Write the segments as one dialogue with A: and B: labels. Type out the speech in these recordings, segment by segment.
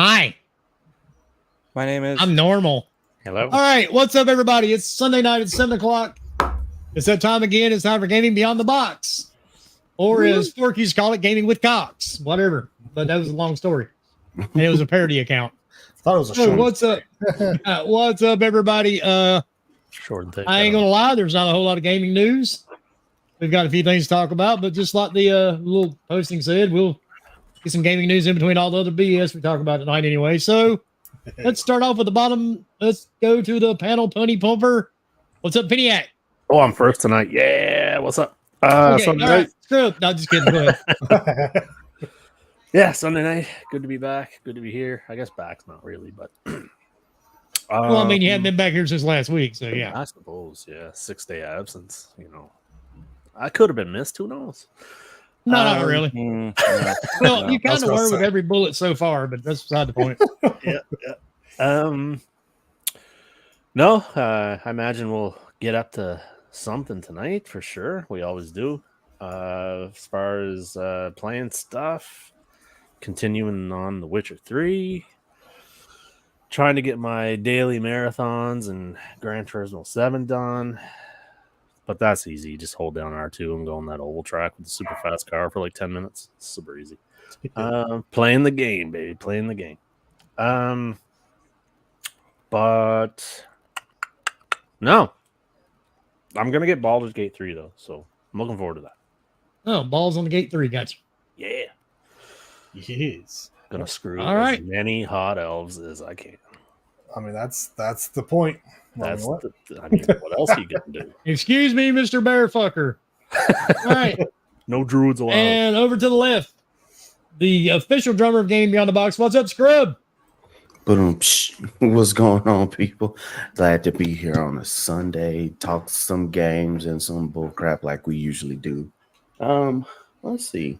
A: Hi.
B: My name is.
A: I'm normal.
C: Hello.
A: All right. What's up, everybody? It's Sunday night at 7 o'clock. It's that time again. It's time for Gaming Beyond the Box. Or as Forkies call it, Gaming with Cox. Whatever. But that was a long story. And it was a parody account.
D: Thought it was a short.
A: What's up? What's up, everybody?
C: Short thing.
A: I ain't going to lie. There's not a whole lot of gaming news. We've got a few things to talk about. But just like the little posting said, we'll get some gaming news in between all the other BS we talk about tonight anyway. So let's start off with the bottom. Let's go to the panel punny pumper. What's up, Piniac?
C: Oh, I'm first tonight. Yeah. What's up?
A: Okay,
C: Sunday
A: all
C: night.
A: right. Screw up. No, just kidding. Go ahead.
C: Yeah, Sunday night. Good to be back. Good to be here. I guess back's not really, but.
A: Well, I mean, you haven't been back here since last week, so yeah.
C: I suppose, yeah. 6-day absence, I could have been missed. Who knows?
A: No, not really. Well, you kind of were with every bullet so far, but that's beside the point.
C: Yeah. No, I imagine we'll get up to something tonight for sure. We always do. As far as playing stuff, continuing on The Witcher 3, trying to get my daily marathons and Gran Turismo 7 done. But that's easy. Just hold down R2 and go on that oval track with the super fast car for like 10 minutes. It's super easy. Playing the game, baby. Playing the game. But no. I'm going to get Baldur's Gate 3, though. So I'm looking forward to that.
A: Oh, balls on the gate 3. Gotcha.
C: Yeah.
D: Yes.
C: Gonna screw
A: as
C: many hot elves as I can.
D: I mean, that's the point.
C: That's what else are you gonna do?
A: Excuse me, Mr. Bearfucker. All right.
C: No druids allowed.
A: And over to the left, the official drummer of Game Beyond the Box. What's up, Scrub?
E: What's going on, people? Glad to be here on a Sunday. Talk some games and some bullcrap like we usually do. Let's see.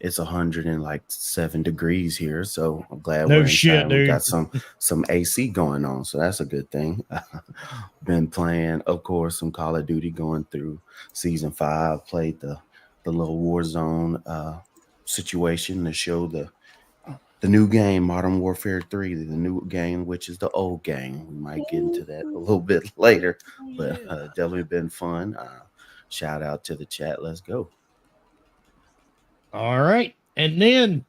E: It's 107 degrees here, so I'm glad
A: No
E: we're
A: shit,
E: inside.
A: dude.
E: We got some AC going on, so that's a good thing. Been playing, of course, some Call of Duty, going through season 5. Played the little Warzone situation to show the new game, Modern Warfare 3, the new game, which is the old game. We might get into that a little bit later, but definitely been fun. Shout out to the chat. Let's go.
A: All right. And then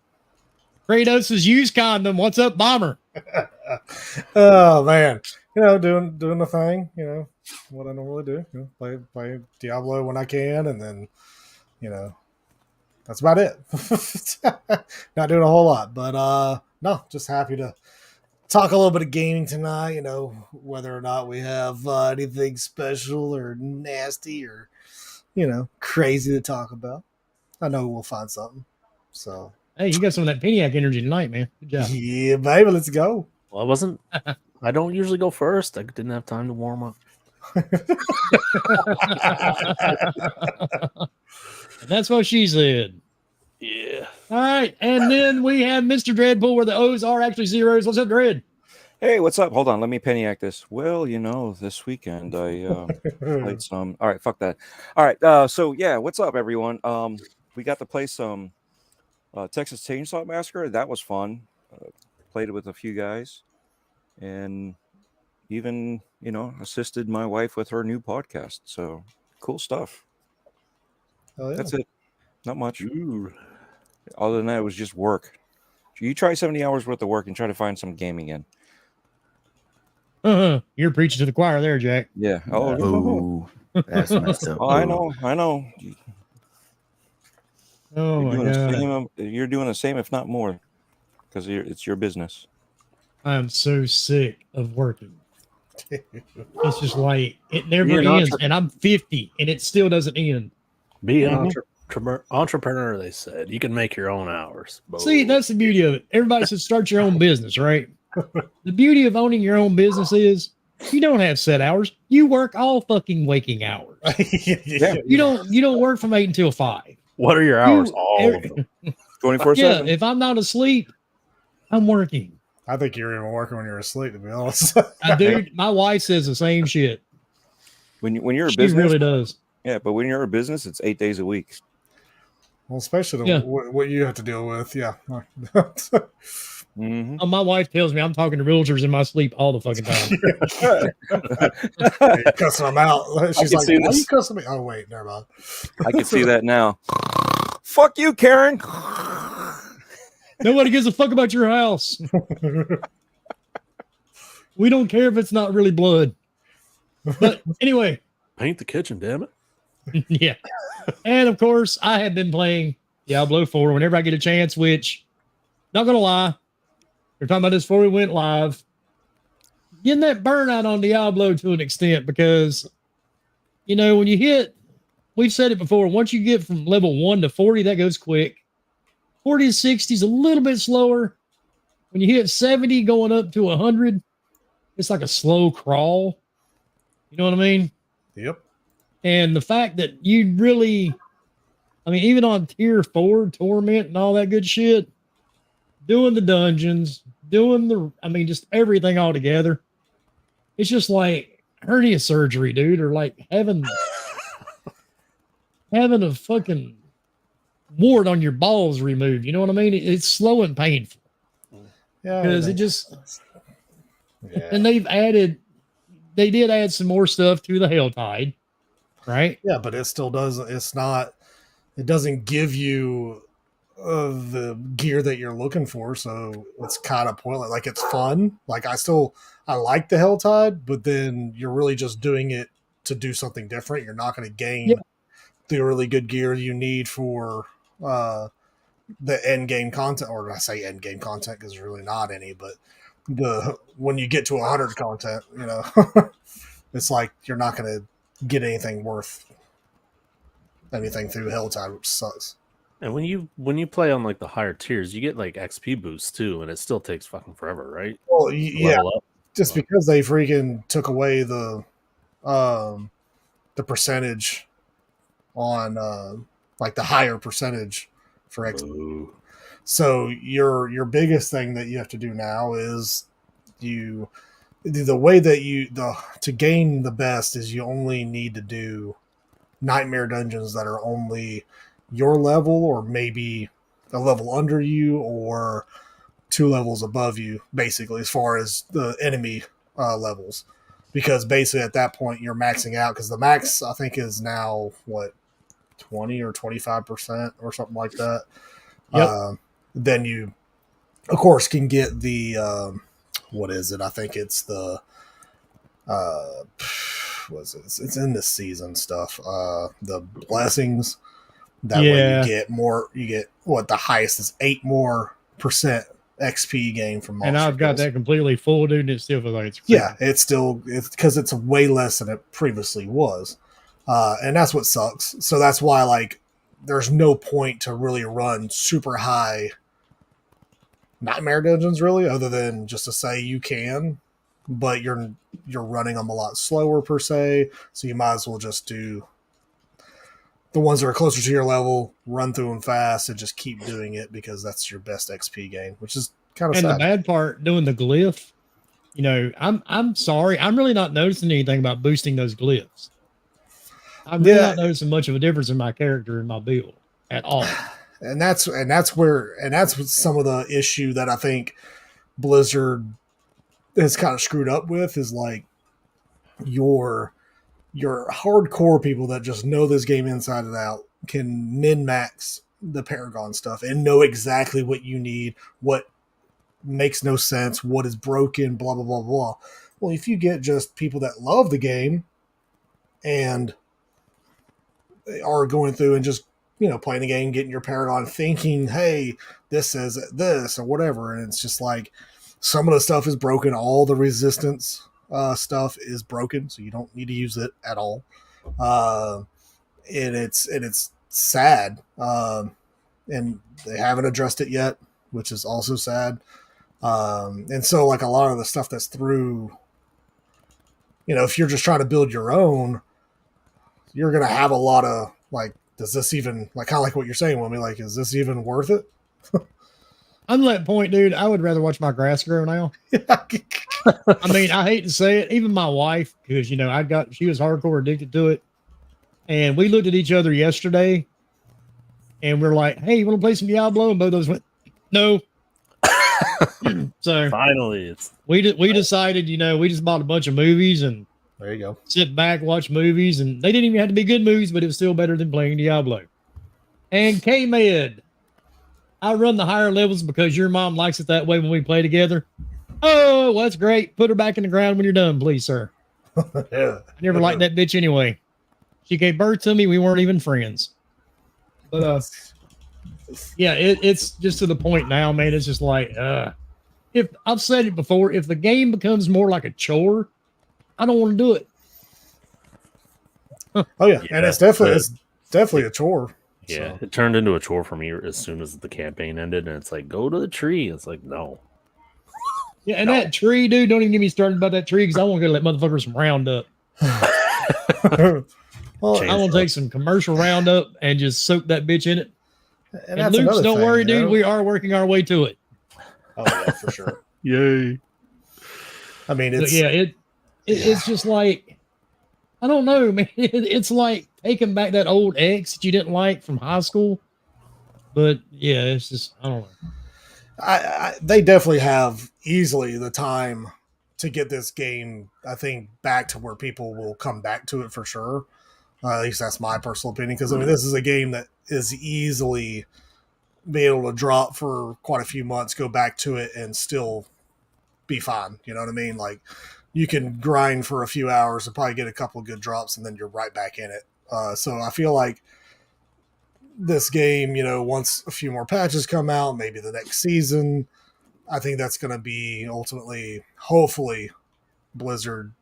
A: Kratos' used condom. What's up, Bomber?
D: Oh man, doing the thing. What I normally do. Play Diablo when I can, and then that's about it. Not doing a whole lot, but no, just happy to talk a little bit of gaming tonight. Whether or not we have anything special or nasty or crazy to talk about. I know we'll find something. So
A: Hey, you got some of that Piniac energy tonight, man. Good job.
D: yeah, baby, let's go.
C: Well, I don't usually go first. I didn't have time to warm up.
A: That's what she said.
C: Yeah.
A: All right. And then we have Mr. Dreadpool, where the O's are actually zeros. What's up, Dread?
B: Hey, what's up? Hold on, let me Peniac this. Well, this weekend I played some. All right, fuck that. All right, so yeah, what's up, everyone? We got to play some Texas Chainsaw Massacre. That was fun. Played it with a few guys, and even assisted my wife with her new podcast. So cool stuff.
D: Oh, yeah.
B: That's it. Not much.
C: Ooh.
B: Other than that, it was just work. You try 70 hours worth of work and try to find some gaming in.
A: You're preaching to the choir there, Jack.
B: Yeah.
E: Oh, that's messed up.
B: Oh, I know.
A: Oh, my God.
B: You're doing the same, if not more, because it's your business.
A: I'm so sick of working. It's just like it never
C: You're an
A: ends, and I'm 50, and it still doesn't end.
C: Be an entrepreneur, they said. You can make your own hours.
A: See, that's the beauty of it. Everybody should start your own business, right? The beauty of owning your own business is you don't have set hours. You work all fucking waking hours.
D: Yeah.
A: You don't work from 8 until 5.
C: What are your hours? All of them.
B: 24/7.
A: Yeah, if I'm not asleep, I'm working.
D: I think you're even working when you're asleep, to be honest.
A: Dude, my wife says the same shit.
B: When you're a
A: She
B: business,
A: really does.
B: yeah, but when you're a business, it's 8 days a week.
D: Well, especially
A: Yeah.
D: what you have to deal with. Yeah.
A: My wife tells me I'm talking to realtors in my sleep all the fucking time.
D: You're cussing them out. She's
C: can
D: like,
C: see
D: why are you
C: this.
D: cussing me? Oh, wait, never mind.
B: I can see that now. Fuck you, Karen.
A: Nobody gives a fuck about your house. We don't care if it's not really blood. But anyway,
C: Paint the kitchen, damn it.
A: yeah. And of course, I have been playing Diablo 4 whenever I get a chance, which, not going to lie, we're talking about this before we went live. Getting that burnout on Diablo to an extent because, you know, when you hit, we've said it before, once you get from level 1 to 40, that goes quick. 40 to 60 is a little bit slower. When you hit 70 going up to 100, it's like a slow crawl. You know what I mean?
D: Yep.
A: And the fact that you really, I mean, even on tier 4, torment and all that good shit, doing the dungeons, just everything all together. It's just like hernia surgery, dude, or like having a fucking wart on your balls removed. You know what I mean? It's slow and painful
D: Yeah.
A: because it just, and they did add some more stuff to the Helltide, right?
D: Yeah, but it still doesn't. It doesn't give you the gear that you're looking for, so it's kind of pointless. Like, it's fun. Like, I like the Helltide, but then you're really just doing it to do something different. You're not going to gain the really good gear you need for the end game content, or I say end game content because there's really not any, but when you get to 100 content, you know, it's like you're not going to get anything worth anything through Helltide, which sucks.
C: And when you play on like the higher tiers, you get like XP boosts too, and it still takes fucking forever, right?
D: Well,
C: To
D: yeah,
C: level up.
D: just because they freaking took away the percentage on like the higher percentage for XP.
C: Ooh.
D: So your biggest thing that you have to do now is the way that to gain the best is you only need to do nightmare dungeons that are only your level, or maybe a level under you, or 2 levels above you, basically, as far as the enemy levels. Because basically at that point you're maxing out, because the max I think is now what, 20 or 25% or something like that.
A: Yep.
D: Then you of course can get the what is it? I think it's the it's in this season stuff. The blessings. That way you get what the highest is 8% more XP gain from monster
A: And I've got
D: kills.
A: that completely full, dude, and it still feels like it's
D: Yeah, it's because it's way less than it previously was. And that's what sucks. So that's why, like, there's no point to really run super high nightmare dungeons, really, other than just to say you can, but you're running them a lot slower per se. So you might as well just do the ones that are closer to your level, run through them fast, and just keep doing it because that's your best XP gain, which is kind of
A: And
D: sad.
A: the bad part, doing the glyph, you know, I'm sorry, I'm really not noticing anything about boosting those glyphs. I'm really not noticing much of a difference in my character and my build at all.
D: And that's some of the issue that I think Blizzard has kind of screwed up with, is like your hardcore people that just know this game inside and out can min-max the Paragon stuff and know exactly what you need, what makes no sense, what is broken, blah, blah, blah, blah. Well, if you get just people that love the game and are going through and just, you know, playing the game, getting your Paragon, thinking, hey, this says this or whatever, and it's just like some of the stuff is broken, all the resistance stuff is broken, so you don't need to use it at all. And it's sad. And they haven't addressed it yet, which is also sad. And so, like, a lot of the stuff that's through, you know, if you're just trying to build your own, you're going to have a lot of, like, does this even, like, kind of like what you're saying, Wilmy, like, is this even worth it?
A: I'm at that point, dude. I would rather watch my grass grow now. I mean, I hate to say it. Even my wife, because, you know, she was hardcore addicted to it. And we looked at each other yesterday and we're like, hey, you want to play some Diablo? And both of us went, no. So
C: Finally, it's
A: we decided, we just bought a bunch of movies and
D: There you go.
A: sit back, watch movies, and they didn't even have to be good movies, but it was still better than playing Diablo. And K-Med, I run the higher levels because your mom likes it that way when we play together. Oh, well, that's great. Put her back in the ground when you're done, please, sir.
D: Yeah.
A: I never liked that bitch anyway. She gave birth to me. We weren't even friends. But yeah, it's just to the point now, man. It's just like, if I've said it before, if the game becomes more like a chore, I don't want to do it.
D: Oh yeah, and it's definitely
C: but-
D: a chore.
C: yeah.
D: So.
C: It turned into a chore for me as soon as the campaign ended, and it's like go to the tree. It's like no.
A: Yeah, and that tree, dude, don't even get me started about that tree because I want to go let motherfuckers some Roundup.
D: Well,
C: Change.
A: I want to take some commercial Roundup and just soak that bitch in it.
D: and
A: And
D: that's
A: Luke's,
D: another
A: don't
D: thing,
A: worry,
D: you
A: dude.
D: know?
A: We are working our way to it.
D: Oh yeah, for sure.
C: Yay!
D: I mean,
A: But
D: it's
A: yeah, it's just like, I don't know, man. It's like taking back that old ex that you didn't like from high school. But yeah, it's just, I don't know.
D: they definitely have easily the time to get this game, I think, back to where people will come back to it for sure. At least that's my personal opinion. Because I mean, this is a game that is easily be able to drop for quite a few months, go back to it, and still be fine. You know what I mean? Like you can grind for a few hours and probably get a couple of good drops, and then you're right back in it. So I feel like this game, once a few more patches come out, maybe the next season, I think that's going to be ultimately, hopefully, Blizzard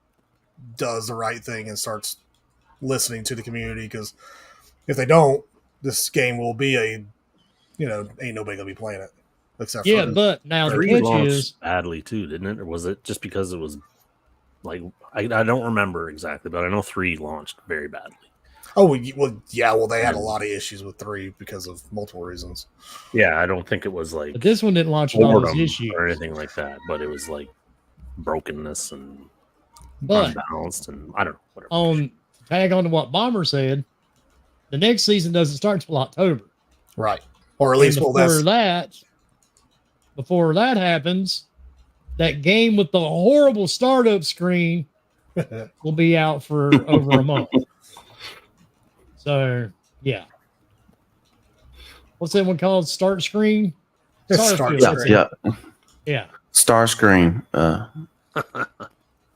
D: does the right thing and starts listening to the community. Because if they don't, this game will be ain't nobody gonna be playing it except
A: Yeah,
D: for
A: but now the
C: Three
A: catch
C: launched
A: is,
C: badly too, didn't it? Or was it just because it was like I don't remember exactly, but I know 3 launched very badly.
D: well, they had a lot of issues with 3 because of multiple reasons.
C: Yeah, I don't think it was like
A: but this one didn't launch with all those
C: boredom
A: issues.
C: or anything like that, but it was like brokenness and
A: But
C: unbalanced, and I don't know, whatever.
A: on tag on to what Bomber said, the next season doesn't start till October.
D: Right. Or at
A: And
D: least,
A: before that happens, that game with the horrible startup screen will be out for over a month. So, yeah. What's that one called? Start screen?
D: Start
A: Starfield.
D: screen.
E: Yeah.
A: Yeah.
E: Star Screen.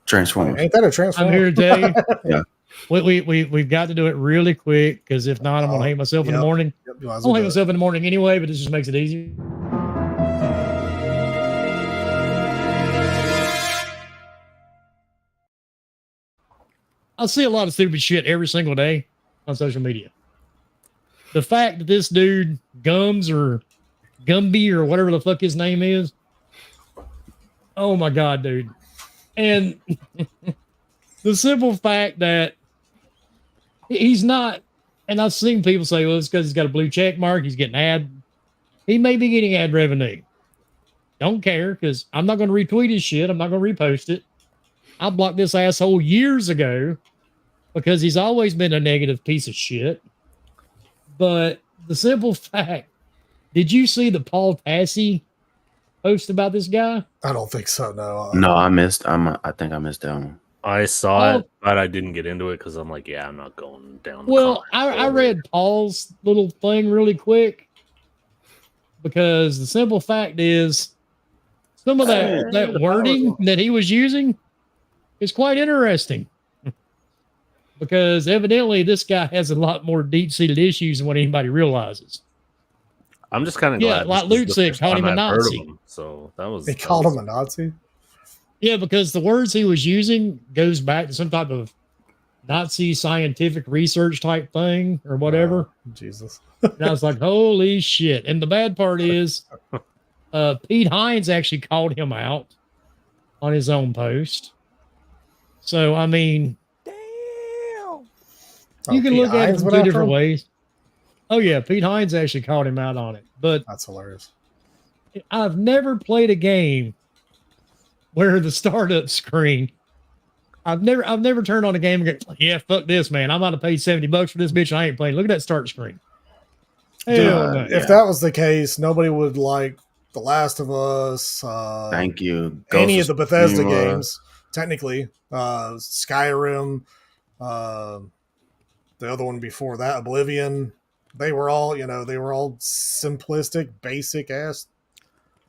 E: Transformers.
D: Ain't that a
A: I'm
D: transformer?
A: here to tell you.
E: Yeah.
A: We've got to do it really quick because if not, I'm going to hate myself in the
D: Yep.
A: morning.
D: Yep, you might as
A: I'll
D: well
A: hate
D: do it.
A: myself in the morning anyway, but this just makes it easier. I see a lot of stupid shit every single day on social media. The fact that this dude Gums or Gumby or whatever the fuck his name is, oh my god, dude! And the simple fact that he's not, and I've seen people say, well, it's because he's got a blue check mark, he's getting ad. He may be getting ad revenue. Don't care because I'm not going to retweet his shit. I'm not going to repost it. I blocked this asshole years ago because he's always been a negative piece of shit. But the simple fact, did you see the Paul Tassi post about this guy?
D: I don't think so. No.
E: No, I missed. I think I missed that one.
C: I saw
A: Oh.
C: it, but I didn't get into it because I'm like, yeah, I'm not going down. The
A: Well,
C: comment
A: I read Paul's little thing really quick because the simple fact is some of that wording that he was using is quite interesting because evidently this guy has a lot more deep-seated issues than what anybody realizes.
C: I'm just kind of
A: Yeah,
C: glad.
A: like
C: this is
A: Luke
C: the
A: said,
C: first
A: called him
C: time
A: a
C: I've heard of
A: Nazi.
C: him, so that was.
D: They called him a Nazi.
A: Yeah, because the words he was using goes back to some type of Nazi scientific research type thing or whatever.
D: Jesus.
A: And I was like, holy shit. And the bad part is Pete Hines actually called him out on his own post. So, I mean, you can
D: Pete
A: look at it
D: Hines
A: from
D: went
A: two
D: after
A: different
D: him?
A: ways. Oh, yeah. Pete Hines actually called him out on it. But
D: That's hilarious.
A: I've never played a game where the startup screen, I've never turned on a game and go, yeah, fuck this, man. I'm about to pay $70 for this bitch. And I ain't playing. Look at that start screen. Hell no.
D: If that was the case, nobody would like The Last of Us.
E: Thank you.
D: Any of
E: Ghost
D: the Bethesda
E: Tsushima.
D: games, technically. Skyrim. The other one before that, Oblivion. They were all, simplistic, basic ass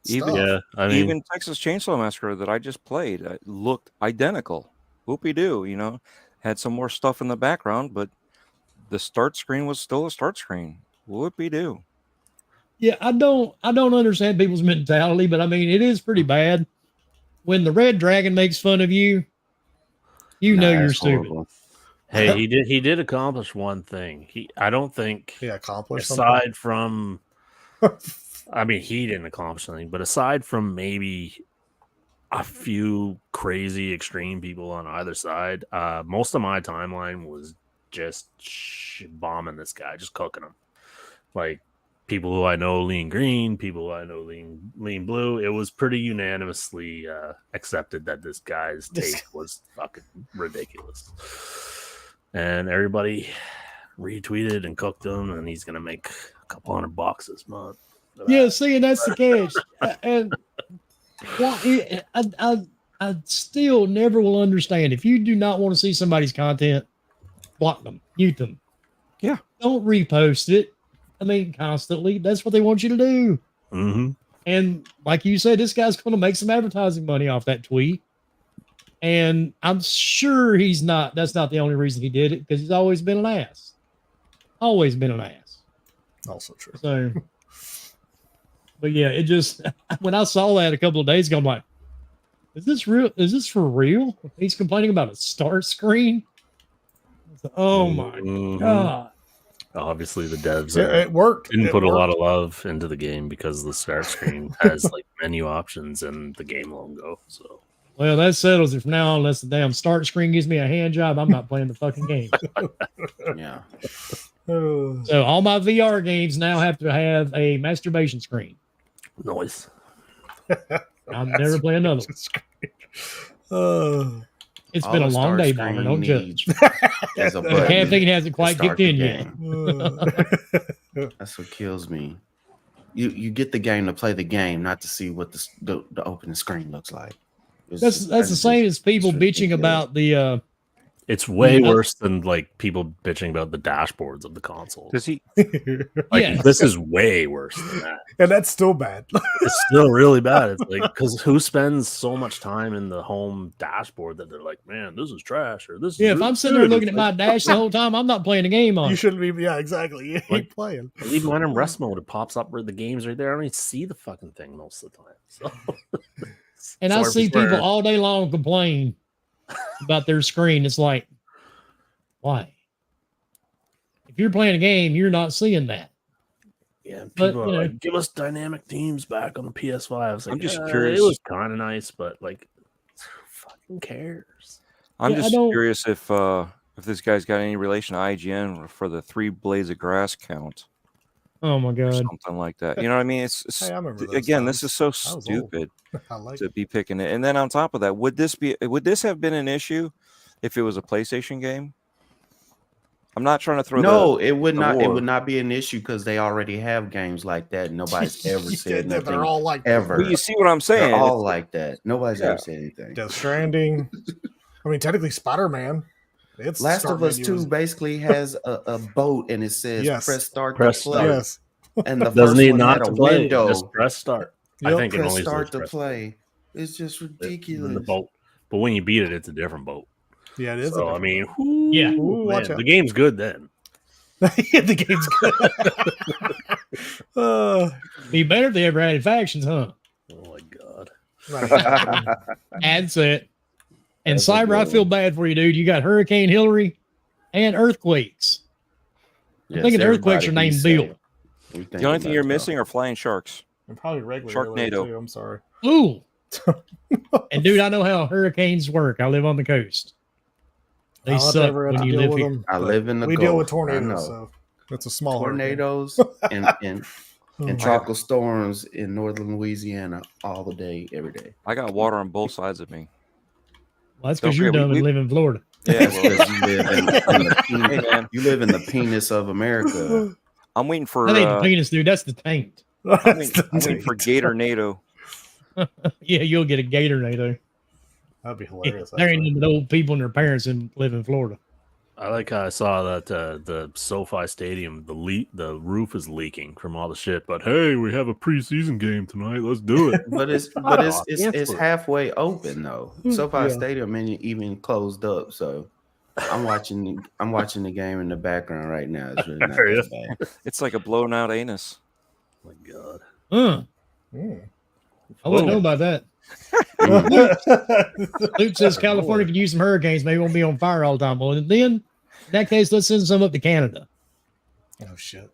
B: Even-
D: stuff.
C: Yeah, I mean,
B: Even Texas Chainsaw Massacre that I just played looked identical. Whoopie doo, had some more stuff in the background, but the start screen was still a start screen. Whoopie doo.
A: Yeah, I don't understand people's mentality, but I mean, it is pretty bad when the Red Dragon makes fun of you. You know you're
E: that's
A: stupid.
E: horrible.
C: hey, he did accomplish one thing. I don't think
D: Yeah, accomplished
C: aside from, I mean, he didn't accomplish anything, but aside from maybe a few crazy extreme people on either side, most of my timeline was just bombing this guy, just cooking him. Like people who I know lean green, people who I know lean blue. It was pretty unanimously accepted that this guy's take was fucking ridiculous. And everybody retweeted and cooked him, and he's gonna make a couple $100 this month.
A: Yeah, see, and that's the catch. And I still never will understand. If you do not want to see somebody's content, block them, mute them.
B: Yeah.
A: Don't repost it. I mean, constantly. That's what they want you to do.
C: Mm-hmm.
A: And like you said, this guy's going to make some advertising money off that tweet. And I'm sure that's not the only reason he did it, because he's always been an ass. Always been an ass.
D: Also true.
A: So, but yeah, it just, when I saw that a couple of days ago, I'm like, is this real? Is this for real? He's complaining about a start screen. Oh my God.
C: Obviously, the devs
D: It worked.
C: didn't
D: It
C: put a
D: worked.
C: lot of love into the game because the start screen has like menu options and the game logo. So
A: Well, that settles it from now on. Unless the damn start screen gives me a hand job, I'm not playing the fucking game.
E: Yeah.
A: So all my VR games now have to have a masturbation screen.
C: noise.
A: I'll never play another one. It's been a long day, Bomber. Don't judge.
E: As a
A: The
E: button
A: caffeine hasn't
E: to
A: quite
E: start
A: kicked
E: the
A: in yet.
E: game. That's what kills me. You get the game to play the game, not to see what the opening screen looks like.
A: That's the same as people
E: it's
A: bitching
E: ridiculous.
A: about the
C: It's way
A: Yeah.
C: worse than like people bitching about the dashboards of the console.
B: Does he?
C: Like
A: Yeah.
C: this is way worse than that.
D: And that's still bad.
C: It's still really bad. It's like because who spends so much time in the home dashboard that they're like, man, this is trash or this.
A: yeah.
C: is
A: If
C: really
A: I'm sitting there
C: good."
A: looking
C: It's
A: at my dash the whole time, I'm not playing the game on.
D: You
A: it.
D: shouldn't be. Yeah, exactly. You ain't
C: Like-
D: playing.
C: like, even when in rest mode, it pops up where the game's right there. I don't even see the fucking thing most of the time. So,
A: And I
C: sorry
A: see
C: for swearing.
A: people all day long complain about their screen. It's like, why? If you're playing a game, you're not seeing that.
C: Yeah,
A: But,
C: people are
A: you know-
C: like, give us dynamic themes back on the PS5. I was like,
B: I'm just
C: "Yeah,
B: curious."
C: It was kind of nice, but like, who fucking cares?
B: I'm
A: Yeah, I
B: just
A: don't-
B: curious if this guy's got any relation to IGN for the 3 blades of grass count
A: Oh my
B: or
A: God.
B: something like that. You know what I mean? It's
D: Hey, I remember those
B: again,
D: times.
B: this is so
D: was old.
B: stupid
D: I like
B: to be picking it. And then on top of that, would this have been an issue if it was a PlayStation game? I'm not trying to throw
E: No, it would
B: the
E: not. It
B: war.
E: would not be an issue because they already have games like that. And nobody's ever said
D: Yeah,
E: nothing.
D: they're all like
E: ever.
B: But you see what I'm
E: They're
B: saying?
E: all
B: It's-
E: like that. Nobody's
B: Yeah.
E: ever said anything.
D: Death Stranding. I mean, technically, Spider-Man. It's
E: Last
D: start
E: of Us
D: menu
E: 2 basically has a boat and it says
D: Yes.
E: press start
C: Press
E: to play.
C: start.
D: Yes.
E: And the
C: Doesn't
E: first
C: need
E: one
C: not
E: had
C: to
E: a
C: play.
E: window.
C: Just press start. I
D: Yep.
C: think it
E: Press
C: only
E: start
C: says
E: to
C: press
E: play. It's just
C: in
E: ridiculous.
C: the boat. But when you beat it, it's a different boat.
D: Yeah, it is.
C: So I mean,
A: Yeah.
D: Ooh, watch
C: man,
D: out.
C: the game's good then.
D: the game's good.
A: Be better if they ever added factions, huh?
C: Oh my god.
D: Right.
A: Add set. And
E: That's a
A: Cyber, I
E: good
A: feel
E: one.
A: bad for you, dude. You got Hurricane Hillary and earthquakes. I'm thinking the earthquakes are named Bill.
B: The only thing you're missing are flying sharks.
D: And probably regular
B: Sharknado.
D: too. I'm sorry.
A: Ooh. And dude, I know how hurricanes work. I live on the coast. They
D: I'll have to
A: suck
D: ever have
A: when
D: to
A: you
D: deal
A: live
D: with
A: here.
D: them,
E: I
D: but
E: live in the
D: we deal
E: Gulf.
D: with
E: I
D: tornadoes,
E: know.
D: so that's a small hurricane.
E: Tornadoes and
D: Oh,
E: tropical storms in northern Louisiana all the day, every day.
B: I got water on both sides of me.
A: Well, that's because you're
B: Okay,
A: dumb
B: we-
A: and live in Florida.
B: Yeah,
E: That's
B: well,
E: because you live in the
B: hey, man,
E: you live in the penis of America.
B: I'm waiting for
A: That ain't the penis, dude. That's the taint.
B: I'm waiting for Gator NATO.
A: Yeah, you'll get a Gatornado.
D: That'd be hilarious.
A: There ain't
D: actually.
A: no old people and their parents live in Florida.
C: I like how I saw that the SoFi Stadium, the roof is leaking from all the shit. But hey, we have a preseason game tonight. Let's do it.
E: But it's
C: Cancel it.
E: halfway open though. SoFi
D: Yeah.
E: Stadium ain't even closed up, so I'm watching the game in the background right now. It's really not
C: Are you?
E: that bad.
B: It's like a blown out anus.
C: Oh my God.
D: Mm.
A: I wouldn't know about that. Luke says California could use some hurricanes. Maybe it won't be on fire all the time. Well, then, in that case, let's send some up to Canada.
D: Oh shit.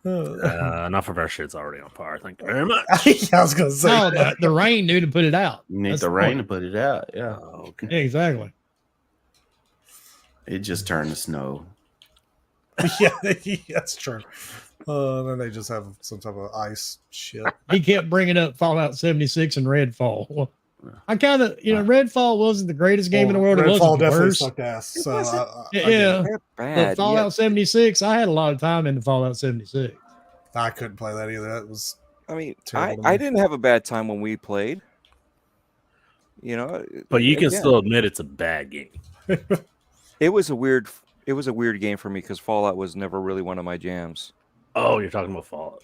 C: Enough of our shit's already on fire. Thank you very much.
D: I was gonna say.
A: No, the rain knew to put it out.
E: You need
A: That's
E: the
A: the
E: rain
A: point.
E: to put it out. Yeah,
C: Oh, okay.
A: Yeah, exactly.
E: it just turned to snow.
D: Yeah, that's true. Then they just have some type of ice shit.
A: He kept bringing up Fallout 76 and Redfall. Well, I kind of, Redfall wasn't the greatest game in the world. It
D: Redfall
A: wasn't the
D: definitely
A: worst.
D: sucked ass.
B: It
D: So
B: wasn't-
D: I
A: Yeah,
B: They're
A: but
B: bad.
A: Fallout 76, I had a lot of time in the Fallout 76.
D: I couldn't play that either. That was
B: I mean,
D: Terrible to
B: I
D: me.
B: didn't have a bad time when we played. You know,
C: But you can
B: again,
C: still admit it's a bad game.
B: It was a weird game for me because Fallout was never really one of my jams.
C: Oh, you're talking about Fallout.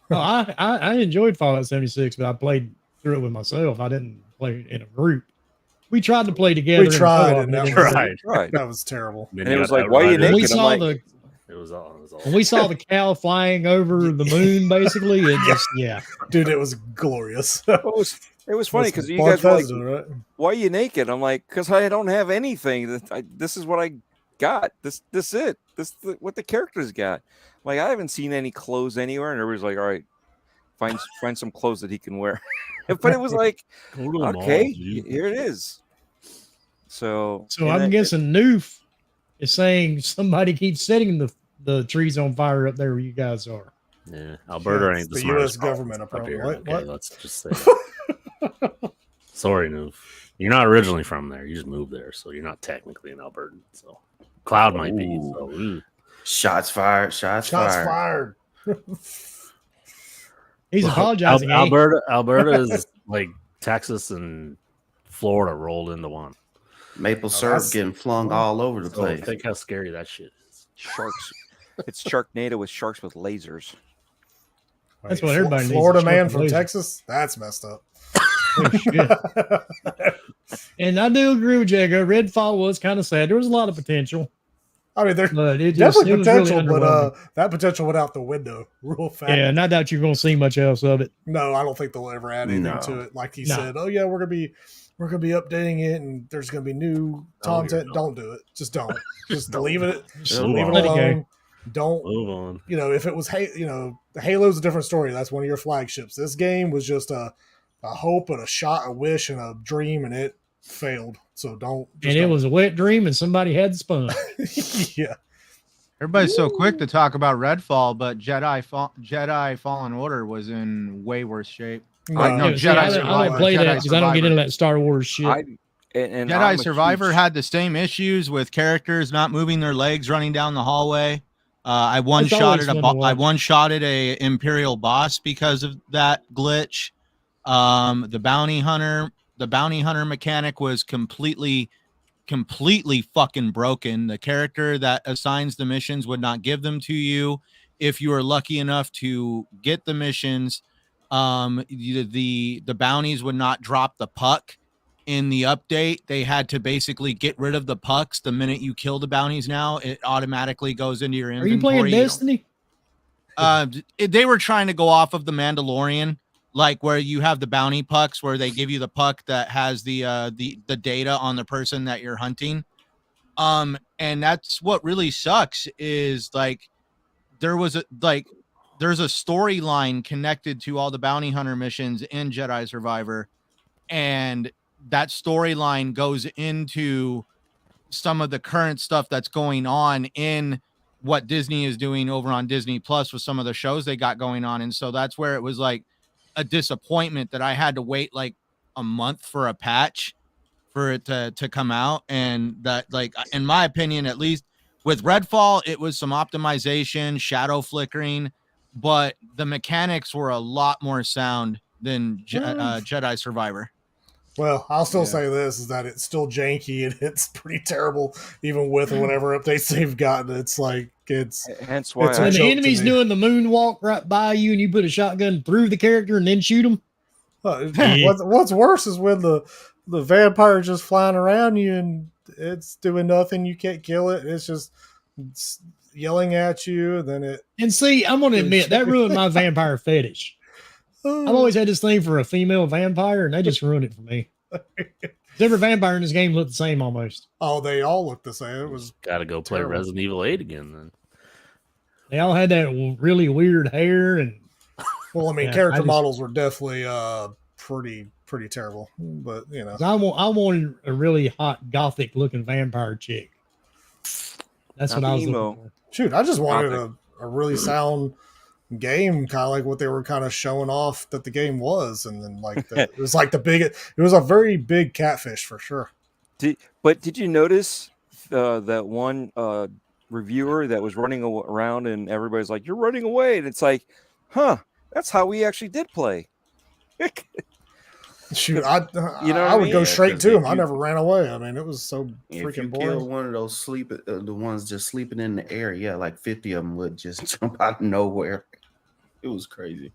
A: No, I enjoyed Fallout 76, but I played through it with myself. I didn't play it in a group. We tried to play together.
D: We
A: in
D: tried,
A: co-op,
D: and that
A: it
D: was-
A: didn't-
C: Right.
B: Right.
D: that was terrible.
C: Then
B: And
C: you
B: it was
C: got
B: like, why are you
C: Outriders.
A: When we
B: naked? I'm
A: saw
B: like,
A: the
C: It was all.
A: when we saw the cow flying over the moon, basically, it just
D: Dude, it was glorious.
B: it was funny because you guys were like,
D: Bethesda, right?
B: why are you naked? I'm like, because I don't have anything. This is what I got. What the characters got. Like, I haven't seen any clothes anywhere, and everybody's like, all right, find some clothes that he can wear. But it was like,
C: Go to the mall,
B: okay,
C: dude.
B: here it is. So
A: So
B: and
A: I'm
B: that-
A: guessing Noof is saying somebody keeps setting the trees on fire up there where you guys are.
C: Yeah, Alberta
D: Yeah,
C: ain't the
D: the
C: smartest
D: US government,
C: up
D: apparently.
C: here.
D: What?
C: Okay,
D: What?
C: let's just say. That. Sorry, Noof. You're not originally from there. You just moved there, so you're not technically an Albertan. So Cloud might be. So, ooh.
E: Shots fired. Shots fired.
D: Fired.
A: He's
C: Well,
A: apologizing. eh?
C: Alberta is like Texas and Florida rolled into one.
E: Maple syrup
D: that's-
E: getting flung all over the
C: So
E: place.
C: think how scary that shit is.
B: sharks. It's Sharknado with sharks with lasers.
A: That's what everybody needs,
D: Florida
A: a
D: man
A: sharp
D: from
A: laser.
D: Texas? That's messed up.
A: Oh, shit. And I do agree with Jago. Redfall was kind of sad. There was a lot of potential,
D: I mean, there's
A: but it just
D: definitely
A: it was really
D: potential, but
A: underwhelming.
D: that potential went out the window real fast.
A: Yeah, and I doubt you're going to see much else of it.
D: No, I don't think they'll ever add anything
E: No.
D: to it. Like he
A: No.
D: said, oh yeah, we're gonna be updating it, and there's gonna be new content.
C: don't.
D: Don't do it. Just don't. Just leave it.
A: Just
C: move
D: Leave it
C: on.
A: let it go.
D: alone. Don't.
C: Move on.
D: You know, if it was Halo's a different story. That's one of your flagships. This game was just a hope and a shot, a wish, and a dream, and it failed. So don't.
A: And it was a wet dream, and somebody had the spun.
D: yeah.
F: Everybody's so quick to talk about Redfall, but Jedi Fallen Order was in way worse shape.
B: I
D: No,
B: know,
A: See,
F: Jedi
A: I don't
F: Survivor,
A: play that
F: Jedi
A: because I don't get
F: Survivor.
A: into that Star Wars shit.
B: And
F: Jedi
B: I'm a
F: Survivor
B: huge-
F: had the same issues with characters not moving their legs running down the hallway. I one
A: That's
F: shotted
A: always fun to
F: I
A: watch.
F: one shotted a Imperial boss because of that glitch. The bounty hunter mechanic was completely fucking broken. The character that assigns the missions would not give them to you. If you were lucky enough to get the missions, the bounties would not drop the puck in the update. They had to basically get rid of the pucks the minute you kill the bounties. Now it automatically goes into your
A: Are
F: inventory.
A: you playing
F: You don't-
A: Destiny?
F: They were trying to go off of the Mandalorian, like where you have the bounty pucks, where they give you the puck that has the data on the person that you're hunting. And that's what really sucks is like there's a storyline connected to all the bounty hunter missions in Jedi Survivor, and that storyline goes into some of the current stuff that's going on in what Disney is doing over on Disney Plus with some of the shows they got going on. And so that's where it was like a disappointment that I had to wait like a month for a patch for it to come out. And that, like, in my opinion, at least with Redfall, it was some optimization, shadow flickering but the mechanics were a lot more sound than Jedi Survivor.
D: Well, I'll still
B: Yeah.
D: say this is that it's still janky and it's pretty terrible, even with whatever updates they've gotten. It's like it's
B: Hence why
D: It's a
A: When
B: I,
A: the
D: joke to
A: enemy's
D: me.
A: doing the moonwalk right by you and you put a shotgun through the character and then shoot them.
D: what's worse is when the vampire is just flying around you and it's doing nothing. You can't kill it. It's yelling at you. And then it.
A: And see, I'm going to admit that ruined my vampire fetish. I've always had this thing for a female vampire, and they just ruined it for me. Every vampire in this game looked the same almost.
D: Oh, they all look the same. It was
C: Got to go play
D: Terrible.
C: Resident Evil 8 again then.
A: They all had that really weird hair, and
D: well. I mean,
A: Yeah, I
D: character
A: just-
D: models were definitely pretty terrible. But you know,
A: I wanted a really hot gothic looking vampire chick. That's
B: Not
A: what I
B: the
A: was
B: emo.
A: looking for.
D: shoot, I just wanted
B: Gothic.
D: a really sound game, kind of like what they were kind of showing off that the game was, and then like it was like it was a very big catfish for sure.
B: But did you notice that one reviewer that was running around and everybody's like, "You're running away," and it's like, "Huh? That's how we actually did play."
D: Shoot,
B: You know
D: I
B: what I
D: would
B: mean?
D: go
E: Yeah,
D: straight
E: 'cause
D: to
E: if
D: him. I
E: you-
D: never ran away. I mean, it was so
E: If
D: freaking
E: you
D: boring.
E: kill one of those the ones just sleeping in the air, yeah, like 50 of them would just jump out of nowhere. It was crazy.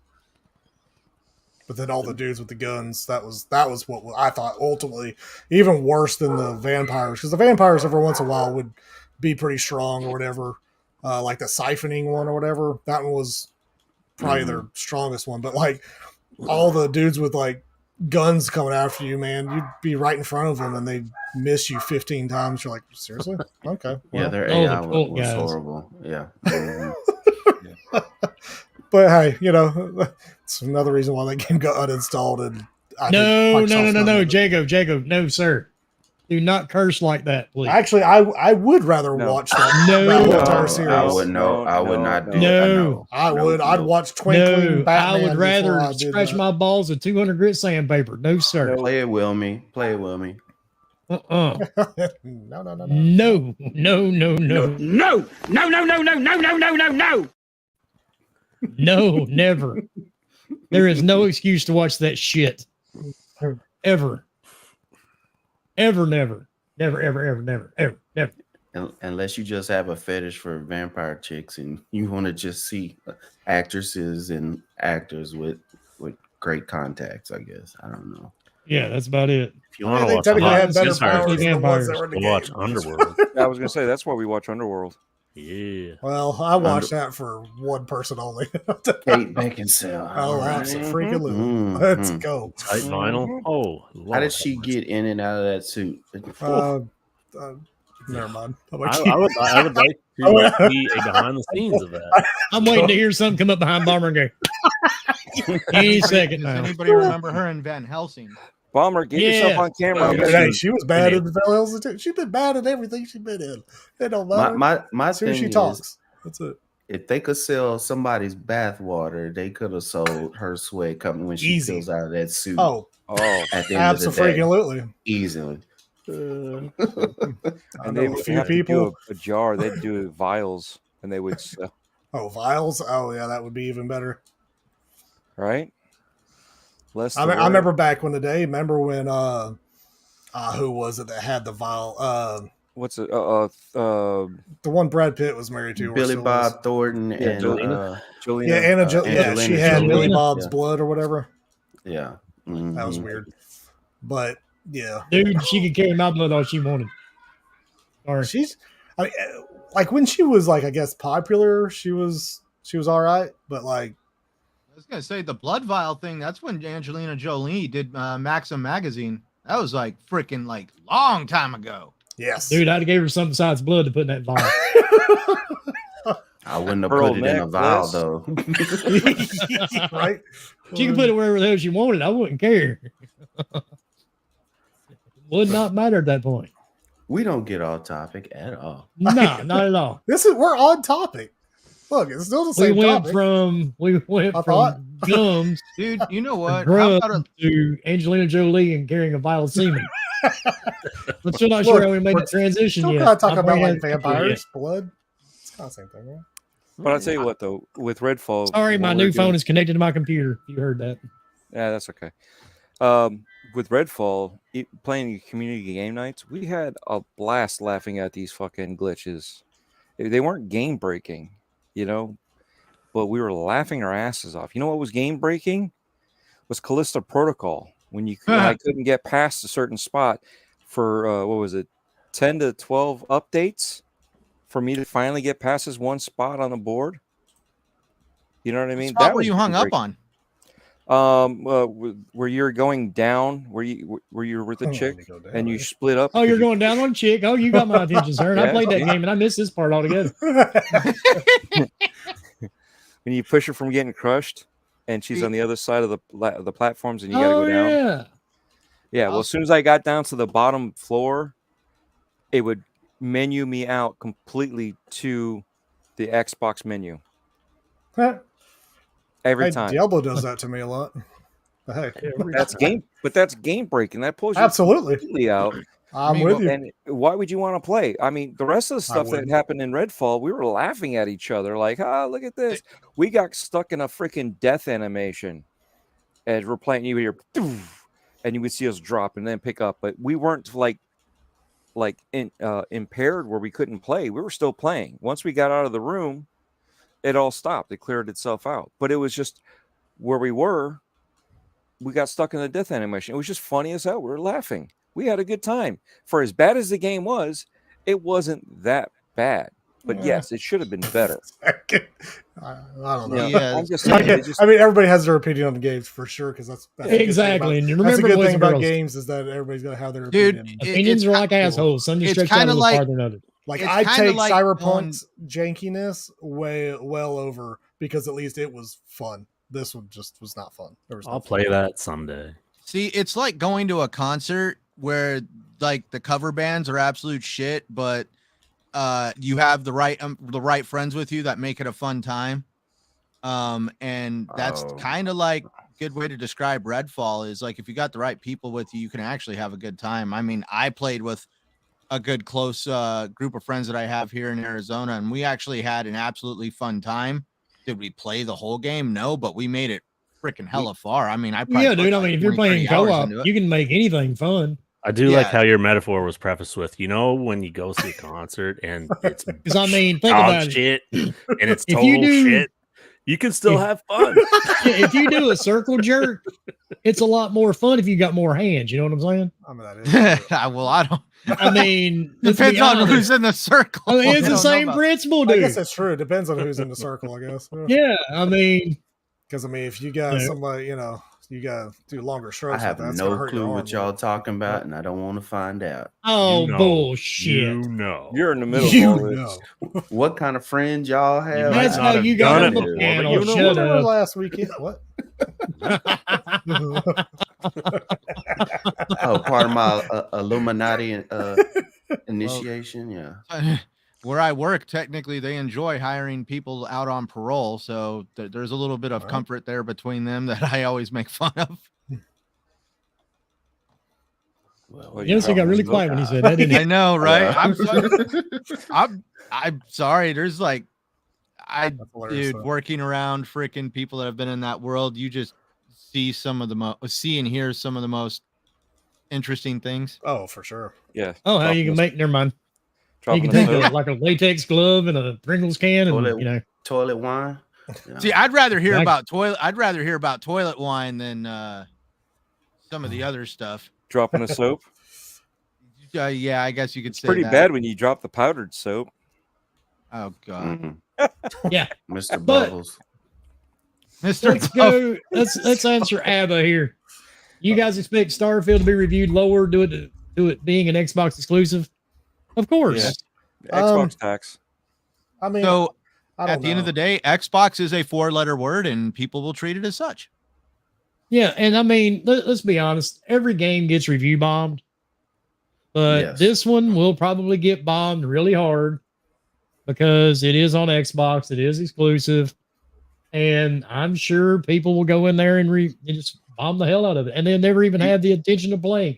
D: But then all the dudes with the guns, that was what I thought ultimately even worse than the vampires, because the vampires every once in a while would be pretty strong or whatever, like the siphoning one or whatever. That one was probably their strongest one. But like all the dudes with like guns coming after you, man, you'd be right in front of them and they'd miss you 15 times. You're like, seriously? Okay.
E: Yeah,
D: well.
E: their
A: Oh, the
E: AI
A: cult
E: was
A: guys.
E: horrible. Yeah. Mhm.
D: But hey, you know, it's another reason why that game got uninstalled. And I think
A: No,
D: Microsoft's done with it.
A: Jacob, no, sir. Do not curse like that, please.
D: Actually, I would rather
B: No.
D: watch that,
A: No.
D: that whole
A: No,
D: entire
E: I
D: series.
E: would no, I would not do
A: No.
E: it.
D: I would.
E: No,
D: I'd
E: no.
D: watch Twinkling
A: No,
D: Batman.
A: I would rather
D: before I did
A: scratch
D: that.
A: my balls with 200 grit sandpaper. No, sir.
E: Play it, Wilmy. Play it, Wilmy.
A: Uh-uh.
D: No.
A: No, no, no, no. No, never. There is no excuse to watch that shit. Ever. Ever, never. Never, ever, never.
E: Unless you just have a fetish for vampire chicks and you want to just see actresses and actors with great contacts, I guess. I don't know.
A: Yeah, that's about it.
C: If you want
D: They
C: to watch
D: technically
C: a
D: had better
A: vampires.
D: powers than the ones
A: Vampires.
D: that were in the
C: go watch
D: game.
C: Underworld.
B: I was gonna say that's why we watch Underworld.
C: Yeah.
D: Well, I watched that for one person only.
E: Kate Beckinsale.
D: Oh,
E: All right.
D: absolutely.
E: Mhm.
D: Let's go.
C: Tight vinyl. Oh,
E: How
C: Lord
E: did she
C: have
E: get in and out of that suit?
D: Never mind. How
C: mercy.
D: about you?
C: I would like
D: Oh, yeah.
C: to see a behind the scenes of that.
A: I'm waiting to hear something come up behind Bomber and go. Any second
F: Does
A: now.
F: anybody remember her in Van Helsing?
B: Bomber, get yourself
A: Yeah.
B: on camera.
E: Yeah.
D: Hey, she was bad in the Van Helsing too. She's been bad in everything she's been in. It don't matter.
E: My
D: as soon as
E: thing
D: she
E: is,
D: talks. That's it.
E: if they could sell somebody's bath water, they could have sold her sweat coming when she
D: Easy.
E: peels out of that suit.
D: Oh,
B: Oh,
E: At the end of the day,
D: absolutely.
E: easily.
D: I
B: and
D: know
B: they
D: a
B: would
D: few
B: have to
D: people.
B: do a jar. They'd do vials, and they would sell,
D: Oh, vials. Oh, yeah, that would be even better.
B: right. Less.
D: I
B: the word.
D: remember back when the day. Remember when who was it that had the vial?
B: What's it?
D: The one Brad Pitt was married to. or
E: Billy
D: still is.
E: Bob Thornton and
B: Jolena. Jolena.
D: Yeah, yeah, she
E: Angelina
D: had
E: Jolie.
D: Billy Bob's
E: Yeah.
D: blood or whatever.
E: yeah.
D: That was
E: Mhm.
D: weird. But yeah,
A: Dude, she could carry my blood all she wanted. Sorry.
D: she's. I mean, like when she was like, I guess popular, she was all right. But like,
F: I was gonna say the blood vial thing. That's when Angelina Jolie did Maxim magazine. That was like freaking like long time ago.
D: yes,
A: Dude, I'd have gave her something besides blood to put in that vial.
E: I wouldn't have
B: Pearl
E: put it in a vial
B: necklace.
E: though.
D: right.
A: She could put it wherever the hell she wanted. I wouldn't care. Would not matter at that point.
E: We don't get off topic at all.
A: No, not at all.
D: We're on topic. Look, it's still the
A: We
D: same
A: went
D: topic.
A: from
D: thought.
A: gums
F: Dude, you know what? How
A: drugs
F: about a,
A: to Angelina Jolie and carrying a vial of semen. But still not sure
D: Look,
A: how we made
D: we're
A: the transition
D: Still
A: yet.
D: gotta talk
A: My
D: about
A: brain
D: like
A: hasn't figured it
D: vampires, blood. It's kind of the same thing, right?
B: But I'll tell you what, though, with Redfall.
A: Sorry,
B: what
A: my
B: we're
A: new
B: doing-
A: phone is connected to my computer. You heard that.
B: Yeah, that's okay. With Redfall, playing community game nights, we had a blast laughing at these fucking glitches. They weren't game breaking, you know, but we were laughing our asses off. You know what was game breaking? Was Callisto Protocol, when I couldn't get past a certain spot for what was it, 10 to 12 updates for me to finally get past this one spot on the board. You know what I mean?
F: Spot where
B: was
F: you hung up
B: game-breaking.
F: on.
B: Where you're going down, where you're with the
D: Oh,
B: chick
D: let me go down
B: and you
D: there.
B: split up.
A: Oh, you're going down on chick. Oh, you got my attention, sir. And I
B: Yeah,
A: played that
B: see?
A: game and I missed this part altogether.
B: When you push her from getting crushed, and she's on the other side of the platforms, and you got to
A: Oh,
B: go down.
A: yeah.
B: Yeah. Well, as soon as I got down to the bottom floor, it would menu me out completely to the Xbox menu every
D: Hey,
B: time.
D: Diablo does that to me a lot. But hey,
B: That's game breaking. That pulls you
D: absolutely.
B: completely out.
D: I'm with you.
B: And why would you want to play? I mean, the rest of the stuff that
D: wouldn't.
B: happened in Redfall, we were laughing at each other like, look at this. We got stuck in a freaking death animation as we're playing. You would hear, "Poof," and you would see us drop and then pick up. But we weren't impaired where we couldn't play. We were still playing. Once we got out of the room, it all stopped. It cleared itself out. But it was just where we were. We got stuck in the death animation. It was just funny as hell. We were laughing. We had a good time. For as bad as the game was, it wasn't that bad. But
D: Yeah.
B: yes, it should have been better.
D: I don't know.
B: You know,
F: Yeah.
B: I'm just saying,
D: I mean, everybody has their opinion on the games for sure, because that's a good thing
A: Exactly. And you
D: That's a
A: remember,
D: good
A: boys
D: thing
A: and
D: about
A: girls,
D: games is that everybody's gonna have their
F: Dude,
D: opinion.
A: opinions are like assholes. Some just
F: it's
A: stretch out a
F: kinda
A: little
F: like-
A: farther than others.
D: Like
F: it's
D: I
F: kinda
D: take
F: like
D: Cyberpunk's jankiness well over, because at least it was fun. This one just was not fun. There was no
C: I'll
D: fun.
C: play that someday.
F: See, it's like going to a concert where like the cover bands are absolute shit, but you have the right friends with you that make it a fun time. And that's
E: Oh.
F: kind of like good way to describe Redfall is like if you got the right people with you, you can actually have a good time. I mean, I played with a good close group of friends that I have here in Arizona, and we actually had an absolutely fun time. Did we play the whole game? No, but we made it freaking hella far. I mean, I probably
A: Yeah,
F: put
A: dude. I
F: like
A: mean, if you're
F: 20, 30
A: playing
F: hours
A: co-op,
F: into it.
A: you can make anything fun.
C: I do like
F: Yeah.
C: how your metaphor was prefaced with, when you go see a concert and it's
A: Because I mean, think
C: dog
A: about it.
C: shit and it's
A: If
C: total
A: you do-
C: shit, you can still
A: If-
C: have fun.
A: Yeah, if you do a circle jerk, it's a lot more fun if you got more hands. You know what I'm saying?
D: I mean, that is true.
F: Well, I don't.
A: I mean, let's be
F: Depends on
A: honest.
F: who's in the circle.
A: I mean, it's
F: I
A: the
F: don't know
A: same
F: about-
A: principle,
D: I
A: dude.
D: guess that's true. It depends on who's in the circle, I guess.
A: Yeah, I mean,
D: Because I mean, if you got
A: Yeah.
D: somebody, you got to do longer
E: I
D: strokes.
E: have
D: with that, it's gonna
E: no
D: hurt
E: clue
D: your
E: what
D: arm.
E: y'all talking about, and I don't want to find out.
A: oh
C: You know.
A: bullshit.
C: You know.
B: You're in the middle
D: You
B: of all this.
D: know.
E: What kind of friends y'all have?
A: That's
C: might
A: how
C: not
A: you
C: have
A: got
C: done
A: on
C: it
A: the
C: before,
A: panel.
C: but you know
A: Shut
D: Remember
A: up.
D: last weekend? What?
E: Oh, part of my Illuminati initiation. Yeah.
F: Where I work, technically, they enjoy hiring people out on parole, so there's a little bit of
D: Right.
F: comfort there between them that I always make fun of.
E: Well,
A: Yes, he got really quiet when he said that, didn't
F: I
A: he?
F: know, right?
E: Yeah.
F: I'm sorry. There's like,
D: That's hilarious,
F: dude,
D: though.
F: working around freaking people that have been in that world, you just see some of the see and hear some of the most interesting things.
D: Oh, for sure.
B: Yeah.
A: Oh, how you
B: dropping
A: can
B: the-
A: make, never mind. You
B: dropping
A: can
B: the
A: take
B: soap.
A: like a latex glove and a Pringles can, and
E: Toilet- Toilet wine. Yeah.
F: See, I'd rather hear
A: Exactly.
F: about toilet. I'd rather hear about toilet wine than some of the other stuff.
B: dropping the soap.
F: Yeah, I guess you could
B: It's
F: say
B: pretty
F: that.
B: bad when you drop the powdered soap.
F: Oh God,
E: Mhm.
A: Yeah.
E: Mr.
A: But-
E: Bubbles.
F: Mr.
A: let's go. Let's answer ABBA here. You guys expect Starfield to be reviewed lower due to it being an Xbox exclusive? Of course.
B: Yeah. Xbox tax.
D: I mean,
F: So
D: I don't
F: at the end of
D: know.
F: the day, Xbox is a 4-letter word, and people will treat it as such.
A: Yeah, and I mean, let's be honest. Every game gets review bombed, but
E: Yes.
A: this one will probably get bombed really hard because it is on Xbox. It is exclusive, and I'm sure people will go in there and just bomb the hell out of it, and they'll never even have the intention of playing.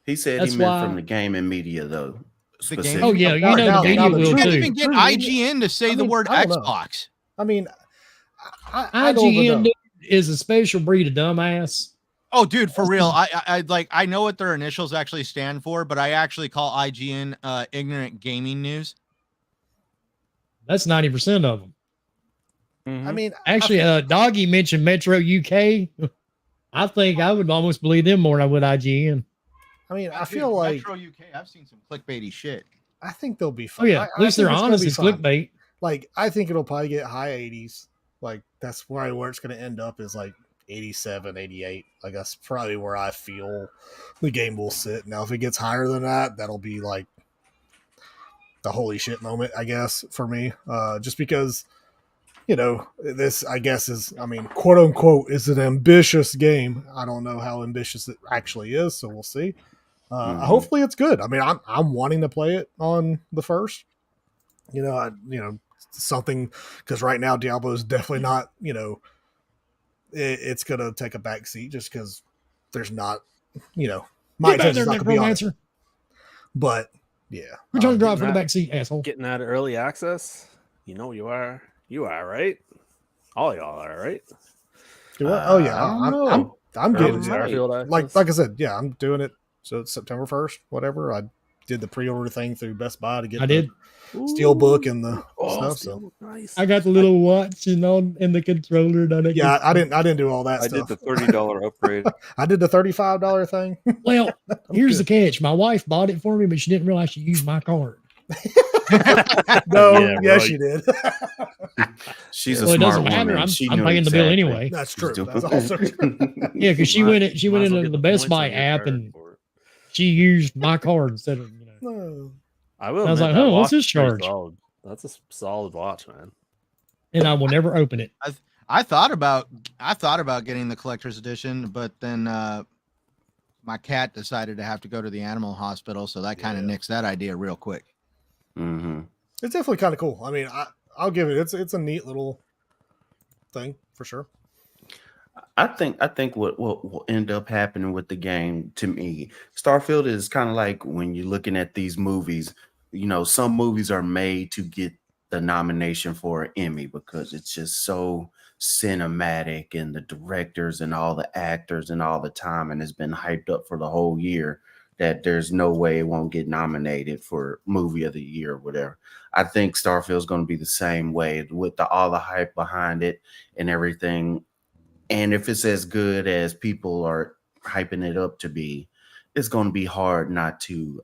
E: He said
A: That's
E: he meant
A: why-
E: from the gaming media, though. specific.
A: Oh yeah,
D: Now-
A: you know
D: now-
A: the media
D: now the
A: will
F: You
D: truth-
F: can't
A: too.
F: even get
D: True.
F: IGN to say
D: I
F: the
D: mean,
F: word
D: I don't know.
F: Xbox.
D: I mean, I don't even
A: IGN
D: know.
A: is a special breed of dumbass.
F: Oh, dude, for real. I know what their initials actually stand for, but I actually call IGN ignorant gaming news.
A: That's 90% of them.
D: I mean,
A: Actually, Doggy mentioned Metro UK. I think I would almost believe them more than I would IGN.
D: I mean, I
F: Dude,
D: feel like
F: Metro UK. I've seen some clickbaity shit.
D: I think they'll be
A: Oh
D: fine.
A: yeah,
D: I
A: at least
D: think
A: they're
D: it's gonna
A: honest.
D: be
A: It's
D: fine.
A: clickbait.
D: Like, I think it'll probably get high 80s. Like, that's where it's going to end up is like 87, 88. Like, that's probably where I feel the game will sit. Now, if it gets higher than that, that'll be like the holy shit moment, I guess, for me. Just because, you know, this, I guess, is, I mean, quote unquote, is an ambitious game. I don't know how ambitious it actually is, so we'll see. Hopefully it's good. I mean, I'm wanting to play it on the first. You know, something, because right now Diablo is definitely not, you know, it's gonna take a back seat just because there's not, you know, my
A: Get back
D: attention's
A: there,
D: not gonna be on it.
A: Necromancer.
D: But yeah,
A: Return to drive for the
C: that-
A: back seat, asshole.
C: Getting that early access. You know you are. You are, right? All y'all are, right?
D: oh yeah,
E: I don't
D: I'm
E: know.
D: getting
C: Early
D: it.
C: Starfield
D: Like
C: access?
D: I said, yeah, I'm doing it. So it's September 1st, whatever. I did the pre-order thing through Best Buy to get
A: I
D: the
A: did.
D: Steelbook and the
C: Oh,
D: stuff.
C: Steel,
D: So
C: nice.
A: I got the little watch and on in the controller.
D: yeah, I didn't do all that
B: I did
D: stuff.
B: the $30 upgrade.
D: I did the $35 thing.
A: Well, here's the
D: good.
A: catch. My wife bought it for me, but she didn't realize she used my card.
D: No,
C: Yeah,
D: yes,
C: bro.
D: you did.
E: She's a
A: Well, it
E: smart
A: doesn't matter.
E: woman.
A: I'm
E: She
A: I'm
E: knew
A: paying the bill
E: exactly.
A: anyway.
D: That's
E: She's
D: true.
E: doing-
D: That's also true.
A: Yeah, because she went
C: Might
A: into
C: as well
A: the
C: get
A: Best
C: points
A: Buy
C: on your
A: app
C: card
A: and
C: for it.
A: she used my card instead of
D: No.
C: I will.
A: I was
C: admit,
A: like,
C: that
A: "Huh, what's
C: watch
A: this
C: is pretty
A: charge?"
C: solid. That's a solid watch, man.
A: and I will never open it.
F: I thought about getting the collector's edition, but then my cat decided to have to go to the animal hospital, so that kind of
D: Yeah.
F: nixed that idea real quick.
E: Mhm.
D: It's definitely kind of cool. I mean, I'll give it. It's a neat little thing for sure.
E: I think what will end up happening with the game, to me, Starfield is kind of like when you're looking at these movies. You know, some movies are made to get the nomination for an Emmy because it's just so cinematic, and the directors and all the actors and all the time, and it's been hyped up for the whole year, that there's no way it won't get nominated for movie of the year or whatever. I think Starfield's going to be the same way with all the hype behind it and everything. And if it's as good as people are hyping it up to be, it's going to be hard not to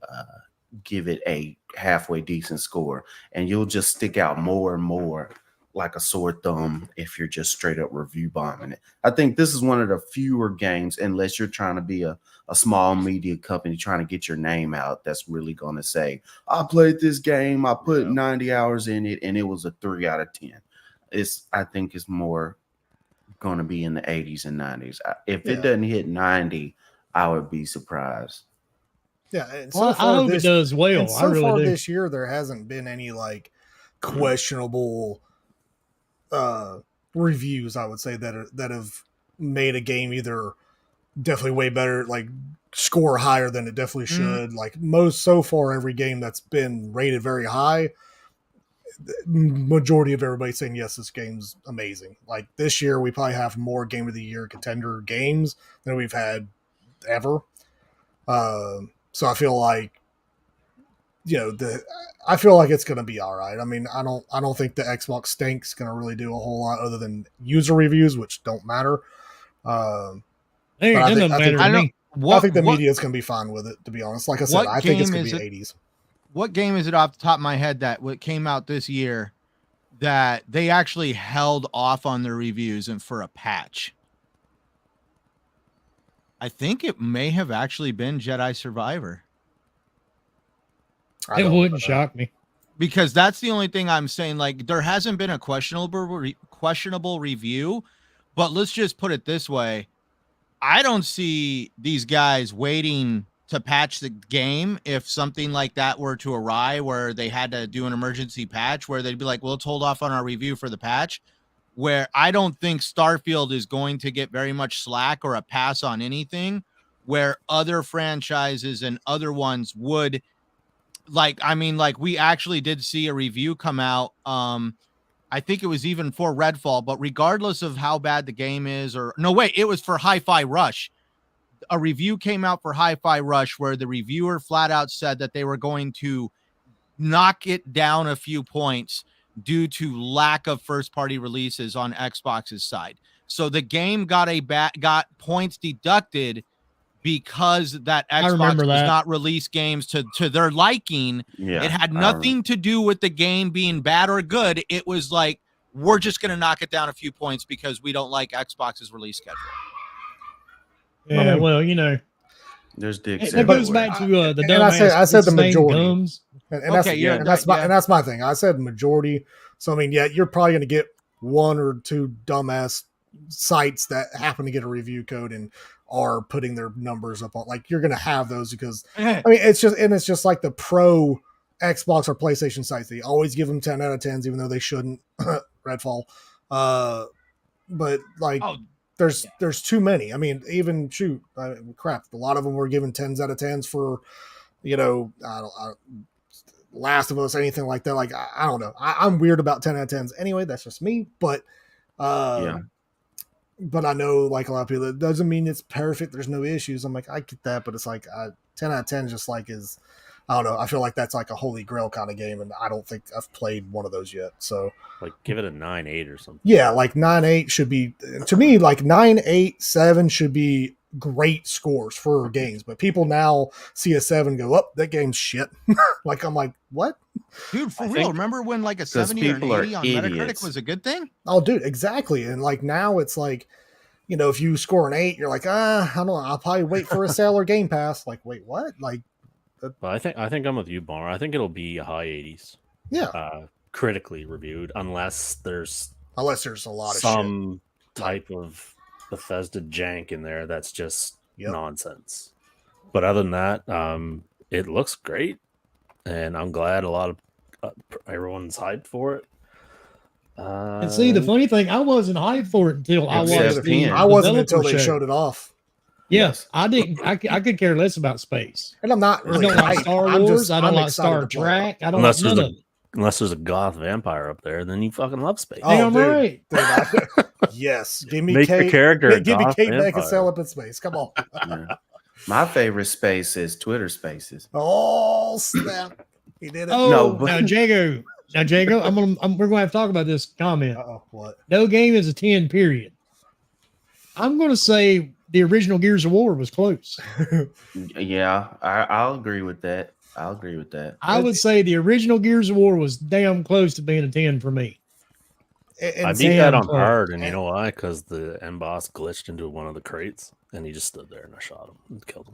E: give it a halfway decent score. And you'll just stick out more and more like a sore thumb if you're just straight up review bombing it. I think this is one of the fewer games, unless you're trying to be a small media company trying to get your name out, that's really going to say, I played this game, I put 90 hours in it, and it was a 3 out of 10. I think it's more going to be in the 80s and 90s. If it doesn't hit 90, I would be surprised.
D: Yeah, and
A: Well, I hope it does well.
D: And
A: I
D: so
A: really
D: far
A: do.
D: this year, there hasn't been any like questionable reviews. I would say that have made a game either definitely way better, like score higher than it definitely should. Like most so far, every game that's been rated very high, the majority of everybody saying yes, this game's amazing. Like this year, we probably have more Game of the Year contender games than we've had ever. So I feel like, you know, I feel like it's going to be all right. I mean, I don't think the Xbox Stink's going to really do a whole lot other than user reviews, which don't matter.
A: Hey,
D: But I
A: that
D: think-
A: doesn't
D: I
A: matter
D: think-
A: to
F: I don't.
A: me.
D: I think the media's going to be fine with it, to be honest. Like I said,
F: What
D: I think it's
F: game
D: going
F: is
D: to be
F: it?
D: 80s.
F: What game is it off the top of my head that what came out this year that they actually held off on their reviews and for a patch? I think it may have actually been Jedi Survivor,
D: I
A: It
D: don't know
A: wouldn't
D: that.
A: shock me.
F: because that's the only thing I'm saying. Like, there hasn't been a questionable review, but let's just put it this way: I don't see these guys waiting to patch the game if something like that were to awry, where they had to do an emergency patch, where they'd be like, well, let's hold off on our review for the patch. Where I don't think Starfield is going to get very much slack or a pass on anything, where other franchises and other ones would like we actually did see a review come out. I think it was even for Redfall, but regardless of how bad the game is, or no, wait, it was for Hi-Fi Rush. A review came out for Hi-Fi Rush where the reviewer flat out said that they were going to knock it down a few points due to lack of first-party releases on Xbox's side. So the game got points deducted because that Xbox
A: remember
F: does
A: that.
F: not release games to their liking.
E: Yeah,
F: It had
E: I
F: nothing to do with the game being bad or good. It was like, we're just going to knock it down a few points because we don't like Xbox's release schedule.
A: Yeah, well, you know,
E: There's dicks
A: that goes
E: everywhere.
A: back to the
D: And I said-
A: dumbass.
D: I said
A: what's
D: the
A: his name,
D: majority.
A: Gums.
D: And that's,
F: Okay, yeah,
D: and that's my
F: yeah.
D: and that's my thing. I said majority. So I mean, yeah, you're probably going to get one or two dumbass sites that happen to get a review code and are putting their numbers up on. Like you're going to have those because I mean it's just like the pro Xbox or PlayStation sites. They always give them 10 out of 10s, even though they shouldn't. Redfall, but like.
F: Oh,
D: There's too many. I mean, even crap. A lot of them were given 10s out of 10s for, you know, Last of Us, anything like that. Like I don't know. I'm weird about 10 out of 10s. Anyway, that's just me. But
E: Yeah.
D: but I know like a lot of people. It doesn't mean it's perfect. There's no issues. I'm like I get that, but it's like 10 out of 10 just like is. I don't know. I feel like that's like a holy grail kind of game, and I don't think I've played one of those yet. So
C: Like give it a 9-8 or something.
D: yeah, like 9-8 should be to me like 9-8, 7 should be great scores for games. But people now see a 7 go up, that game's shit. Like I'm like, what?
F: dude, for
C: I
F: real.
C: think-
F: Remember when like a 70 or an
E: people are
F: 80 on Metacritic
E: idiots.
F: was a good thing?
D: Oh, dude, exactly. And like now it's like, you know, if you score an 8, you're like, I don't know, I'll probably wait for a sale or Game Pass. Like, wait, what? Like,
C: Well, I think I'm with you, Bar. I think it'll be high 80s,
D: yeah,
C: critically reviewed, unless there's
D: unless there's a lot of shit.
C: some type of Bethesda jank in there that's just
D: Yep.
C: nonsense. But other than that, it looks great, and I'm glad a lot of everyone's hyped for it.
A: And see, the funny thing, I wasn't hyped for it until I
E: Except
A: watched the
E: him.
D: I wasn't until
A: developer
D: they
A: show.
D: showed it off.
A: Yes, I didn't. I could care less about space.
D: And I'm not
A: I
D: really
A: don't like
D: hyped.
A: Star
D: I'm
A: Wars.
D: just-
A: I don't
D: I'm
A: like
D: excited
A: Star
D: to play it.
A: Trek. I don't
C: Unless
A: like
C: there's
A: none of it.
C: unless there's a goth vampire up there, then you fucking love space.
D: Oh,
A: Damn
D: dude.
A: right.
D: Dude, yes, give me
C: Make your
D: Kate.
C: character a
D: Give me
C: goth
D: Kate
C: vampire.
D: Beckinsale up in space. Come on.
E: Yeah. My favorite space is Twitter Spaces.
D: Oh snap! He did it.
A: Oh,
E: No, but-
A: now Jago. We're gonna have to talk about this comment.
D: Uh-oh, what?
A: No game is a 10. Period. I'm gonna say the original Gears of War was close.
E: Yeah, I'll agree with that. I'll agree with that.
A: I would say the original Gears of War was damn close to being a 10 for me.
D: And
C: I
D: see,
C: beat that
A: damn
C: on
A: close.
C: hard, and you know why? Because the end boss glitched into one of the crates, and he just stood there, and I shot him and killed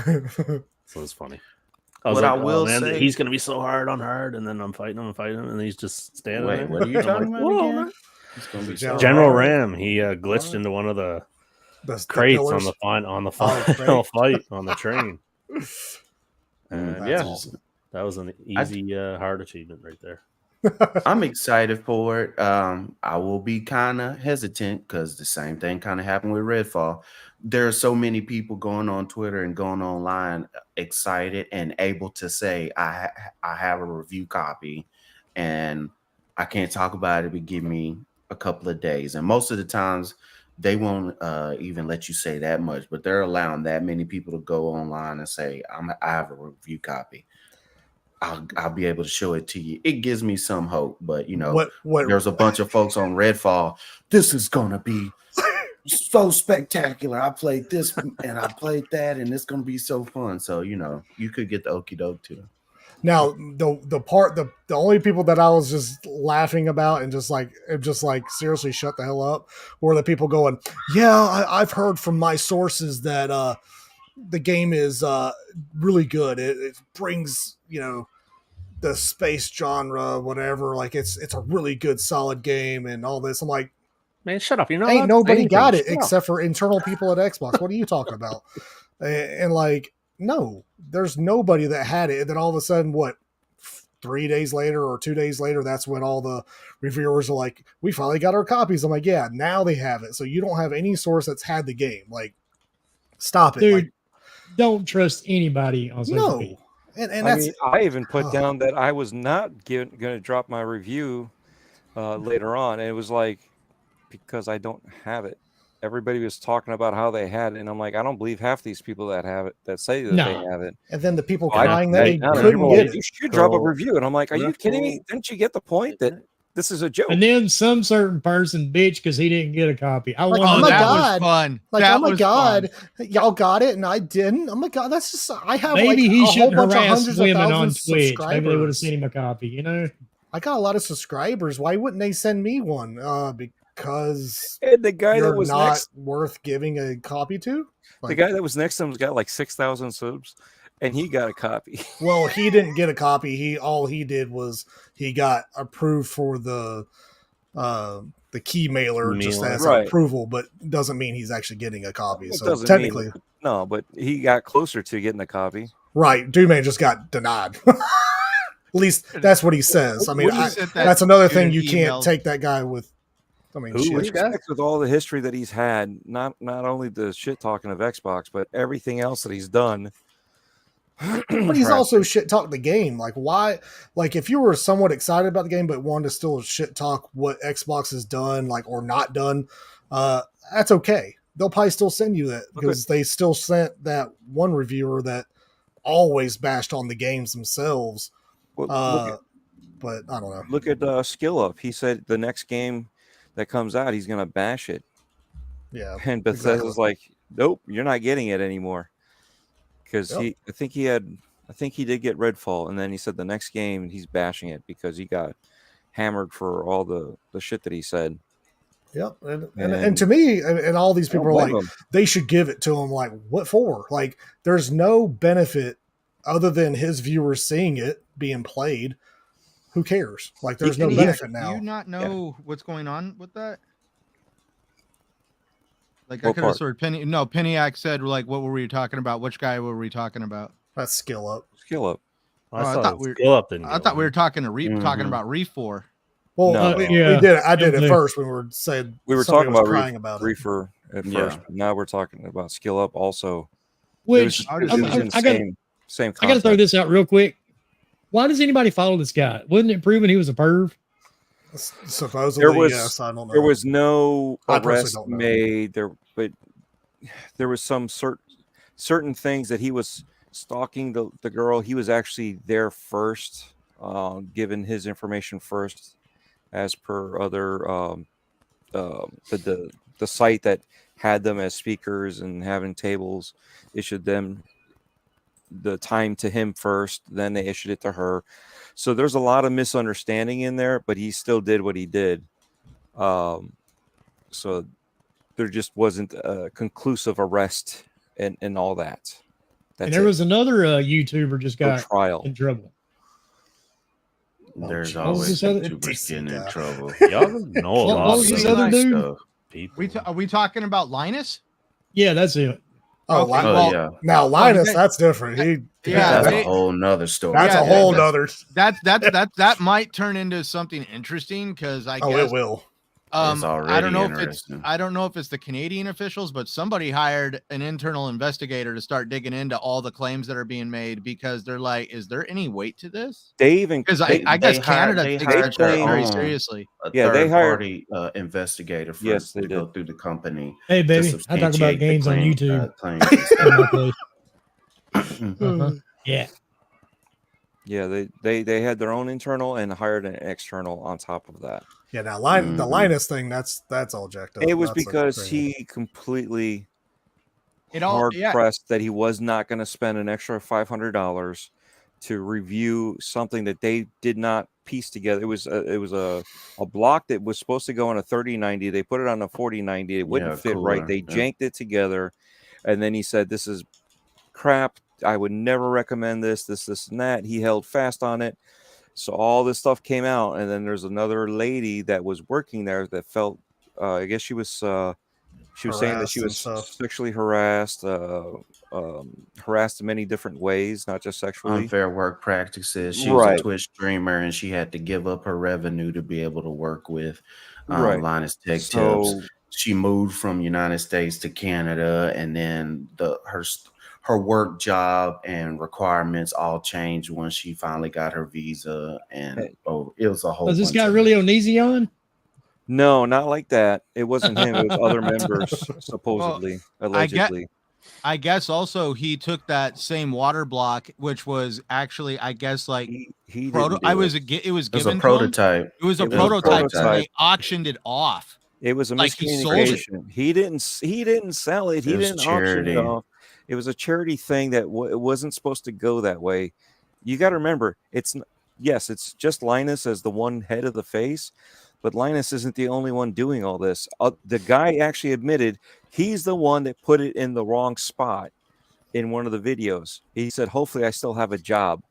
C: him. So it's funny.
E: What I will
C: man,
E: say-
C: he's gonna be so hard on hard, and then I'm fighting him, and he's just standing
E: Wait,
C: there.
E: what are you
C: I'm
E: talking
C: like,
E: about
C: "Whoa,
E: again?"
C: man."
E: It's gonna be
D: General
E: so
C: General
E: hard.
C: Ram, he glitched into one of the
D: the
C: crates on
D: pillars.
C: the
D: Oh,
C: final
D: great.
C: fight on the train. And
D: That's
C: yeah,
D: awesome.
C: that was an easy hard achievement right there.
E: I'm excited for it. I will be kind of hesitant because the same thing kind of happened with Redfall. There are so many people going on Twitter and going online excited and able to say, I have a review copy and I can't talk about it, but give me a couple of days. And most of the times they won't even let you say that much, but they're allowing that many people to go online and say, I have a review copy. I'll be able to show it to you. It gives me some hope, but you know,
D: What?
E: there's a bunch of folks on Redfall. This is gonna be so spectacular. I played this and I played that, and it's gonna be so fun. So you know, you could get the okie doke too.
D: Now the only people that I was just laughing about and just like seriously shut the hell up were the people going, yeah, I've heard from my sources that the game is really good. It brings, you know, the space genre, whatever. Like it's a really good, solid game and all this. I'm like,
C: Man, shut up! You're not.
D: ain't
C: allowed to say
D: nobody
C: anything.
D: got it
C: Shut up.
D: except for internal people at Xbox. What are you talking about? And like, no, there's nobody that had it. And then all of a sudden, 3 days later or 2 days later, that's when all the reviewers are like, we finally got our copies. I'm like, yeah, now they have it. So you don't have any source that's had the game. Like, stop it.
A: Dude,
D: Like,
A: don't trust anybody on social
D: no.
A: media.
D: And
B: I
D: that's
B: mean, I even put
D: Oh.
B: down that I was not going to drop my review later on. And it was like, because I don't have it. Everybody was talking about how they had it. And I'm like, I don't believe half these people that have it, that say that they
A: No.
B: have it.
D: and then the people
B: So I
D: crying
B: put
D: that
B: it
D: they
B: down, and
D: couldn't
B: people were
D: get
B: like,
D: it.
B: you should drop a
E: Go.
B: review. And I'm like, are you kidding me?
E: Riffle.
B: Didn't you get the point that this is a joke?
A: And then some certain person bitch because he didn't get a copy. I
D: Like,
A: wonder
F: Oh,
D: oh my
F: that
D: God.
F: was fun.
D: Like,
F: that
D: oh my
F: was
D: God,
F: fun.
D: y'all got it and I didn't. Oh my God, that's just, I have
A: maybe
D: like
A: he
D: a whole
A: shouldn't
D: bunch of
A: harass
D: hundreds of
A: women on
D: thousands of
A: Twitch. Maybe they would have
D: subscribers.
A: sent him a copy, you know?
D: I got a lot of subscribers. Why wouldn't they send me one? Because
B: And the guy that
D: you're
B: was
D: not
B: next,
D: worth giving a copy to?
B: the
D: Like,
B: guy that was next to him's got like 6,000 subs, and he got a copy.
D: well, he didn't get a copy. All he did was he got approved for the key mailer just
C: Mailer.
D: as
B: Right.
D: an approval, but doesn't mean he's actually getting a copy.
B: It
D: So
B: doesn't
D: technically,
B: mean no, but he got closer to getting a copy.
D: right, Dume just got denied. At least that's what he says. I mean,
F: What is it that
D: that's another
F: dude
D: thing you
F: emailed?
D: can't take that guy with. I mean,
C: Who?
D: shit.
C: Which guy?
B: With all the history that he's had, not only the shit talking of Xbox, but everything else that he's done.
D: But he's also shit talk the game. Like, why? Like, if you were somewhat excited about the game but wanted to still shit talk what Xbox has done, like, or not done, that's okay. They'll probably still send you that because they still sent that one reviewer that always bashed on the games themselves.
B: Well,
D: But I don't know.
B: look at Skill Up. He said the next game that comes out, he's gonna bash it.
D: Yeah,
B: And Bethesda's like, nope, you're not getting it anymore. Because
D: Yep.
B: I think he did get Redfall, and then he said the next game he's bashing it because he got hammered for all the shit that he said.
D: Yep. And to me, and all these people are like,
B: Blame him.
D: they should give it to him. Like, what for? Like, there's no benefit other than his viewers seeing it being played. Who cares? Like, there's no
F: Peniac,
D: benefit
F: do
D: now.
F: you not know what's going on with that? Like, I
B: What
F: could have
B: part?
F: sworn Peniac said, like, what were we talking about? Which guy were we talking about?
D: That's skill up.
B: Skill Up.
C: I
F: I
C: saw
F: thought
C: the
F: we were-
C: skill up. Didn't
F: I
C: go
F: thought we
C: on.
F: were talking to talking
E: Mhm.
F: about Reef4.
D: Well,
B: No.
D: we
A: Yeah.
D: did. I did
A: Definitely.
D: at first when we were saying
B: We were
D: somebody
B: talking
D: was
B: about
D: crying about it.
B: Reefer at
E: Yeah.
B: first. But now we're talking about Skill Up also.
A: Which
B: it was in the
A: I got
B: same
A: I got to throw
B: concept.
A: this out real quick. Why does anybody follow this guy? Wasn't it proven he was a perv?
D: Supposedly,
B: There was-
D: yes. I don't know.
B: There was no
D: I personally
B: arrest
D: don't know.
B: made there, but there was some certain things that he was stalking the girl. He was actually there first, given his information first, as per other the site that had them as speakers and having tables issued them the time to him first, then they issued it to her. So there's a lot of misunderstanding in there, but he still did what he did. So there just wasn't a conclusive arrest and all that. That's
A: And there
B: it.
A: was another YouTuber just
B: No
A: got
B: trial.
A: in trouble.
E: There's
D: What
A: was
E: always
A: this other-
E: YouTubers getting in
D: guy?
E: trouble.
C: Y'all know a
A: What
C: lot
A: was
C: of
A: this
C: stuff.
A: other dude?
C: People.
F: Are we talking about Linus?
A: Yeah, that's it.
D: Oh,
F: Okay,
E: Oh
F: well,
E: yeah,
D: now Linus,
F: they-
D: that's different.
F: Yeah,
E: that's
F: they-
E: a whole nother story.
D: That's
F: Yeah,
D: a whole
F: that's-
D: nother.
F: That might turn into something interesting because I
D: Oh,
F: guess
D: it will.
E: It's
F: I
E: already
F: don't know if
E: interesting.
F: I don't know if it's the Canadian officials, but somebody hired an internal investigator to start digging into all the claims that are being made because they're like, is there any weight to this?
B: They even
F: Because
E: They-
F: I guess
E: they hired-
F: Canada
E: they
F: takes
E: hired
F: that shit
B: their
F: very
E: own-
F: seriously.
E: A
B: Yeah, they
E: third
B: hired-
E: party investigator for
B: Yes, they
E: to go
B: did.
E: through the company.
A: Hey,
E: to
A: baby, I talk about
E: substantiate the
A: games on
E: claim-
A: YouTube.
E: claims and stuff.
A: Uh-huh. Yeah.
B: yeah, they had their own internal and hired an external on top of that.
D: Yeah, now the
E: Mhm.
D: Linus thing, that's all jacked up.
B: It was
D: That's a
B: because
D: thing.
B: he completely
F: It all
B: hard
F: yeah.
B: pressed that he was not going to spend an extra $500 to review something that they did not piece together. It was a block that was supposed to go on a 3090. They put it on a 4090. It wouldn't
E: Yeah,
B: fit right.
E: cooler,
B: They
E: yeah.
B: janked it together, and then he said, "This is crap. I would never recommend this, and that." He held fast on it. So all this stuff came out, and then there's another lady that was working there that felt, I guess she was saying that she
D: Harassed and
B: was
D: stuff.
B: sexually harassed, harassed in many different ways, not just sexually.
E: Unfair work practices. She was
B: Right.
E: a Twitch streamer, and she had to give up her revenue to be able to work with
B: Right.
E: Linus Tech
B: So
E: Tips. She moved from United States to Canada, and then her work job and requirements all changed when she finally got her visa, and it was a whole.
A: Was this
E: bunch
A: guy
E: of-
A: really Onision?
B: No, not like that. It wasn't him. It was other members, supposedly, allegedly.
F: I guess also he took that same water block, which was actually, I guess, like
B: He
F: proto.
B: didn't do
F: I was
B: it.
F: it was
E: It was
F: given
E: a
F: to him.
E: prototype.
F: It was a
B: It was a
F: prototype, and
B: prototype.
F: they auctioned it off.
B: It was a
F: Like, he sold it.
B: miscommunication. He didn't sell it. He
E: It was
B: didn't auction
E: charity.
B: it off. It was a charity thing that it wasn't supposed to go that way. You got to remember, it's just Linus as the one head of the face, but Linus isn't the only one doing all this. The guy actually admitted he's the one that put it in the wrong spot in one of the videos. He said, "Hopefully, I still have a job,"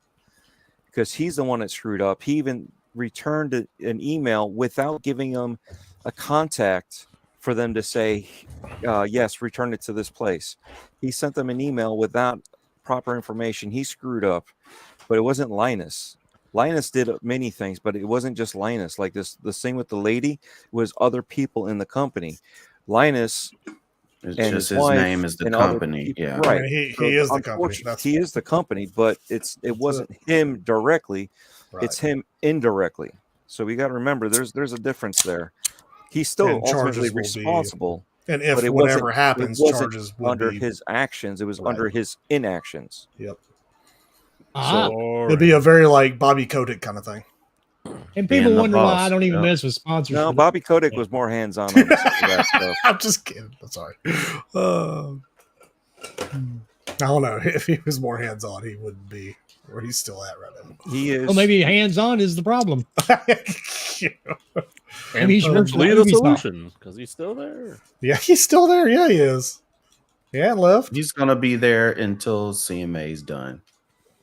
B: because he's the one that screwed up. He even returned an email without giving them a contact for them to say, yes, return it to this place. He sent them an email without proper information. He screwed up, but it wasn't Linus. Linus did many things, but it wasn't just Linus. Like the thing with the lady was other people in the company. Linus
E: It's
B: and
E: just
B: his
E: his
B: wife
E: name is the
B: and other
E: company.
B: people-
E: Yeah.
B: right.
D: I mean,
B: So
D: he is the company.
B: unfortunately,
D: That's
B: he is the company, but it wasn't him directly.
D: right.
B: It's him indirectly. So we got to remember there's a difference there. He's still
D: And charges
B: ultimately
D: will be-
B: responsible
D: And if
B: but it
D: whatever
B: wasn't-
D: happens,
B: it wasn't
D: charges would
B: under
D: be.
B: his actions. It was
D: Right.
B: under his inactions.
D: Yep.
A: Ah,
D: It'd be a very like Bobby Kotick kind of thing.
A: and
E: being
A: people
E: the
A: wonder why
E: boss,
A: I don't even
E: yeah.
A: mess with sponsors.
B: No,
A: for
B: Bobby Kotick was more hands-on on some of that stuff.
D: I'm just kidding. I'm sorry. I don't know. If he was more hands on, he wouldn't be where he's still at right
B: He is.
A: Well, maybe hands-on is the problem.
D: now.
C: And
A: he's worked
C: hopefully
A: for
C: the
A: Ubisoft.
C: solution because he's still there.
D: Yeah, he's still there. Yeah, he is. Yeah, left.
E: He's gonna be there until CMA's done.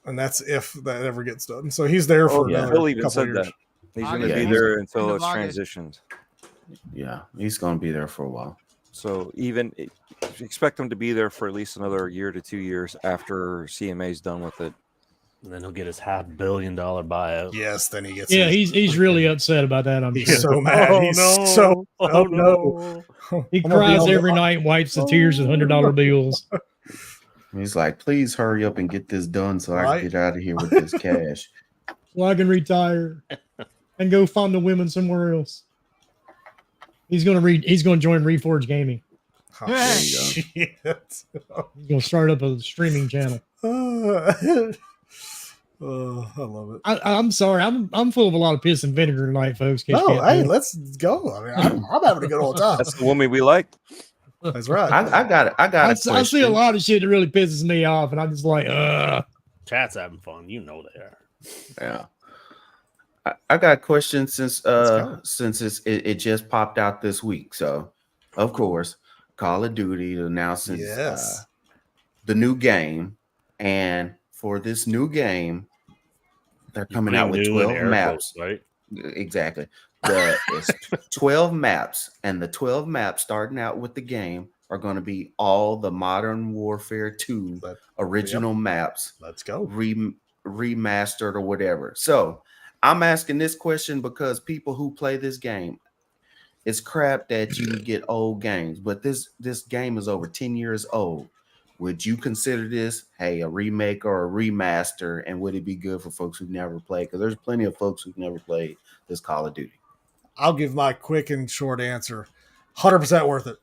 D: And that's if that ever gets done. So he's there for
B: Oh, yeah.
D: another
B: Phil even
D: couple
B: said
D: of years.
B: that. He's
F: August.
B: going to be
E: Yeah.
B: there
F: End
B: until
F: of
B: it's
F: August.
B: transitioned.
E: Yeah, he's gonna be there for a while.
B: So expect him to be there for at least another year to 2 years after CMA's done with it.
C: And then he'll get his $500 million buyout.
D: Yes, then he gets.
A: Yeah,
D: his-
A: he's really upset about that. I'm
D: he's
A: sure.
D: so mad. He's so. Oh no!
A: He
D: I'm gonna be
A: cries
D: on the-
A: every night, wipes the tears with $100 bills.
E: He's like, please hurry up and get this done so I
D: Right.
E: can get out of here with this cash.
A: So I can retire and go find the women somewhere else. He's gonna join Reforge Gaming.
D: Oh,
F: There
E: you go.
D: shit.
A: He's gonna start up a streaming channel.
D: I love it.
A: I'm sorry, I'm full of a lot of piss and vinegar tonight, folks. in case you
D: No,
A: can't
D: hey,
A: tell.
D: let's go. I mean, I'm having a good old time.
B: That's the woman we like.
D: That's right.
E: I got it. I got
A: I
E: a
A: see a
E: question.
A: lot of shit that really pisses me off, and I'm just like,
C: Chat's having fun. You know they are.
E: Yeah. I got a question since
D: go.
E: it just popped out this week. So of course, Call of Duty announces
D: Yes.
E: the new game, and for this new game, they're coming out with
C: New in
E: 12
C: air
E: maps.
C: quotes, right?
E: Exactly. It's 12 maps, and the 12 maps starting out with the game are going to be all the Modern Warfare 2
D: But-
E: original maps
D: Let's go.
E: remastered or whatever. So I'm asking this question because people who play this game, it's crap that you get old games, but this game is over 10 years old. Would you consider this, hey, a remake or a remaster, and would it be good for folks who've never played? Because there's plenty of folks who've never played this Call of Duty.
D: I'll give my quick and short answer. 100% worth it.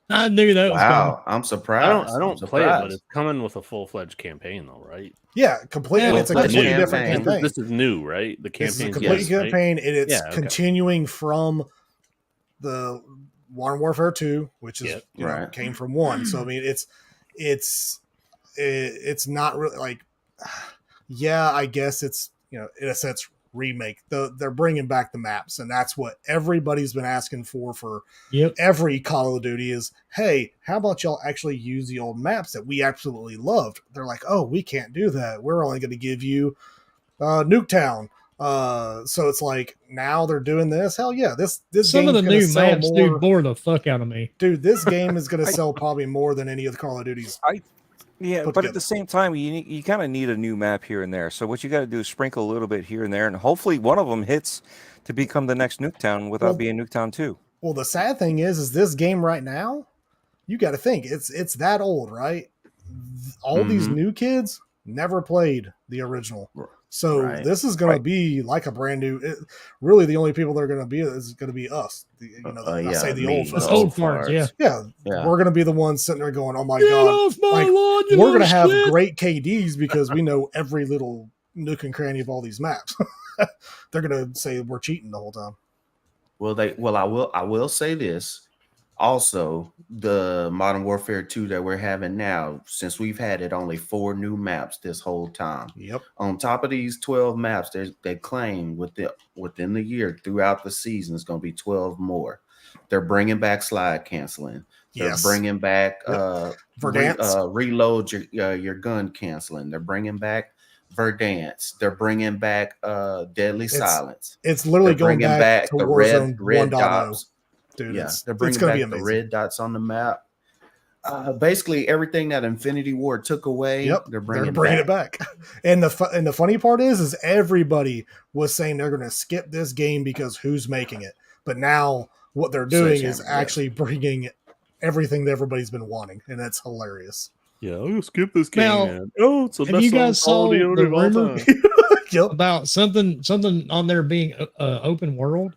A: I knew that was
E: Wow, I'm surprised.
C: I don't
E: I'm
C: play it, but
E: surprised.
C: it's coming with a full-fledged campaign, though, right?
D: Yeah, completely.
A: Yeah,
D: it's a
A: but
D: completely
E: new
D: different
E: campaign.
D: campaign.
C: This is new, right? The
D: This is a
C: campaign.
D: complete campaign, and it's
C: Yeah, okay.
D: continuing from the Modern Warfare 2, which is
C: Yep.
D: you know,
E: Right.
D: came from 1. So I mean, it's not really like, yeah, I guess it's in a sense remake. They're bringing back the maps, and that's what everybody's been asking for
A: Yep.
D: every Call of Duty is, hey, how about y'all actually use the old maps that we absolutely loved? They're like, oh, we can't do that. We're only going to give you Nuketown. So it's like now they're doing this. Hell yeah, this
A: Some of the
D: game's gonna
A: new
D: sell
A: maps,
D: more.
A: dude, bore the fuck out of me.
D: Dude, this game is going to sell probably more than any of the Call of Duties.
B: Yeah,
D: Put
B: but
D: together.
B: at the same time, you kind of need a new map here and there. So what you got to do is sprinkle a little bit here and there, and hopefully one of them hits to become the next Nuketown without
D: Well-
B: being Nuketown 2.
D: Well, the sad thing is this game right now, you got to think it's that old, right? all these
E: Mhm.
D: new kids never played the original. So
E: Right.
D: this is going
B: Right.
D: to be like a brand new. Really, the only people that are going to be is going to be us. I say the old
A: That's
D: folks.
A: old farts, yeah.
E: Yeah.
D: We're going to be the ones sitting there going, "Oh my
A: Get
D: god!"
A: off my
D: like,
A: lawn, you
D: We're going to
A: little
D: have
A: shit.
D: great KDs because we know every little nook and cranny of all these maps. They're going to say we're cheating the whole time.
E: I will say this. Also, the Modern Warfare 2 that we're having now, since we've had it only 4 new maps this whole time.
D: Yep.
E: On top of these 12 maps, they claim within the year throughout the season is going to be 12 more. They're bringing back slide canceling. They're
D: Yes.
E: bringing back
D: Verdance.
E: reload your gun canceling. They're bringing back Verdance. They're bringing back Deadly Silence.
D: It's literally
E: They're
D: going
E: bringing
D: back to
E: the
D: Warzone
E: red
D: 1.0.
E: dots.
D: Dude,
E: Yeah,
D: it's
E: they're
D: going
E: bringing
D: to be
E: back the
D: amazing.
E: red dots on the map. Basically, everything that Infinity Ward took away,
D: Yep,
E: they're bringing
D: it back. And the funny part is everybody was saying they're going to skip this game because who's making it. But now what they're doing is
E: Sledgehammer,
D: actually bringing everything that everybody's been wanting, and that's hilarious.
C: Yeah, I'll skip this game.
A: Now,
C: Man. Oh, it's the
A: have
C: best
A: you
C: song
A: guys
C: Call of
A: saw
C: Duty
A: the
C: of all
A: rumor?
C: time.
D: Yep.
A: About something on there being open world?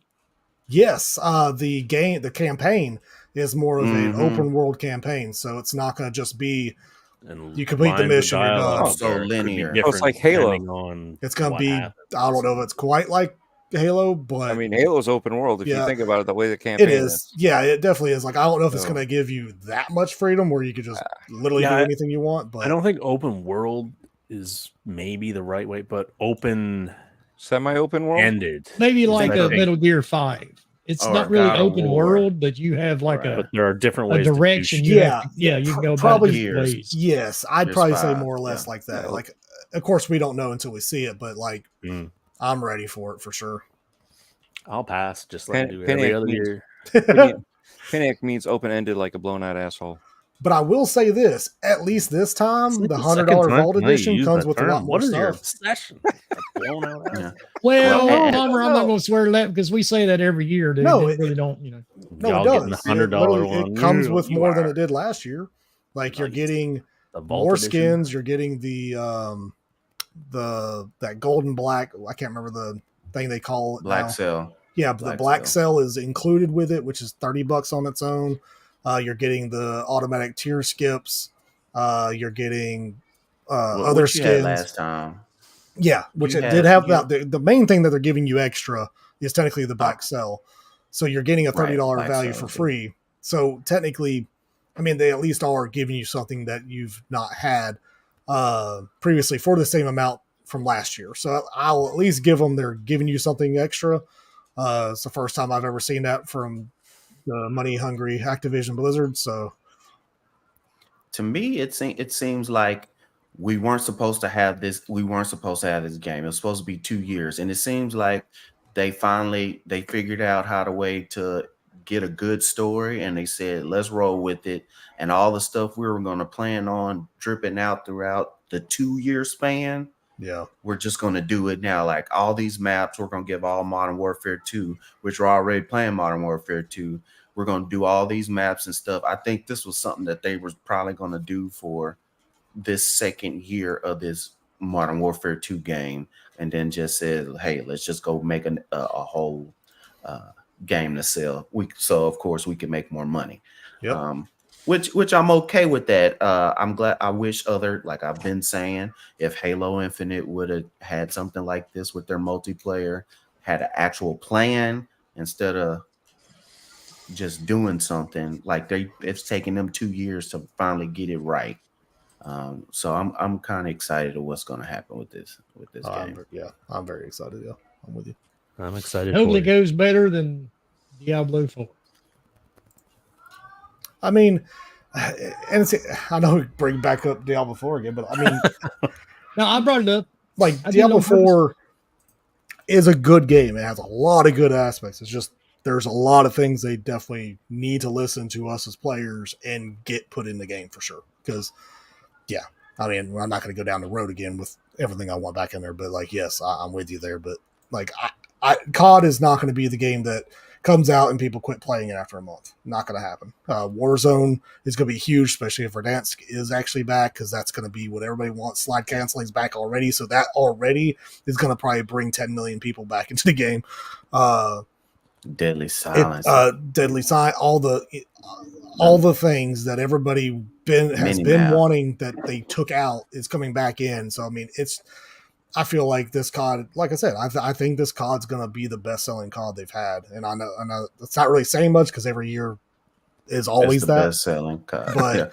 D: Yes, the campaign is more of an
E: Mhm.
D: open world campaign, so it's not going to just be
C: And
D: You complete the
C: lines of
D: mission, you're done.
C: dialogue
E: So
C: there could be
E: linear.
B: Oh, it's
C: different
B: like Halo.
C: depending on
D: it's going to
C: what
D: be.
C: happens.
D: I don't know if it's quite like Halo, but
B: I mean, Halo's open world. If you
D: Yeah.
B: think about it, the way the campaign
D: it is. Yeah, it definitely is. Like, I don't know if it's
B: So-
D: going to give you that much freedom where you could just literally
C: Yeah,
D: do anything you want. But
C: I don't think open world is maybe the right way, but open
B: semi-open world.
C: ended.
A: Maybe
C: is
A: like
C: I
A: a
C: think-
A: Metal Gear 5. It's
E: Or
A: not really
E: God of
A: open
E: War.
A: world, but you have like
E: Right.
C: But there are different
A: a
C: ways to do
A: direction.
C: shit.
A: You
D: Yeah,
A: have to, you can go about
D: probably
A: different
E: years.
A: ways.
D: yes, I'd
E: There's
D: probably say
E: 5,
D: more or less
E: yeah.
D: like that.
B: Yeah.
D: Like, of course, we don't know until we see it, but like,
C: Mm.
D: I'm ready for it for sure.
C: I'll pass. Just let me do it
B: Penny
C: every other
B: means-
C: year.
B: Panic means open-ended, like a blown-out asshole.
D: But I will say this: at least this time,
C: It's like
D: the
C: the
D: $100
C: second time
D: Vault
C: tonight you
D: Edition
C: used
D: comes
C: that
D: with a
C: term.
D: lot more
C: What is your
D: stuff.
C: obsession? A blown out ass?
E: Yeah.
A: Well,
E: Well,
A: Palmer, I'm not going to swear that because we say that every year, dude.
D: No,
A: it really don't. You know,
D: No,
C: Y'all
D: it
C: getting
D: does.
C: the $100
D: It
C: one.
D: comes
C: You-
D: with
C: you
D: more than
C: are
D: it did last year. Like, you're
C: Nice.
D: getting
C: The Vault
D: more
C: Edition.
D: skins. You're getting the that golden black. I can't remember the thing they call it.
E: Black
D: now.
E: Cell.
D: Yeah, but the
E: Black
D: black
E: Cell.
D: cell is included with it, which is $30 on its own. You're getting the automatic tier skips. You're getting other
E: What you had
D: skins.
E: last time.
D: Yeah, which
E: You
D: it
E: had-
D: did have
E: you-
D: that. The main thing that they're giving you extra is technically the black
E: Oh.
D: cell. So you're getting a $30
E: Black
D: value
E: Cell,
D: for
E: okay.
D: free. So technically, I mean, they at least are giving you something that you've not had previously for the same amount from last year. So I'll at least give them they're giving you something extra. It's the first time I've ever seen that from the money hungry Activision Blizzard. So
E: To me, it seems like we weren't supposed to have this. We weren't supposed to have this game. It was supposed to be 2 years, and it seems like they figured out how to way to get a good story, and they said, "Let's roll with it." And all the stuff we were going to plan on dripping out throughout the 2-year span,
D: yeah,
E: we're just going to do it now. Like all these maps, we're going to give all Modern Warfare 2, which we're already playing Modern Warfare 2. We're going to do all these maps and stuff. I think this was something that they were probably going to do for this second year of this Modern Warfare 2 game, and then just said, hey, let's just go make a whole game to sell. So of course we can make more money.
D: Yep.
E: Which I'm okay with that. I'm glad. I wish like I've been saying, if Halo Infinite would have had something like this with their multiplayer, had an actual plan instead of just doing something like it's taking them 2 years to finally get it right. So I'm kind of excited of what's going to happen with this game.
D: I'm very excited. Yeah, I'm with you.
C: I'm excited.
A: hopefully it
C: for you.
A: goes better than Diablo 4.
D: I mean, and I know we bring back up Diablo 4 again, but I mean,
A: Now I brought it up.
D: like
A: I did it
D: Diablo
A: on purpose.
D: 4 is a good game. It has a lot of good aspects. It's just there's a lot of things they definitely need to listen to us as players and get put in the game for sure. Because, yeah, I mean, I'm not going to go down the road again with everything I want back in there. But like, yes, I'm with you there. But like, COD is not going to be the game that comes out and people quit playing it after a month. Not going to happen. Warzone is going to be huge, especially if Verdansk is actually back, because that's going to be what everybody wants. Slide canceling's back already, so that already is going to probably bring 10 million people back into the game.
E: Deadly Silence.
D: Deadly Silence, all the things that everybody has been wanting that they took out is coming back in. So I mean, I feel like this COD, like I said, I think this COD's going to be the best selling COD they've had. And I know it's not really saying much because every year is always
E: the
D: that
E: best selling COD.
D: But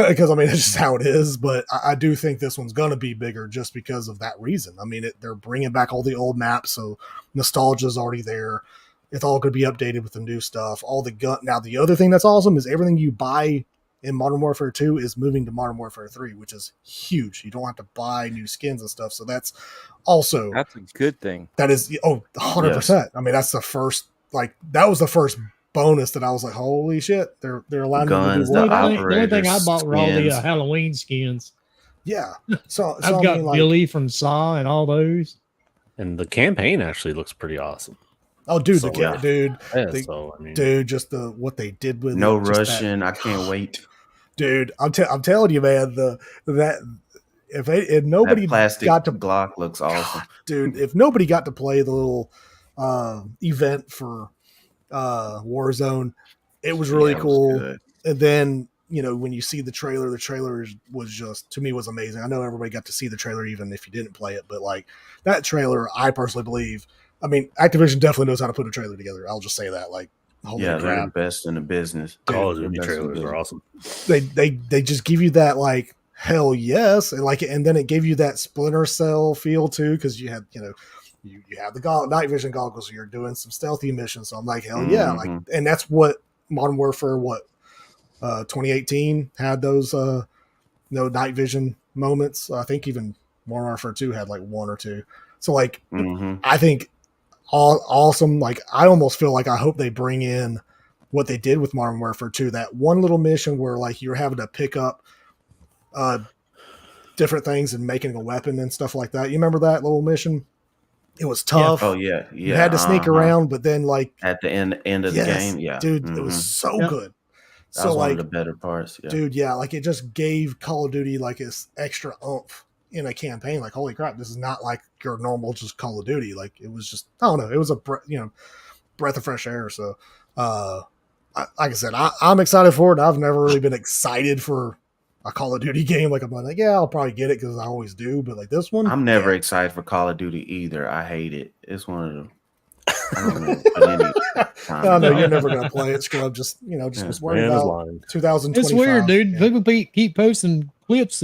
D: because I mean, it's just how it is. But I do think this one's going to be bigger just because of that reason. I mean, they're bringing back all the old maps, so nostalgia is already there. It's all going to be updated with the new stuff. All the gun. Now, the other thing that's awesome is everything you buy in Modern Warfare 2 is moving to Modern Warfare 3, which is huge. You don't have to buy new skins and stuff. So that's a
B: good thing.
D: That is 100%. Yes. I mean, that's the first, that was the first bonus that I was like, holy shit, they're allowing
E: guns,
D: me to do
A: the only thing I bought were all the Halloween skins.
D: Yeah. So
A: I've got Billy from Saw and all those.
C: And the campaign actually looks pretty awesome.
D: Oh, dude,
C: So,
D: dude, just what they did with
E: no Russian. I can't wait,
D: dude. I'm telling you, man. If nobody got to
E: Glock looks awesome,
D: dude. If nobody got to play the little event for Warzone, it was really cool. And then when you see the trailer was just, to me, was amazing. I know everybody got to see the trailer, even if you didn't play it, but like that trailer, I personally believe. I mean, Activision definitely knows how to put a trailer together. I'll just say that. Like, holy crap.
E: They're the best in the business.
C: Call of Duty trailers are awesome.
D: They just give you that like hell yes, and then it gave you that Splinter Cell feel too, because you had you have the night vision goggles. So you're doing some stealthy missions. So I'm like, hell yeah, like, and that's what Modern Warfare 2018 had those night vision moments. I think even Modern Warfare 2 had like one or two. So like, I think. Awesome. Like, I almost feel like I hope they bring in what they did with Modern Warfare 2, that one little mission where like you're having to pick up different things and making a weapon and stuff like that. You remember that little mission? It was tough.
E: Yeah. Oh yeah.
D: You had to sneak around, but then like
E: at the end of the game, yeah,
D: dude, it was so good.
E: That was one of the better parts,
D: dude. Yeah, like it just gave Call of Duty like this extra oomph in a campaign. Like, holy crap, this is not like your normal just Call of Duty. Like, it was just, I don't know, it was a breath of fresh air. So like I said, I'm excited for it. I've never really been excited for a Call of Duty game. Like, I'm like, yeah, I'll probably get it because I always do, but like this one,
E: I'm never excited for Call of Duty either. I hate it. It's one of them. I don't know. Put any time.
D: No, you're never gonna play it, Scrub. Just just worry about 2025.
A: It's weird, dude. Yeah. People keep posting clips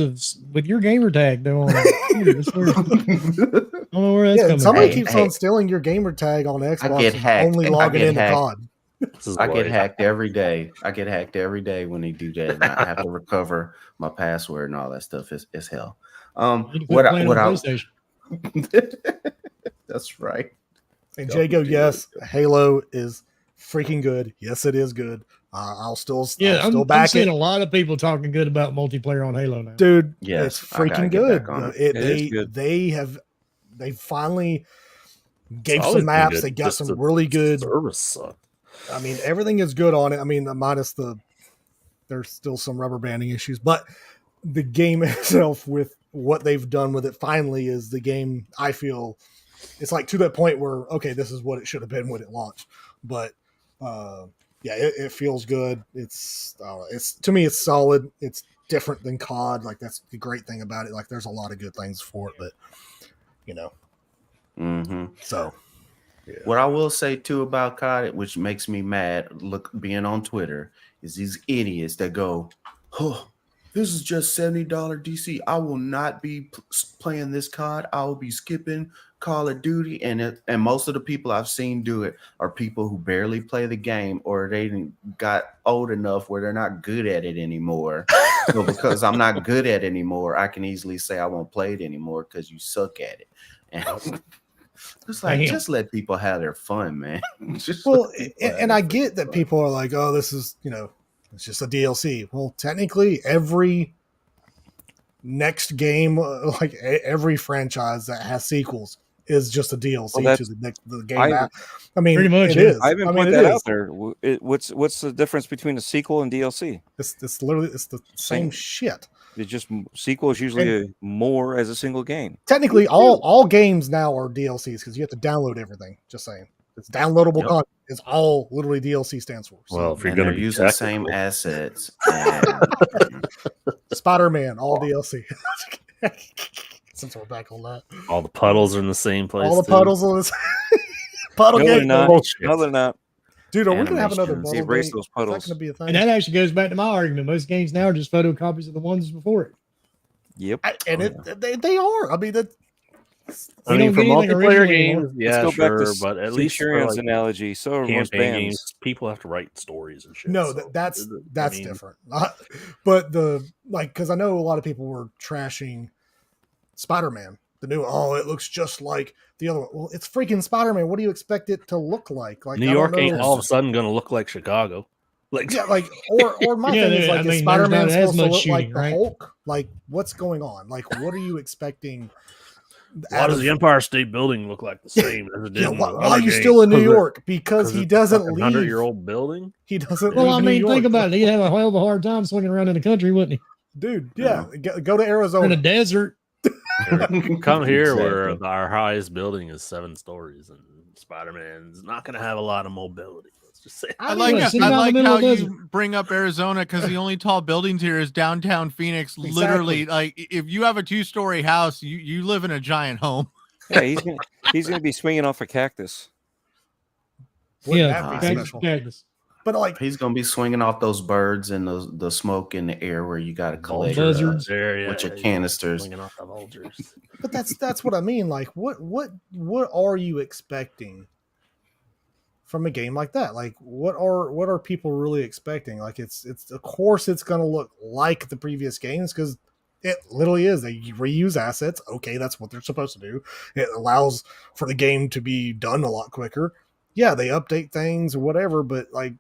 A: with your gamer tag though. It's weird. I don't know where that's coming
D: somebody
A: from.
D: keeps on stealing your gamer tag on Xbox.
E: I get hacked.
D: Only logging into COD.
E: I get hacked every day. When they do that. And I have to recover my password and all that stuff. It's hell. That's right.
D: And Jago, yes, Halo is freaking good. Yes, it is good. I'm still back.
A: I'm seeing a lot of people talking good about multiplayer on Halo now,
D: dude. Yes, it's freaking good.
B: It is good.
D: They finally gave some maps. They got some really good
C: service.
D: I mean, everything is good on it. I mean, minus there's still some rubber banding issues, but the game itself with what they've done with it finally is the game. I feel it's like to that point where, okay, this is what it should have been when it launched. But it feels good. It's to me, it's solid. It's different than COD. Like, that's the great thing about it. Like, there's a lot of good things for it, but so.
E: Yeah. What I will say too about COD, which makes me mad, being on Twitter, is these idiots that go, "Oh, this is just $70 DC. I will not be playing this COD. I will be skipping Call of Duty." And most of the people I've seen do it are people who barely play the game, or they got old enough where they're not good at it anymore. So because I'm not good at it anymore, I can easily say I won't play it anymore because you suck at it. And it's like, just let people have their fun, man.
D: And I get that people are like, oh, this is, it's just a DLC. Well, technically, every next game, like every franchise that has sequels, is just a DLC
B: Well,
D: to the game.
B: I-
D: I mean,
A: Pretty much,
D: it
A: yeah.
D: is.
B: I even
D: I mean,
B: put
D: it
B: that
D: is.
B: out there. What's the difference between a sequel and DLC?
D: It's literally the same shit.
B: It's just sequel is usually more as a single game.
D: Technically, all games now are DLCs because you have to download everything. Just saying, it's downloadable
C: Yep.
D: content. It's all literally DLC stands for. So,
C: Well, if you're
E: And
C: going
E: they're
C: to be
E: using the same
C: technical,
E: assets. And,
D: Spider-Man, all DLC. Since we're back on that,
C: all the puddles are in the same place.
D: all the
C: too.
D: puddles on this puddle
B: No, they're
D: game.
B: not.
C: Bullshit.
B: No, they're not.
D: Dude, are we gonna have another
E: Animations.
B: They
D: puddle
B: erase
D: game?
B: those
D: Is that
B: puddles.
D: gonna be a thing?
A: And that actually goes back to my argument. Most games now are just photocopies of the ones before it.
B: Yep.
D: They are. I mean, that
C: I
A: You
C: mean,
A: don't
C: for
A: get anything
C: multiplayer
A: original anymore.
C: games, yeah,
B: Let's go
C: sure,
B: back to
C: but at least for
B: Centurion's
C: like
B: analogy. So are most
C: campaign
B: bands.
C: games, people have to write stories and shit.
D: no,
C: so
D: that's
C: I mean,
D: different. But because I know a lot of people were trashing Spider-Man, the new. Oh, it looks just like the other one. Well, it's freaking Spider-Man. What do you expect it to look like? Like
C: New
D: I don't
C: York
D: know.
C: ain't all of a sudden going to look like Chicago. Like,
D: Yeah, like or my
A: Yeah,
D: thing is
A: I
D: like,
A: mean,
D: is
A: there's
D: Spider-Man
A: not as
D: supposed to
A: much
D: look like
A: shooting,
D: the
A: right?
D: Hulk? Like, what's going on? Like, what are you expecting?
C: why
D: out
C: does
D: of-
C: the Empire State Building look like the same as it did?
D: Yeah,
C: in
D: why
C: the
D: are
C: other
D: you
C: game?
D: still in New
C: 'Cause it-
D: York? Because he
C: it's a
D: doesn't
C: fucking
D: leave.
C: 100-year-old building.
D: He doesn't
A: Well,
D: leave
A: I
D: New
A: mean,
D: York.
A: think about it. He'd have a hell of a hard time swinging around in the country, wouldn't he?
D: Dude, yeah, go to Arizona.
A: In the desert.
C: Come here where
E: Exactly.
C: our highest building is 7 stories, and Spider-Man's not going to have a lot of mobility. Let's just say.
A: I
F: I
A: mean,
F: like
A: yeah,
F: it.
A: sitting
F: I
A: out in the
F: like
A: middle
F: how
A: of the desert.
F: you bring up Arizona because the only tall buildings here is downtown Phoenix.
D: Exactly.
F: Literally, like if you have a 2-story house, you live in a giant home.
B: Yeah, he's gonna be swinging off a cactus.
D: Wouldn't
A: Yeah,
D: that be
E: cactus,
D: special?
A: cactus.
D: But like,
E: he's gonna be swinging off those birds and the smoke in the air where you got to collect
A: buzzards.
C: There,
E: with your
C: he's
E: canisters.
C: swinging off the vultures.
D: but that's what I mean. Like, what are you expecting from a game like that? Like, what are people really expecting? Like, it's of course it's going to look like the previous games because it literally is. They reuse assets. Okay, that's what they're supposed to do. It allows for the game to be done a lot quicker. Yeah, they update things or whatever, but like,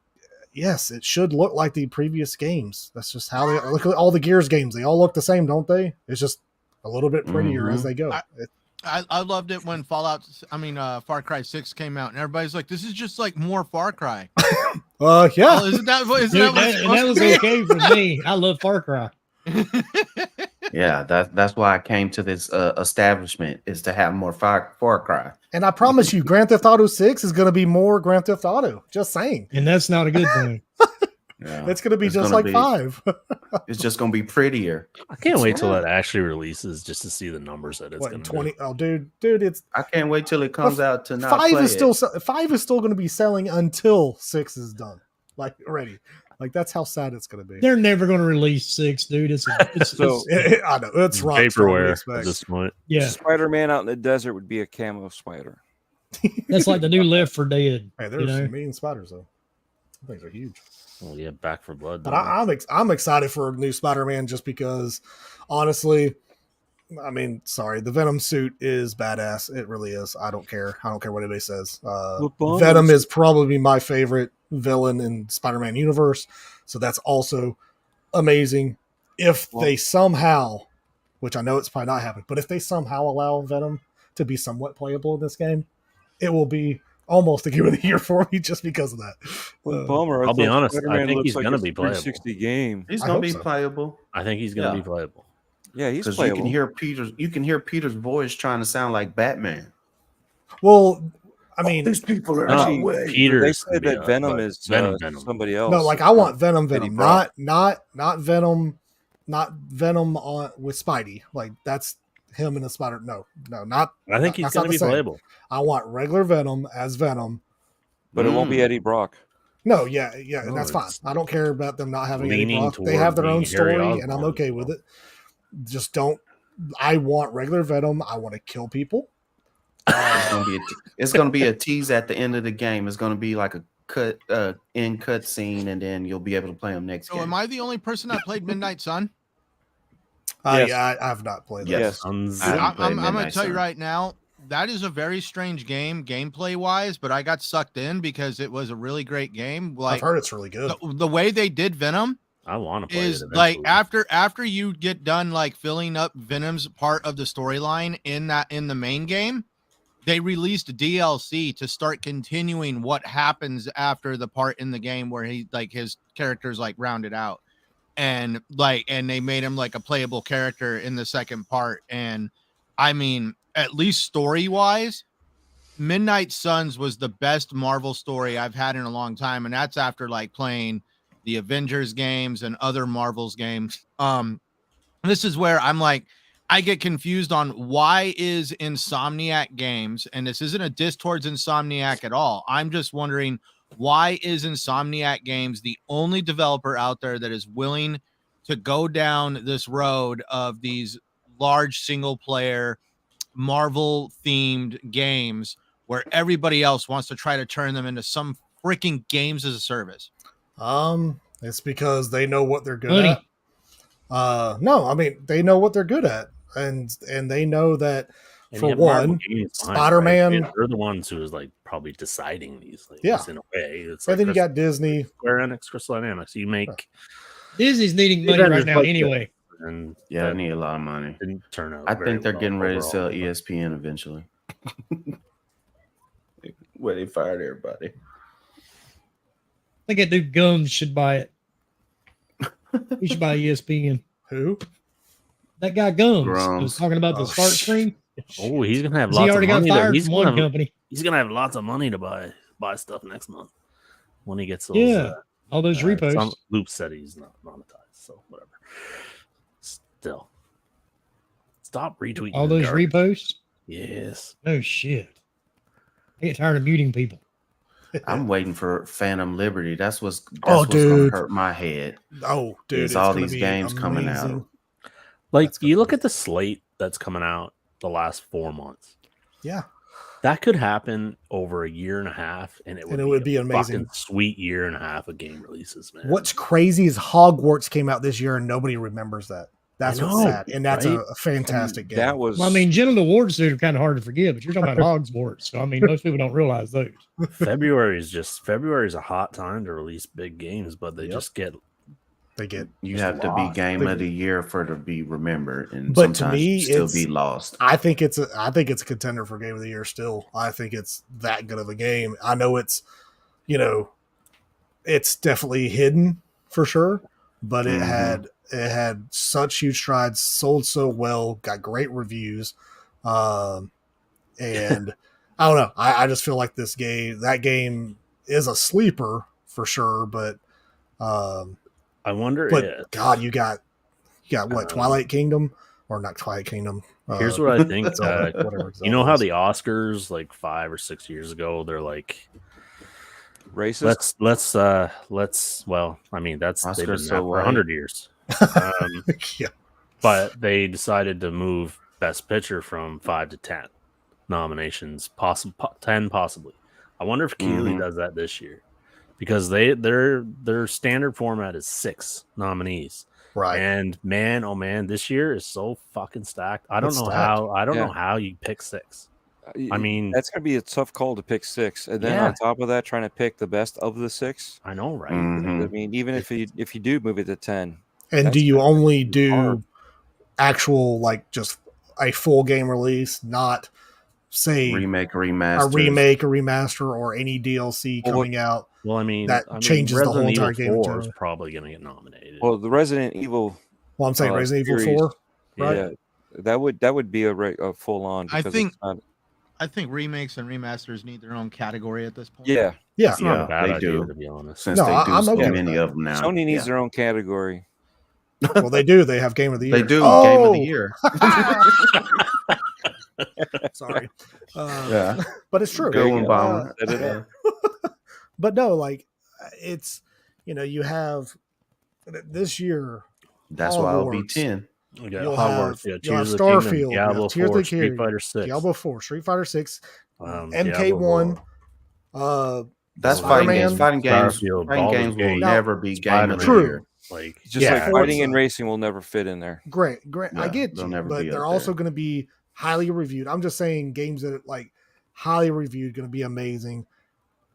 D: yes, it should look like the previous games. That's just how they look at all the Gears games. They all look the same, don't they? It's just a little bit prettier as they go.
F: I loved it when Far Cry 6 came out, and everybody's like, "This is just like more Far Cry."
D: Yeah.
F: Well, isn't that what
A: Dude,
F: it's
A: that
F: supposed
A: was
F: to be?
A: okay for me. I love Far Cry.
E: Yeah, that's why I came to this establishment is to have more Far Cry.
D: And I promise you, Grand Theft Auto 6 is going to be more Grand Theft Auto. Just saying.
A: And that's not a good thing.
E: Yeah.
D: It's going to be
E: It's
D: just
E: gonna
D: like
E: be-
D: 5.
E: It's just gonna be prettier.
C: I can't wait till it actually releases just to see the numbers that it's
D: What,
C: going to
D: 20? Oh, dude, it's
E: I can't wait till it comes out to not
D: 5
E: play
D: is
E: it.
D: still 5 is still going to be selling until 6 is done. Like already. Like that's how sad it's going to be.
A: They're never going to release 6, dude.
B: So-
D: I know it's right.
C: vaporware at this point.
A: yeah,
B: Spider-Man out in the desert would be a camo spider.
A: that's like the new Left 4 Dead.
D: Hey,
A: You
D: there's
A: know?
D: some mean spiders though. Things are huge.
C: Well, yeah, Back for Blood.
D: But
C: don't they?
D: I'm excited for a new Spider-Man just because, honestly, I mean, sorry, the Venom suit is badass. It really is. I don't care. I don't care what anybody says. Venom is probably my favorite villain in Spider-Man universe, so that's also amazing. If they somehow, which I know it's probably not happening, but if they somehow allow Venom to be somewhat playable in this game, it will be almost a game of the year for me just because of that.
B: Bummer.
C: I'll be
B: thought
C: honest, I
B: Spider-Man
C: think
B: looks
C: he's gonna
B: it's a
C: be playable.
B: 360 game.
E: He's
D: I
E: gonna
D: hope
E: be
D: so.
E: playable.
C: I think he's going to
E: Yeah.
C: be playable.
B: Yeah, he's
E: Because
B: playable.
E: you can hear Peter's voice trying to sound like Batman.
D: Well, I mean,
E: people are
C: No,
B: Actually,
E: way.
C: Peter
B: they
C: is gonna
B: said
C: be
B: that
C: a-
B: Venom
C: but
B: is
C: Venom.
B: somebody else.
D: no, like I want Venom,
B: Eddie
D: Venom,
B: Brock.
D: not Venom, not Venom on with Spidey. Like that's him in a spider. No, not.
C: I think he's
D: That's not
C: going to
D: the
C: be
D: same.
C: playable.
D: I want regular Venom as Venom.
B: but it won't be
E: Mm.
B: Eddie Brock.
D: No, yeah,
C: No,
D: that's fine.
C: it's
D: I don't care about them not having any
C: leaning
D: Brock. They
C: toward
D: have their own
C: being Harry
D: story, and I'm
C: Osborn,
D: okay
C: you
D: with
C: know.
D: it. Just don't. I want regular Venom. I want to kill people.
E: It's gonna be a tease at the end of the game. It's gonna be like a end cut scene, and then you'll be able to play them next
F: So
E: game.
F: am I the only person that played Midnight Sun?
B: Yes.
D: Yeah, I have not played that.
E: Yes.
C: Sons-
E: I haven't
F: I'm
E: played
F: going to
E: Midnight
F: tell you
E: Sun.
F: right now, that is a very strange game, gameplay wise, but I got sucked in because it was a really great game.
D: I've
F: Like
D: heard it's really good.
F: the way they did Venom
C: I want to play
F: is
C: it
F: like
C: eventually.
F: after you get done like filling up Venom's part of the storyline in the main game, they released a DLC to start continuing what happens after the part in the game where he like his character's like rounded out, and they made him like a playable character in the second part. And I mean, at least story wise, Midnight Suns was the best Marvel story I've had in a long time, and that's after like playing the Avengers games and other Marvel's games. This is where I'm like, I get confused on why is Insomniac Games, and this isn't a diss towards Insomniac at all. I'm just wondering, why is Insomniac Games the only developer out there that is willing to go down this road of these large single player Marvel themed games where everybody else wants to try to turn them into some freaking games as a service?
D: It's because they know what they're good
A: Money.
D: at. No, I mean they know what they're good at, and they know that
C: And
D: for
C: you have Marvel
D: one,
C: Games behind,
D: Spider-Man.
C: right? They're the ones who is like probably deciding these things.
D: Yeah.
C: In a way, it's
D: And
C: like
D: then you got Disney.
C: Square Enix, Crystal Dynamics. You make
A: Disney's needing money
C: Avengers
A: right now
C: like
A: anyway.
C: and
E: Yeah, I
C: that
E: need a lot of money.
C: didn't turn out.
E: I
C: very
E: think they're
C: well
E: getting ready to sell
C: overall, but-
E: ESPN eventually. Where they fired everybody.
A: I think that dude Gums should buy it. He should buy ESPN.
D: Who?
A: That guy Gums
E: Grums.
A: was talking about the
D: Oh,
A: start
D: shit.
A: screen.
C: Oh, he's gonna have
A: He
C: lots of
A: already got
C: money.
A: fired
C: He's
A: from one
C: gonna,
A: company.
C: he's gonna have lots of money to buy stuff next month when he gets those.
A: Yeah, all those reposts.
C: Some Loop said he's not monetized, so whatever. Still, stop retweeting
A: all
C: the
A: those
C: garbage.
A: reposts.
C: Yes,
A: No shit. I get tired of muting people.
E: I'm waiting for Phantom Liberty. That's what's
D: Oh,
E: gonna
D: dude.
E: hurt my head.
D: Oh, dude,
E: It's
D: it's
E: all
D: gonna
E: these
D: be
E: games coming out.
D: amazing.
C: like
D: That's
C: you
D: gonna
C: look
D: be-
C: at the slate that's coming out the last 4 months.
D: Yeah,
C: That could happen over a year and a half, and it would,
D: be
C: a
D: amazing.
C: fucking sweet year and a half of game releases, man.
D: What's crazy is Hogwarts came out this year and nobody remembers that. That's
C: I
D: what's
C: know,
D: sad, and that's
C: right?
D: a fantastic game.
B: That was
A: Well, I mean, Genital Wards are kind of hard to forget, but you're talking about Hogwarts. So, I mean, most people don't realize those.
C: February is a hot time to release big games, but they
D: Yep.
C: just get
D: they get.
E: You
C: Just
E: have to be
C: lost.
E: game of the year for it to be remembered, and
D: But to
E: sometimes
D: me,
E: still
D: it's-
E: be lost.
D: I think it's a contender for game of the year. Still, I think it's that good of a game. I know it's, it's definitely hidden for sure, but it
E: Mhm.
D: had such huge strides, sold so well, got great reviews, and I don't know. I just feel like that game is a sleeper for sure, but
C: I wonder if
D: God, you got what
C: Um,
D: Twilight Kingdom or not Twilight Kingdom?
C: here's what I think.
D: Zelda, whatever
C: You know how
D: Zelda is.
C: the Oscars like 5 or 6 years ago, they're like,
B: racist.
C: let's well, I mean they've been
E: Oscars
C: that
E: so
C: for
E: white.
C: 100 years.
D: Yeah.
C: But they decided to move Best Picture from 5 to 10 nominations, 10 possibly. I wonder if Keeley
E: Mhm.
C: does that this year, because their standard format is 6 nominees,
D: Right.
C: and man, oh man, this year is so fucking stacked. I don't
D: It's
C: know
D: stacked.
C: how. I don't
B: Yeah.
C: know how you pick 6. I mean,
B: that's gonna be a tough call to pick 6, and then
C: Yeah.
B: on top of that, trying to pick the best of the 6.
C: I know, right?
B: I
E: Mhm.
B: mean, even if you do move it to 10,
D: And
B: that's
D: do you
B: gonna
D: only
B: be
D: do
B: hard.
D: actual like just a full game release, not say
E: Remake,
D: a
E: remaster,
D: remake, a remaster, or any DLC
B: Well,
D: coming out?
C: Well, I mean,
D: That changes the whole
C: Resident
D: entire
C: Evil
D: game
C: 4 is
D: entirely.
C: probably going to get nominated.
B: well, the Resident Evil,
D: Well, I'm saying Resident Evil
B: series,
D: 4. right.
B: yeah, that would be a full on.
F: I think-
B: it's not,
F: I think remakes and remasters need their own category at this point.
B: yeah,
D: Yeah.
C: It's not
E: Yeah,
C: a bad
E: they
C: idea,
E: do.
C: to be honest.
E: since
D: No,
E: they do
D: I'm
E: so
D: okay with
E: many
D: that.
E: of them now.
B: Sony needs
E: Yeah.
B: their own category.
D: Well, they do. They have Game of the Year.
E: They do
D: Oh!
E: game of the year.
D: Sorry.
E: Yeah,
D: But it's true.
E: go and bomb.
B: Set it up.
D: But no, like it's you have this year.
E: That's why it'll be
D: Hogwarts.
E: 10.
C: We got
D: You'll
C: Hogwarts,
D: have-
C: yeah,
D: you'll have
C: Tears of the Kingdom,
D: Starfield, you'll
C: Diablo
D: have Tears of
C: 4,
D: the
C: Street
D: Kingdom,
C: Fighter 6,
D: Diablo 4, Street Fighter 6,
C: Diablo
D: MK1,
C: 4,
E: That's
D: Spider-Man,
E: fighting games. Fighting games.
C: Starfield,
E: Fighting
C: Baldur's
E: games will
C: Gate,
E: never be game of the
D: True.
E: year.
C: like
B: Just
D: Yeah,
B: like fighting
D: Forza.
B: and racing will never fit in there.
D: great. I
E: Yeah,
D: get
E: they'll
D: you,
E: never
D: but
E: be
D: they're
E: up
D: also
E: there.
D: going to be highly reviewed. I'm just saying games that are like highly reviewed going to be amazing,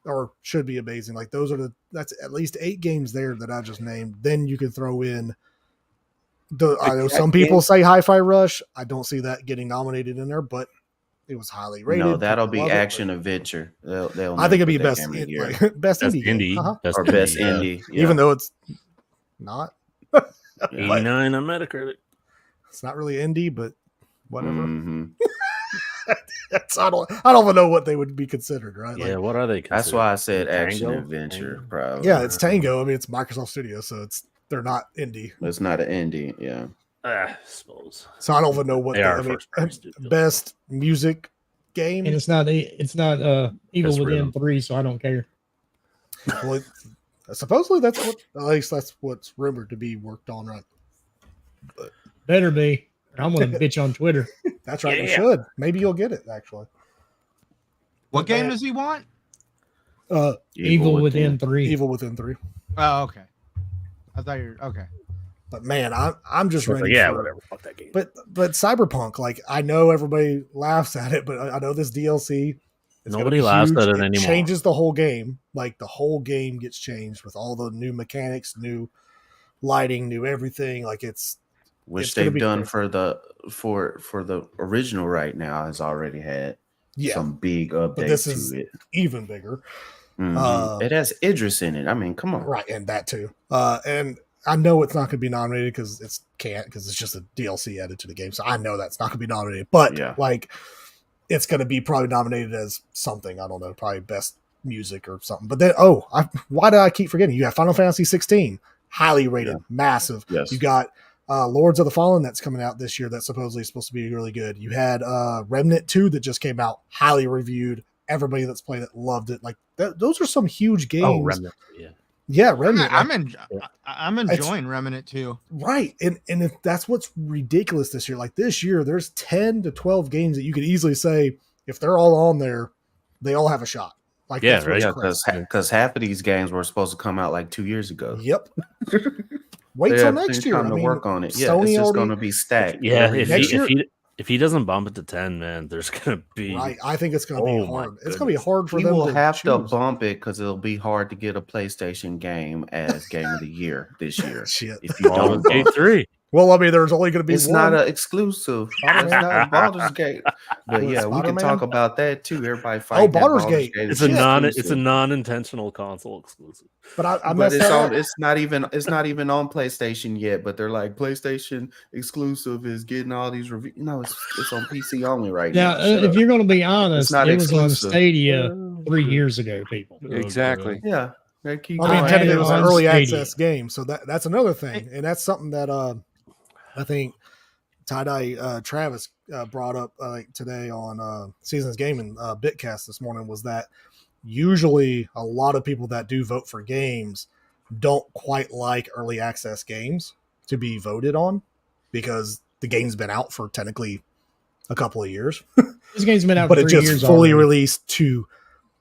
D: or should be amazing. Like that's at least 8 games there that I just named. Then you can throw in. I know
B: Like,
D: some
B: that
D: people
B: game-
D: say Hi-Fi Rush. I don't see that getting nominated in there, but It was highly rated.
E: No, that'll
D: people
E: be
D: love it,
E: action
D: but
E: adventure. They'll
D: I think it'd
E: never
D: be
E: put that
D: best,
E: game of the year.
D: like, best
C: Best
D: indie game.
C: indie.
D: Uh-huh.
E: Or best
C: yeah.
E: indie. Yeah.
D: Even though it's not.
E: Yeah.
C: 89 on Metacritic.
D: It's not really indie, but whatever.
E: Mhm.
D: I don't even know what they would be considered, right?
C: Yeah, what are they?
E: That's
C: considered?
E: why I said action
C: Tango?
E: adventure,
C: Tango?
E: bro.
D: Yeah, it's Tango. I mean, it's Microsoft Studios, so they're not indie.
E: It's not an indie. Yeah.
C: I suppose.
D: So I don't even know what
C: They are
D: I mean,
C: first-party studios.
D: best music game.
A: And it's not Evil
C: That's
A: Within
C: rhythm.
A: 3, so I don't care.
D: Well, supposedly that's what, at least that's what's rumored to be worked on, right?
A: Better be. I'm gonna bitch on Twitter.
D: That's right. You
C: Yeah.
D: should. Maybe you'll get it actually.
F: What game does he want?
A: Evil Within 3.
D: Evil Within 3.
F: Oh, okay. I thought you were okay.
D: But man, I'm just ready.
C: Yeah,
D: for,
C: whatever. Fuck that game.
D: But Cyberpunk, like I know everybody laughs at it, but I know this DLC. It's gonna
C: Nobody
D: be
C: laughs
D: huge.
C: at it anymore.
D: Changes the whole game. Like the whole game gets changed with all the new mechanics, new lighting, new everything. Like it's
E: Which
D: gonna
E: they've
D: be
E: done
D: crazy.
E: for the original right now has already had
D: yeah,
E: some big
D: this
E: updates
D: is-
E: to it.
D: even bigger.
E: Mhm. It has Idris in it. I mean, come on.
D: Right, and that too. And I know it's not going to be nominated because it's just a DLC added to the game. So I know that's not going to be nominated. But
E: Yeah.
D: like, it's going to be probably nominated as something. I don't know, probably best music or something. But then, why did I keep forgetting? You have Final Fantasy 16, highly rated,
E: Yeah.
D: massive.
E: Yes.
D: You got Lords of the Fallen that's coming out this year. That's supposedly supposed to be really good. You had Remnant 2 that just came out, highly reviewed. Everybody that's played it loved it. Like those are some huge games.
C: Oh, Remnant. Yeah.
D: Yeah, Remnant.
F: I'm enjoying Remnant too.
D: Right. And if that's what's ridiculous this year. Like this year, there's 10 to 12 games that you could easily say, if they're all on there, they all have a shot. Like,
C: Yeah,
D: that's what's
C: right.
D: crazy.
E: Because half of these games were supposed to come out like 2 years ago.
D: Yep. Wait
E: They
D: till
E: have
D: next
E: plenty
D: year.
E: of time
D: I
E: to
D: mean,
E: work on it. Yeah,
D: Sony
E: it's just
D: already-
E: going to be stacked.
C: Yeah,
E: every
D: Next
E: year.
D: year-
C: if he doesn't bump it to 10, man, there's gonna be
D: Right. I think it's going to be
C: Oh, my
D: hard. It's going to be hard for
E: We
D: them
E: will
D: to
E: have to
D: choose.
E: bump it because it'll be hard to get a PlayStation game as Game of the Year this year.
D: Shit.
E: If you
C: Baldur's
E: don't
C: Gate
E: bump.
C: 3.
D: Well, I mean, there's only going to be
E: It's
D: one.
E: not an exclusive. It's not Baldur's Gate. But
D: With
E: yeah, we can
D: Spider-Man?
E: talk about that too. Everybody fighting. that
D: Baldur's Gate.
C: It's
E: is
C: a
E: exclusive.
C: non-intentional console exclusive.
D: But I
E: But
D: messed
E: it's
D: that
E: on.
D: up.
E: It's not even on PlayStation yet. But they're like PlayStation exclusive is getting all these reviews. No, it's on PC only right
A: Now,
E: now. Shut
A: if
E: up.
A: you're going to be honest,
E: not
A: it was on
E: exclusive.
A: Stadia 3 years ago, people.
B: Exactly.
E: Yeah, they keep.
D: I mean,
A: I
D: technically,
A: had
D: it was
A: it
D: an
A: on
D: early
A: Stadia.
D: access game, so that's another thing, and that's something that I think Tie-Dye Travis brought up today on Seasons Gaming Bitcast this morning, was that usually a lot of people that do vote for games don't quite like early access games to be voted on because the game's been out for technically a couple of years,
A: This game's been out
D: but
A: for
D: it
A: 3
D: just
A: years
D: fully
A: already.
D: released to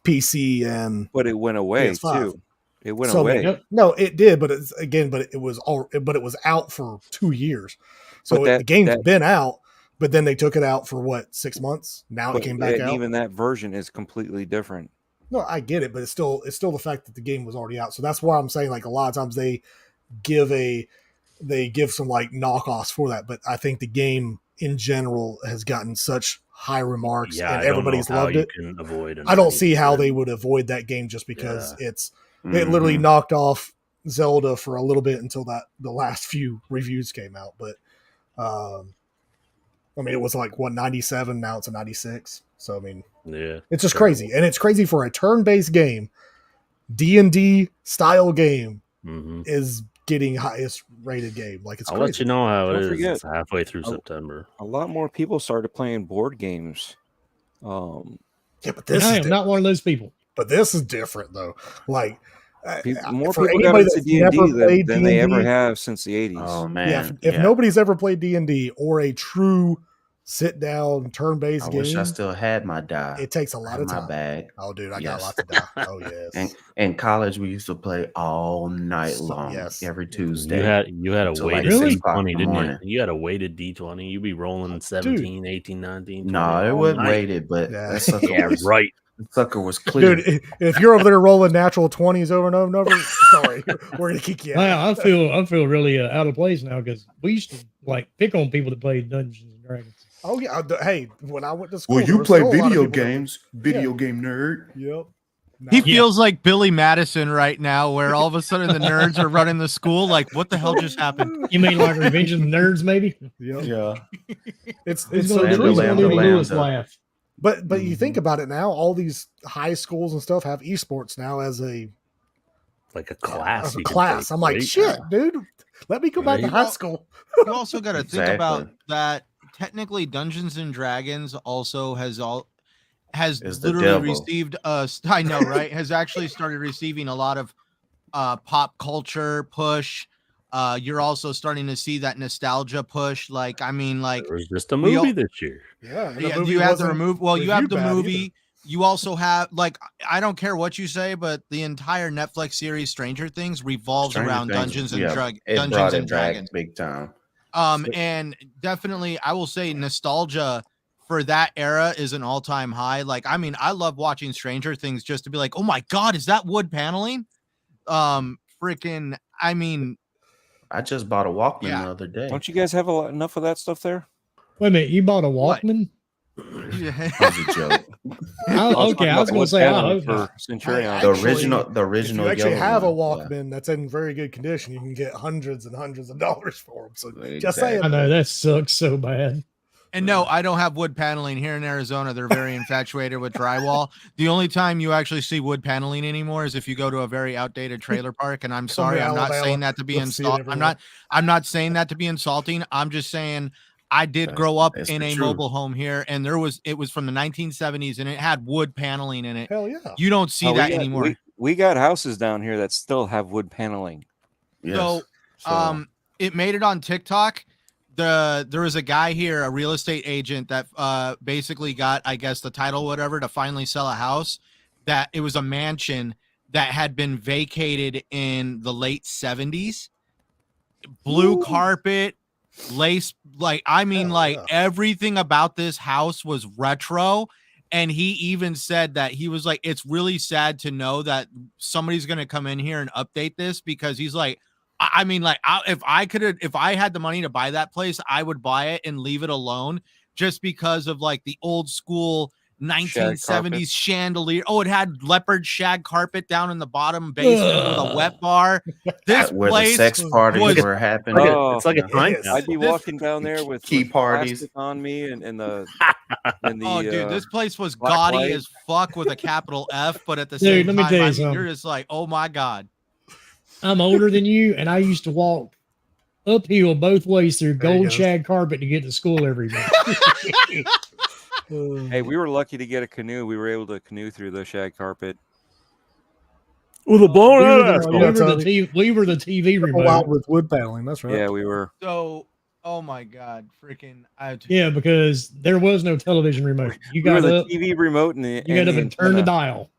D: PC and
B: But it went away
D: PS5.
B: too. It went
D: So,
B: away.
A: Yep.
D: no, it did, but it was out for 2 years. So
B: But
D: the game's
B: that-
D: been out, but then they took it out for what, 6 months? Now
B: But
D: it came back out.
B: even that version is completely different.
D: No, I get it, but it's still the fact that the game was already out. So that's why I'm saying, like, a lot of times they give some like knockoffs for that. But I think the game in general has gotten such high remarks
C: Yeah,
D: and
C: I don't know
D: everybody's
C: how
D: loved
C: you
D: it.
C: can avoid
D: I don't
C: it.
D: see how they would avoid that game just because it literally
E: Mhm.
D: knocked off Zelda for a little bit until the last few reviews came out. But I mean, it was like 97, now it's a 96. So I mean,
C: Yeah,
D: it's just crazy, and it's crazy for a turn-based game. D&D style game
C: hmm
D: is getting highest rated game. Like it's
C: I'll
D: crazy.
C: let you know how it
B: Don't
C: is.
B: forget-
C: It's halfway through
B: Oh.
C: September.
B: A lot more people started playing board games.
D: Yeah, but this
A: I
D: is
A: am not one of those people.
D: different though. Like
B: More
D: for
B: people got
D: anybody
B: into
D: that's
B: D&D
D: never played
B: than they ever
D: D&D,
B: have since the 80s.
E: Oh
D: yeah,
E: man,
D: if nobody's ever played D&D or a true sit down turn-based
E: I
D: game,
E: wish I still had my die.
D: it takes a lot
E: in
D: of
E: my
D: time.
E: bag.
D: Oh, dude, I got
E: Yes.
D: lots of die. Oh, yes.
E: And in college, we used to play all night long,
D: Yes.
E: every Tuesday.
C: You had a
E: Until, like,
C: weighted
E: 6 o'clock in
C: D20,
E: the
C: didn't you?
E: morning.
C: You had a weighted D20. You'd be rolling 17, 18, 19. 20
E: No, it
C: all
E: wasn't
C: night.
E: weighted, but
D: Yeah.
E: that sucker
C: Yeah,
E: was
C: right.
E: The sucker was clear.
D: Dude, if you're over there rolling natural 20s over and over and over, sorry, we're gonna kick you out.
A: Wow, I feel really out of place now because we used to like pick on people that played Dungeons and Dragons.
D: Oh yeah, hey, when I went to school,
E: Well,
D: there
E: you
D: were
E: play
D: still a lot of
E: video
D: people that
E: games, video game nerd.
D: would- Yep.
F: He
D: No.
F: feels like Billy Madison right now, where all of a sudden the nerds are running the school. Like, what the hell just happened?
A: You mean like Revenge of the Nerds, maybe?
D: Yep.
E: Yeah.
D: It's
A: Who's
D: so
A: gonna
E: Lambda,
A: do, who's
D: true.
A: gonna do the
E: Lambda.
A: Lewis laugh?
D: But you think about it now, all these high schools and stuff have esports now as a
C: Like a class. you can
D: class.
C: take,
D: I'm like,
C: right?
D: shit, dude. Let me go back to
C: Right.
D: high school.
F: You also got to think about
E: Exactly.
F: that. Technically, Dungeons and Dragons also has
E: It's the
F: literally
E: devil.
F: received I know, right? Has actually started receiving a lot of pop culture push. You're also starting to see that nostalgia push. Like, I mean, like,
C: There was just a
F: we all-
C: movie this year.
D: Yeah. and the
F: yeah,
D: movie
F: you have the
D: wasn't
F: remove. Well, you have
D: reviewed
F: the
D: bad
F: movie.
D: either.
F: You also have, like, I don't care what you say, but the entire Netflix series Stranger Things revolves
E: Stranger
F: around
E: Things,
F: Dungeons and
E: yeah, it
F: Dungeons
E: brought it
F: and
E: back
F: Dragons.
E: big time.
F: And definitely, I will say nostalgia for that era is an all-time high. Like, I mean, I love watching Stranger Things just to be like, oh my god, is that wood paneling? Freaking, I mean,
E: I just bought a Walkman
F: Yeah.
E: the other day.
B: Don't you guys have enough of that stuff there?
A: Wait a minute, you bought a
F: What?
A: Walkman?
E: That was a joke.
A: Okay, I was gonna say I hope
B: for
A: not.
B: Centurion.
E: The
D: Actually,
E: original,
D: If you actually
E: yellow
D: have a
E: one, yeah.
D: Walkman that's in very good condition, you can get hundreds and hundreds of dollars for them. So just saying.
A: I know that sucks so bad.
F: and no, I don't have wood paneling here in Arizona. They're very infatuated with drywall. The only time you actually see wood paneling anymore is if you go to a very outdated trailer park. And I'm
D: Come
F: sorry,
D: to
F: I'm not
D: Alabama,
F: saying that to be
D: you'll see it
F: insulting.
D: everywhere.
F: I'm not saying that to be insulting. I'm just saying I did
E: That's-
F: grow up
E: that's
F: in
E: the
F: a
E: truth.
F: mobile home here, and it was from the 1970s, and it had wood paneling in it.
D: Hell yeah.
F: You don't see
B: Oh, we
F: that
B: got-
F: anymore.
B: We got houses down here that still have wood paneling.
E: Yes.
F: So, it made it on TikTok. There was a guy here, a real estate agent that basically got, I guess, the title, whatever, to finally sell a house. That it was a mansion that had been vacated in the late 70s. Blue carpet, lace, like, I mean,
D: Hell
F: like,
D: yeah.
F: everything about this house was retro. And he even said that he was like, it's really sad to know that somebody's going to come in here and update this, because he's like, I mean, like, if I had the money to buy that place, I would buy it and leave it alone, just because of like the old school 1970s chandelier. Oh, it had leopard shag carpet down in the bottom basement with a wet bar. This
E: where the
F: place
E: sex parties
F: was-
E: were happening.
B: Oh,
C: It's like a
D: yeah.
C: time
D: Yes.
C: capsule.
B: I'd be
F: This-
B: walking down there with
E: Key
B: with
E: parties.
B: plastic on me and the
F: Oh, dude, this place was
B: black
F: gaudy
B: light.
F: as fuck with a capital F, but at the
A: Dude,
F: same
A: let me
F: time,
A: tell you
F: I mean,
A: something.
F: you're just like, oh my god.
A: I'm older than you, and I used to walk uphill both ways through
D: There you
A: gold
D: go.
A: shag carpet to get to school every day.
B: Hey, we were lucky to get a canoe. We were able to canoe through the shag carpet.
C: With a blown
A: we,
C: out
A: were the,
C: asshole.
A: we were the TV
D: Wild
A: remote.
D: with wood paneling. That's right.
B: Yeah, we were.
F: So, oh my god, freaking!
A: Yeah, because there was no television remote. You
B: We were
A: got
B: the
A: up,
B: TV remote and the
A: you got up and turned the dial.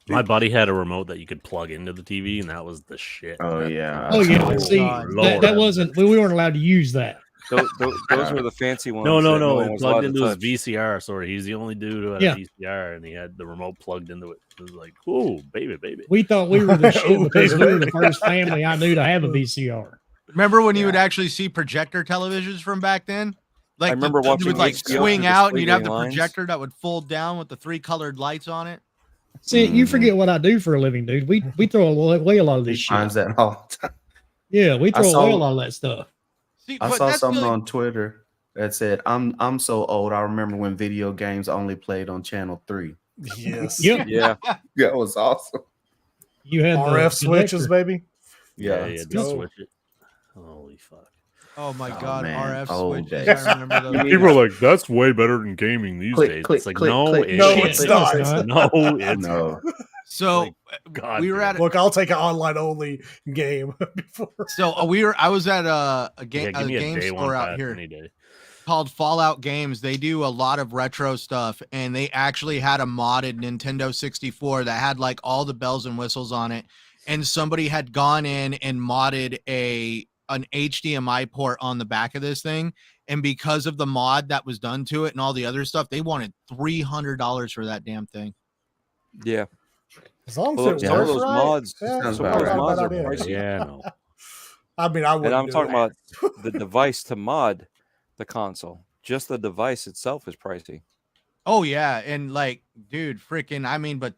C: My buddy had a remote that you could plug into the TV, and that was the shit.
E: Oh yeah.
A: Oh yeah,
F: Oh,
A: see,
F: God.
A: that wasn't. We weren't allowed to use that.
B: Those were the fancy ones.
C: No,
B: that
C: no.
B: one
C: It
B: was
C: plugged
B: allowed
C: into
B: to
C: his
B: touch.
C: VCR. Sorry, he's the only dude who had
A: Yeah.
C: a VCR, and he had the remote plugged into it. It was like, oh, baby.
A: We thought we were the shit
D: Oh,
A: because we were the
D: baby.
A: first family I knew to have a VCR.
F: Remember when you would
E: Yeah.
F: actually see projector televisions from back then? Like,
B: I remember
F: you
B: watching
F: would like
B: HBO
F: swing
B: through the
F: out, and you'd have the
B: squiggly lines.
F: projector that would fold down with the 3 colored lights on it.
A: See, you
E: Mhm.
A: forget what I do for a living, dude. We throw away a lot of
E: He
A: this shit.
E: finds that all the time.
A: Yeah, we
E: I
A: throw
E: saw-
A: away a lot of that stuff.
F: See,
E: I
F: but
E: saw
F: that's
E: something
F: really-
E: on Twitter that said, "I'm so old. I remember when video games only played on Channel 3."
D: Yes.
A: Yep,
B: Yeah,
E: That was awesome.
A: you had the
D: RF switches,
A: connector.
D: baby.
C: Yeah,
E: let's
C: just
D: go.
C: switch it. Holy fuck.
F: Oh my
E: Oh,
F: god,
E: man.
F: RF
E: Oh,
F: switches.
E: days.
F: I remember those.
B: People
C: are like, that's way better than gaming these
E: Click,
C: days.
E: click,
C: It's like,
E: click,
C: no,
E: click.
D: No,
A: it's
C: isn't.
A: not.
C: No, it's
E: No.
F: So
C: God
F: we were
C: damn
F: at
C: it.
D: Look, I'll take an online only game before.
F: I was at a
C: Yeah,
F: game
C: give me a
F: game
C: day
F: store
C: one
F: out
C: pass
F: here
C: any day.
F: called Fallout Games. They do a lot of retro stuff, and they actually had a modded Nintendo 64 that had like all the bells and whistles on it. And somebody had gone in and modded an HDMI port on the back of this thing. And because of the mod that was done to it and all the other stuff, they wanted $300 for that damn thing.
B: Yeah.
D: As long as
B: Well,
D: it
B: some of
D: works
B: those
D: right,
B: mods,
D: yeah,
E: sounds
B: some
E: about
B: of those
E: right.
B: mods
D: Not
B: are
D: a bad idea.
B: pricey.
C: Yeah, no.
D: I mean, I wouldn't.
B: And I'm
D: do
B: talking
D: that.
B: about the device to mod the console. Just the device itself is pricey.
F: Oh yeah, and like, dude, freaking, I mean, but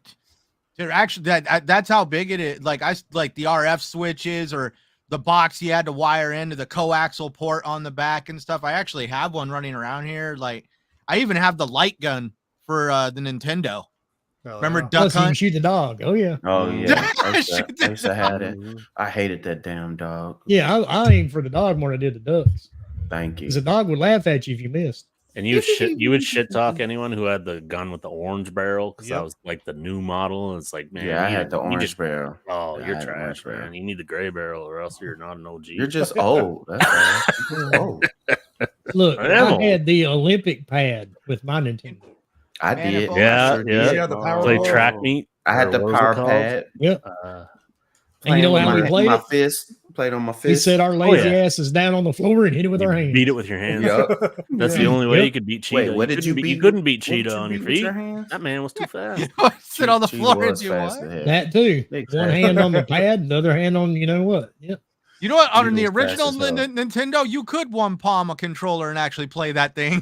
F: dude, actually, that's how big it is. Like, like the RF switches or the box you had to wire into the coaxial port on the back and stuff. I actually have one running around here. Like, I even have the light gun for the Nintendo.
D: Oh,
F: Remember
D: yeah.
F: Duck
A: Plus, you can
F: Hunt?
A: shoot the dog. Oh yeah,
E: Oh yeah, I used
F: Shoot
E: to,
F: the
E: I used to have it.
C: Mhm.
E: I hated that damn dog.
A: yeah. I aimed for the dog more than I did the ducks.
E: Thank you.
A: Because the dog would laugh at you if you missed.
C: And you would shit talk anyone who had the gun with the orange barrel because that
D: Yep.
C: was like the new model. It's like, man,
E: Yeah, I
C: you
E: had the
C: you
E: orange
C: just-
E: barrel.
C: Oh,
E: Yeah, I
C: you're
E: had the orange
C: trash,
E: barrel.
C: man. You need the gray barrel, or else you're not an OG.
E: You're just old. That's all. You're just old.
A: Look,
C: I am
A: I
C: old.
A: had the Olympic pad with my Nintendo.
E: I
F: Man,
E: did.
F: if
E: I
C: Yeah,
E: sure
C: yeah.
E: did.
D: Yeah, the power
C: play
D: glove.
C: track meet.
E: I had
C: or
E: the
C: what was it
E: power
C: called?
E: pad.
A: And you know
E: playing
A: how
E: with
A: we played
E: my
A: it?
E: fist. Played on my fist.
A: We set our lazy
C: yeah.
A: asses down on the floor and hit it with
C: You
A: our hands.
C: beat it with your hands.
E: Yup.
C: That's the
D: Yeah.
C: only way
A: Yep.
C: you could beat Cheetah.
E: Wait, what did you beat?
C: You couldn't beat
E: What did
C: Cheetah
E: you
C: on
E: beat
C: your
E: with
C: feet.
E: your hands?
C: That man was too fast.
F: Sit on the
E: She
F: floor and
E: was
F: do
E: fast
F: what?
E: ahead.
A: That too.
E: Exactly.
A: One hand on the pad, the other hand on you know what. Yep.
F: You know what? On
E: He
F: the
E: was fast
F: original
E: as hell.
F: Nintendo, you could one palm a controller and actually play that thing.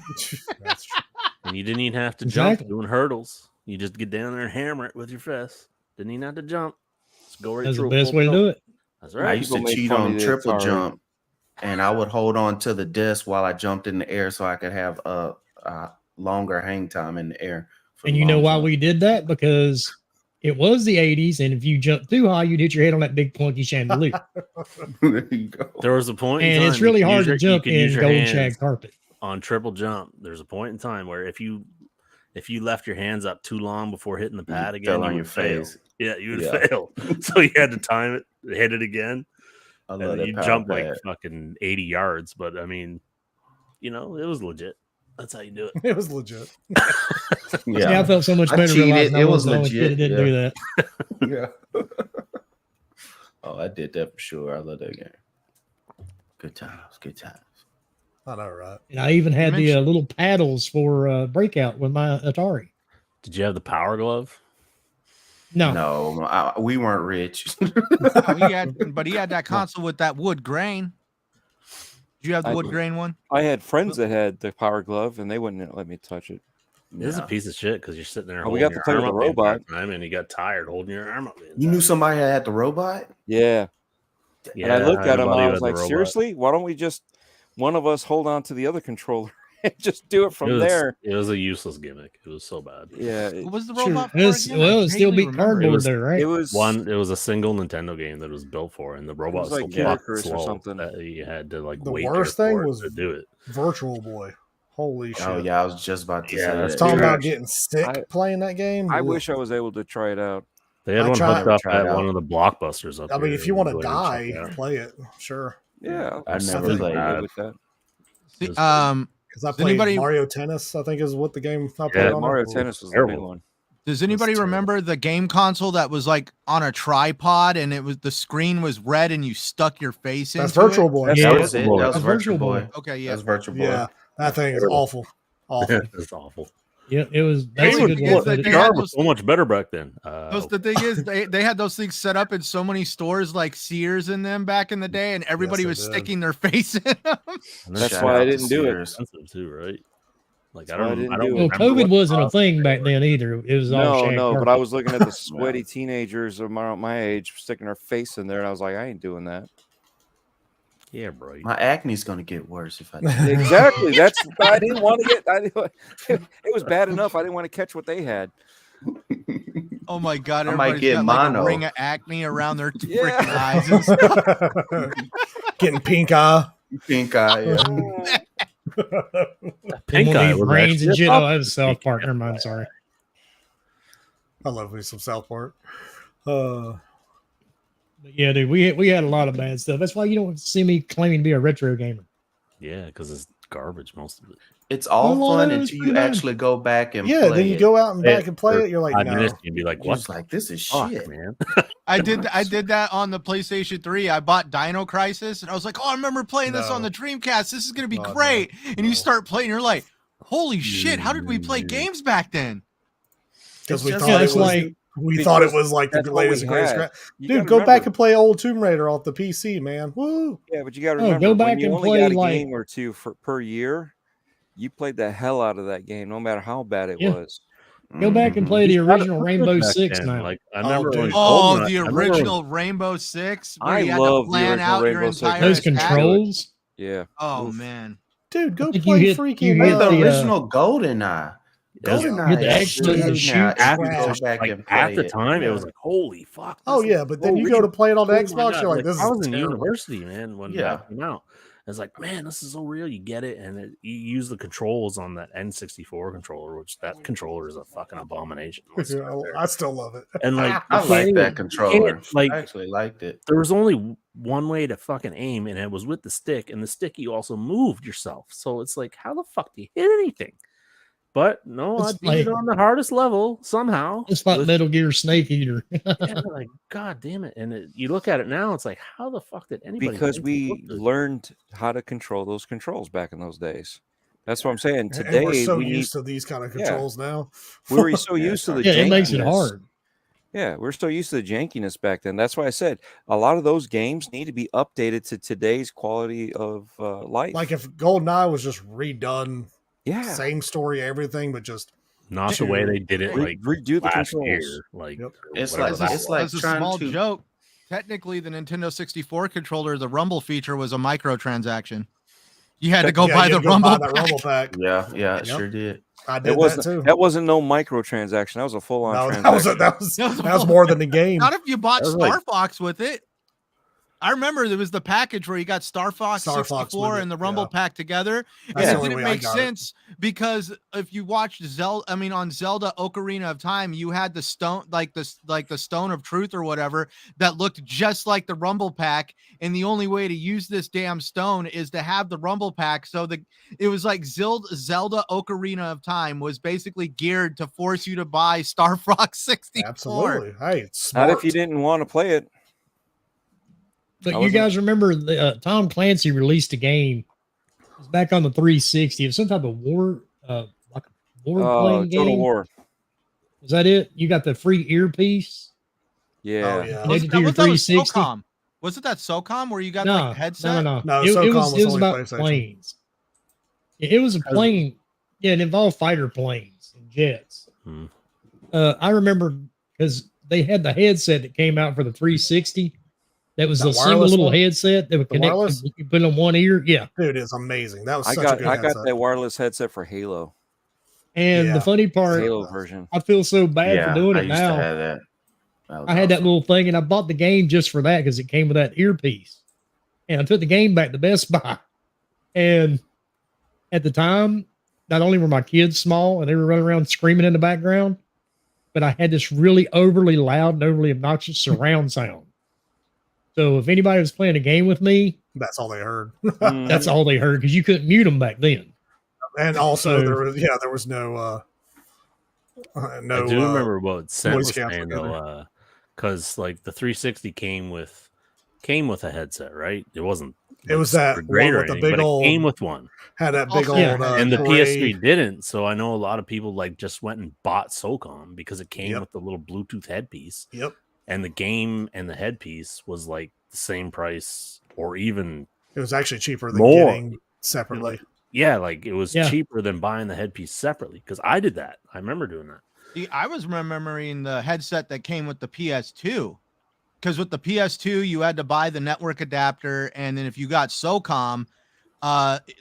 D: That's true.
C: And you didn't even have to
A: Exactly.
C: jump doing hurdles. You just get down there and hammer it with your fist. Didn't even have to jump. Just go right
A: That's the
C: through.
A: best way to do it.
C: That's
E: I
C: right.
E: used to
B: People made
E: cheat
B: fun
E: on
B: of the
E: triple
B: Atari.
E: jump, and I would hold on to the disc while I jumped in the air so I could have a longer hang time in the air. for
A: And
E: the
A: you know
E: long
A: why
E: jump.
A: we did that? Because it was the 80s, and if you jumped too high, you'd hit your head on that big plunky chandelier.
E: There you go.
C: There was a point in
A: And
C: time
A: it's really
C: you could
A: hard
C: use
A: to
C: your-
A: jump
C: you could use
A: in
C: your
A: gold
C: hands
A: shag carpet.
C: on triple jump. There's a point in time where if you left your hands up too long before hitting the pad again,
E: fell
C: you
E: on
C: would
E: your
C: fail.
E: face.
C: Yeah, you would
E: Yeah.
C: fail. So you had to time it, hit it again,
E: I
C: and
E: love
C: then
E: that
C: you
E: power
C: jump
E: pad.
C: like fucking 80 yards. But I mean, it was legit. That's how you do it.
D: It was legit.
A: See, I felt so much
E: I
A: better
E: cheated.
A: realizing I
E: It
A: was
E: was
A: the only kid that
E: legit,
A: didn't do that.
E: Yeah. Oh, I did that for sure. I love that game. Good times. Good times.
D: I know, right?
A: And I even had the
F: mentioned-
A: little paddles for Breakout with my Atari.
C: Did you have the power glove?
A: No,
E: No, we weren't rich.
F: Oh, he had that console with that wood grain. Did you have the
B: I
F: wood
B: did.
F: grain one?
B: I had friends that had the power glove, and they wouldn't let me touch it.
C: This is a
E: Yeah.
C: piece of shit because you're sitting there.
B: Oh, we
C: holding
B: got to
C: your
B: play
C: arm
B: with the
C: up the entire
B: robot.
C: time, and you got tired holding your arm up. the
E: You
C: entire
E: knew somebody that had the robot?
B: Yeah.
C: time.
B: And I looked
C: had
B: at
C: a
B: him,
C: buddy
B: I
C: who
B: was
C: had the
B: like,
C: robot.
B: seriously? Why don't we just one of us hold on to the other controller and just do it from there?
C: It was a useless gimmick. It was so bad.
B: Yeah.
F: What was the
A: sure.
F: robot for
A: It's,
F: again?
A: well,
F: I
A: it still
F: vaguely
A: beat
F: remember.
A: cardboard
C: was-
A: there, right?
B: It was
C: It was a single Nintendo game that it was built for, and the robot was,
B: like
C: so
B: Kid
C: fucking
B: Icarus or
C: slow
B: something.
C: that you had to like
D: The
C: wait
D: worst
C: there
D: thing
C: for it
D: was-
C: to do it.
D: Virtual Boy. Holy shit.
E: Oh, yeah. I was just about to
C: Yeah,
E: say
C: that's
E: that.
D: Talking
B: Dude,
D: about getting sick
B: I-
D: playing that game.
B: I
D: Ugh.
B: wish I was able to try it out.
C: They had
D: I
C: one
D: tried-
C: hooked up
E: tried
C: at
E: out.
C: one of the blockbusters up
D: I mean,
C: here.
D: if you want to
C: Go ahead and check
D: die,
C: it out.
D: play it. Sure.
B: Yeah.
E: I never
B: I'm
E: played
B: good
E: it.
B: with that.
F: See,
C: Just-
D: Because I
F: Does
D: played
F: anybody-
D: Mario Tennis, I think is what the game I played
C: Yeah,
D: on.
B: Mario
D: it.
B: Tennis was the big
C: terrible.
B: one.
F: Does anybody
D: terrible.
F: remember the game console that was like on a tripod and it was the screen was red and you stuck your face
D: That's
F: into
D: Virtual
F: it?
D: Boy.
B: That's
A: Yeah.
E: That was it. That was
A: That's
E: Virtual
A: Virtual
E: Boy.
A: Boy.
F: Okay, yeah.
E: That's Virtual Boy.
D: Yeah, that thing is
C: Terrible.
D: awful. Awful.
C: It's awful.
A: Yeah, it was.
F: Hey,
A: That's a
F: what
A: good
F: the
A: one.
F: kids that
A: but
F: they
A: it-
F: had
C: Car was
F: those-
C: so much better back then.
F: The thing is, they had those things set up in so many stores like Sears in them back in the day, and everybody
D: they
F: was
D: did.
F: sticking their face in them.
C: and
B: That's
E: Shout
B: why
E: out
B: I
E: to
B: didn't do it.
E: Sears.
C: expensive too, right? Like
B: That's why I didn't do it.
A: Well,
C: remember
A: COVID
C: what
A: wasn't a
C: cost
A: thing
C: they
A: back
C: were.
A: then either. It was all
B: No,
A: shag
B: no, but
A: carpet.
B: I was looking at the sweaty teenagers of my age sticking their face in there, and I was like, I ain't doing that.
C: Yeah, bro.
E: My acne's going to get worse if I do.
B: Exactly. That's I didn't want to get. It was bad enough. I didn't want to catch what they had.
F: Oh my god!
E: I might
F: Everybody's
E: get
F: got like a
E: mono.
F: ring of acne around their
B: Yeah.
F: freaking eyes and stuff.
D: Getting pink eye.
E: Pink eye. Yeah.
C: Pink
A: One of
C: eye
A: these
C: was
A: brains and
C: actually
A: shit.
C: a
A: Oh, that was South Park. Never mind. Sorry.
D: I love me some South Park.
A: But yeah, dude, we had a lot of bad stuff. That's why you don't see me claiming to be a retro gamer.
C: Yeah, because it's garbage most of it.
E: It's all
A: Well,
E: fun
A: that was
E: until you
A: pretty bad.
E: actually go back and
D: Yeah,
E: play
D: then you
E: it.
D: go out and
C: Play
D: back
C: it
D: and play
C: for
D: it. You're like,
C: 5
D: no.
C: minutes, you'd be like,
E: You're
C: "What
E: just
C: the
E: like, this is
C: fuck,
E: shit.
C: man?"
F: I did that on the PlayStation 3. I bought Dino Crisis and I was like, oh, I remember playing this on
D: No.
F: the Dreamcast. This is gonna be
D: Oh, no.
F: great. And you
D: No.
F: start playing, you're like, holy shit, how did we play games back then?
D: Because
E: It's
D: we
E: just
D: thought
A: it's
D: it was
A: like
D: We thought it
B: Because
D: was like the
B: that's what we
D: latest and greatest.
B: had. You
D: Dude,
B: gotta
D: go back
B: remember-
D: and play old Tomb Raider off the PC, man. Woo!
B: Yeah, but you got to
A: Oh,
B: remember,
A: go back
B: when you
A: and
B: only
A: play,
B: got a
A: like-
B: game or two per year, you played the hell out of that game, no matter how bad it
A: Yeah.
B: was.
A: Go back and
E: Mhm.
A: play the
C: You gotta
A: original
C: look
A: Rainbow
C: back
A: Six
C: then,
A: now.
C: Like I
D: Oh,
C: remember when
D: dude.
G: Oh,
C: GoldenEye-
G: the
C: I remember when-
G: original Rainbow Six, where
B: I
G: you had to
B: love the
G: plan
B: original
G: out your
B: Rainbow Six.
G: entire
A: Those
G: attack.
A: controls.
B: Yeah.
G: Oh
B: Oof.
G: man,
D: Dude, go
A: I think you
D: play
A: hit-
D: freaking.
A: you
E: Wait,
A: hit
E: the
A: the,
E: original GoldenEye.
C: Yes.
E: GoldenEye.
A: Hit the
E: is
A: excellent
E: good
A: shoot
E: now. If
C: At
E: you
C: the
E: go
D: trash.
E: back
C: like
E: and
C: at
E: play
C: the
E: it.
C: time, it was
D: Yeah.
C: like holy fuck.
D: Oh
C: this
D: yeah,
C: is
D: but then you
C: original.
D: go to play it on the
C: Oh my
D: Xbox,
C: God,
D: you're like, this
C: I
D: is
C: was in
D: terrible.
C: university, man, when
E: Yeah.
C: that came out. It's like, man, this is so real. You get it, and you use the controls on that N64 controller, which that controller is a fucking abomination. Let's
D: Yeah,
C: start there.
D: I still love it.
C: And like,
E: I
C: the
E: like
C: thing-
E: that controller.
C: like-
E: I actually liked it.
C: there was only one way to fucking aim, and it was with the stick. And the stick, you also moved yourself. So it's like, how the fuck do you hit anything? But no, I
A: It's
C: beat it
A: like-
C: on the hardest level somehow.
A: It's like
C: With-
A: Metal Gear Snake Eater.
C: yeah, like, God damn it. And you look at it now, it's like, how the fuck did anybody?
B: Because
C: think
B: we
C: it looked good?
B: learned how to control those controls back in those days. That's what I'm saying.
D: And
B: Today
D: we're so
B: we need,
D: used to these kind of
B: Yeah.
D: controls now.
B: we were so used to the
A: Yeah, it makes it
B: jankiness.
A: hard.
B: Yeah, we're so used to the jankiness back then. That's why I said a lot of those games need to be updated to today's quality of life.
D: Like if GoldenEye was just redone,
B: yeah,
D: same story, everything, but just
C: Not the way they did it like
B: redo the
C: last
B: controls.
C: year. Like
G: Yep.
E: It's
C: whatever
E: like-
C: that
E: it's
C: was.
E: like
G: as a
E: trying
G: small
E: to-
G: joke, technically the Nintendo 64 controller, the Rumble feature was a microtransaction. You had to go
D: yeah,
G: buy
D: you
G: the
D: had to go
G: Rumble.
D: buy that
G: pack.
D: Rumble pack.
E: Yeah, it
D: Yep.
E: sure did.
D: I
B: It
D: did that
B: wasn't
D: too.
B: that wasn't no microtransaction. That was a full on
D: No,
B: transaction.
D: that was more than the game.
G: Not if you bought
C: That was
G: Star
C: like-
G: Fox with it. I remember there was the package where you got Star Fox
D: Star Fox
G: 64
D: with it,
G: and the Rumble
D: yeah.
G: pack together.
D: That's
G: And
D: the
G: it
D: only
G: didn't
D: way I
G: make
D: got it.
G: sense because if you watched Zelda Ocarina of Time, you had the stone, like the Stone of Truth or whatever, that looked just like the Rumble pack. And the only way to use this damn stone is to have the Rumble pack. So it was like Zelda Ocarina of Time was basically geared to force you to buy Star Fox 64.
D: Absolutely. Hey, it's
B: Not
D: smart.
B: if you didn't want to play it.
A: But
B: I
A: you
B: wasn't-
A: guys remember the Tom Clancy released a game. It was back on the 360. It was some type of war, like a war playing
B: Total
A: game.
B: War.
A: Was that it? You got the free earpiece.
B: Yeah.
D: Oh, yeah.
G: Was
A: Connected
G: it
A: to your
G: that was
A: 360.
G: SOCOM? Was it that SOCOM where you got
A: No,
G: like a headset?
A: no.
D: No,
A: It
D: SOCOM
A: was
D: was only
A: about
D: PlayStation.
A: planes. It was a plane. Yeah, it involved fighter planes and jets.
C: Hmm.
A: I remember because they had the headset that came out for the 360. That was
D: That
A: a single
D: wireless
A: little
D: one?
A: headset that would
D: The
A: connect.
D: wireless?
A: You put it on one ear. Yeah.
D: Dude, it's amazing. That was
B: I
D: such a
B: got
D: good
B: I got
D: headset.
B: that wireless headset for Halo.
A: And
D: Yeah.
A: the funny part,
B: Halo version.
A: I feel so bad
E: Yeah,
A: for doing
E: I
A: it
E: used
A: now.
E: to have that. Was
A: I had that
E: awesome.
A: little thing and I bought the game just for that because it came with that earpiece. And I took the game back to Best Buy. And at the time, not only were my kids small and they were running around screaming in the background, but I had this really overly loud and overly obnoxious surround sound. So if anybody was playing a game with me,
D: That's all they heard.
B: Mm,
A: that's all they heard because you couldn't mute them back then.
D: And also
A: So-
D: there was no
C: I do remember what Seth
D: voice
C: was saying
D: canceling
C: though, because like the 360 came with a headset, right? It wasn't.
D: It was
C: like,
D: that
C: super great
D: one
C: or
D: with the
C: anything,
D: big
C: but
D: old-
C: it came with one,
D: had that big
G: Also-
D: old
A: Yeah.
C: and the
D: gray-
C: PS3 didn't. So I know a lot of people like just went and bought SOCOM because it came
D: Yep.
C: with the little Bluetooth headpiece,
D: Yep.
C: and the game and the headpiece was like the same price or even
D: It was actually cheaper than
C: More.
D: getting separately.
C: yeah, like it was
A: Yeah.
C: cheaper than buying the headpiece separately because I did that. I remember doing that.
G: See, I was remembering the headset that came with the PS2. Because with the PS2, you had to buy the network adapter, and then if you got SOCOM,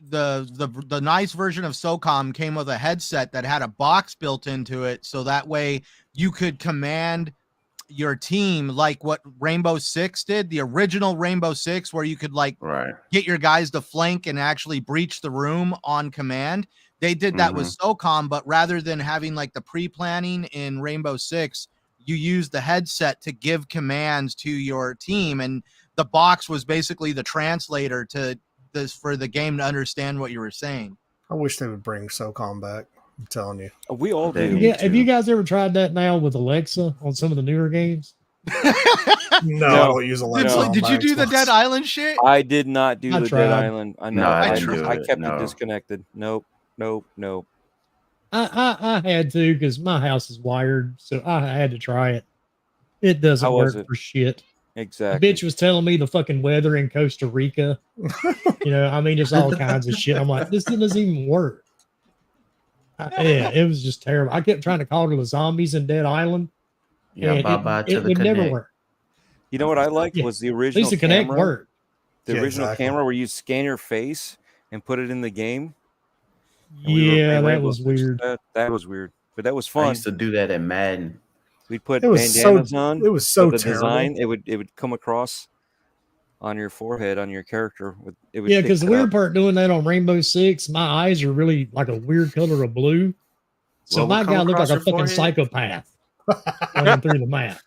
G: the nice version of SOCOM came with a headset that had a box built into it, so that way you could command your team like what Rainbow Six did, the original Rainbow Six, where you could like
E: Right.
G: get your guys to flank and actually breach the room on command. They did that with SOCOM, but rather than having like the pre-planning in Rainbow Six, you use the headset to give commands to your team, and the box was basically the translator to this for the game to understand what you were saying.
D: I wish they would bring SOCOM back. I'm telling you.
B: We all
E: They
B: do.
E: need
A: Yeah. Have
E: to.
A: you guys ever tried that now with Alexa on some of the newer games?
D: No, I don't use Alexa. on
G: Did
D: my
G: you do the
D: Xbox.
G: Dead Island shit?
B: I did not do
A: I
B: the
A: tried.
B: Dead Island. I know.
E: No, I
B: I,
E: didn't do
B: I
E: it,
B: kept
E: no.
B: it disconnected. Nope.
A: I had to because my house is wired, so I had to try it. It doesn't
B: How was
A: work
B: it?
A: for shit. The
B: Exactly.
A: bitch was telling me the fucking weather in Costa Rica. I mean, just all kinds of shit. I'm like, this doesn't even work. Yeah, it was just terrible. I kept trying to call to the zombies in Dead Island,
E: Yeah,
A: and
E: bye bye to
A: it
E: the
A: would never
E: Connect.
A: work.
B: You know what I liked
A: Yeah.
B: was the
A: At
B: original
A: least the Connect
B: camera.
A: worked.
B: The
D: Yeah,
B: original
D: exactly.
B: camera where you scan your face and put it in the game. And we were
A: Yeah,
B: playing
A: that
B: Rainbow
A: was
B: Six.
A: weird.
B: That was weird, but that was
E: I
B: fun.
E: used to do that at Madden.
B: We'd put
D: It was
B: bandanas on.
D: it was so
B: with the
D: terrible.
B: design. It would come across on your forehead on your character. It would
A: Yeah,
B: pick
A: because the
B: that
A: weird
B: up.
A: part doing that on Rainbow Six, my eyes are really like a weird color of blue. So
E: What would
A: my
E: come
A: guy looked like
E: across
A: a
E: your
A: fucking
E: forehead?
A: psychopath running through the map.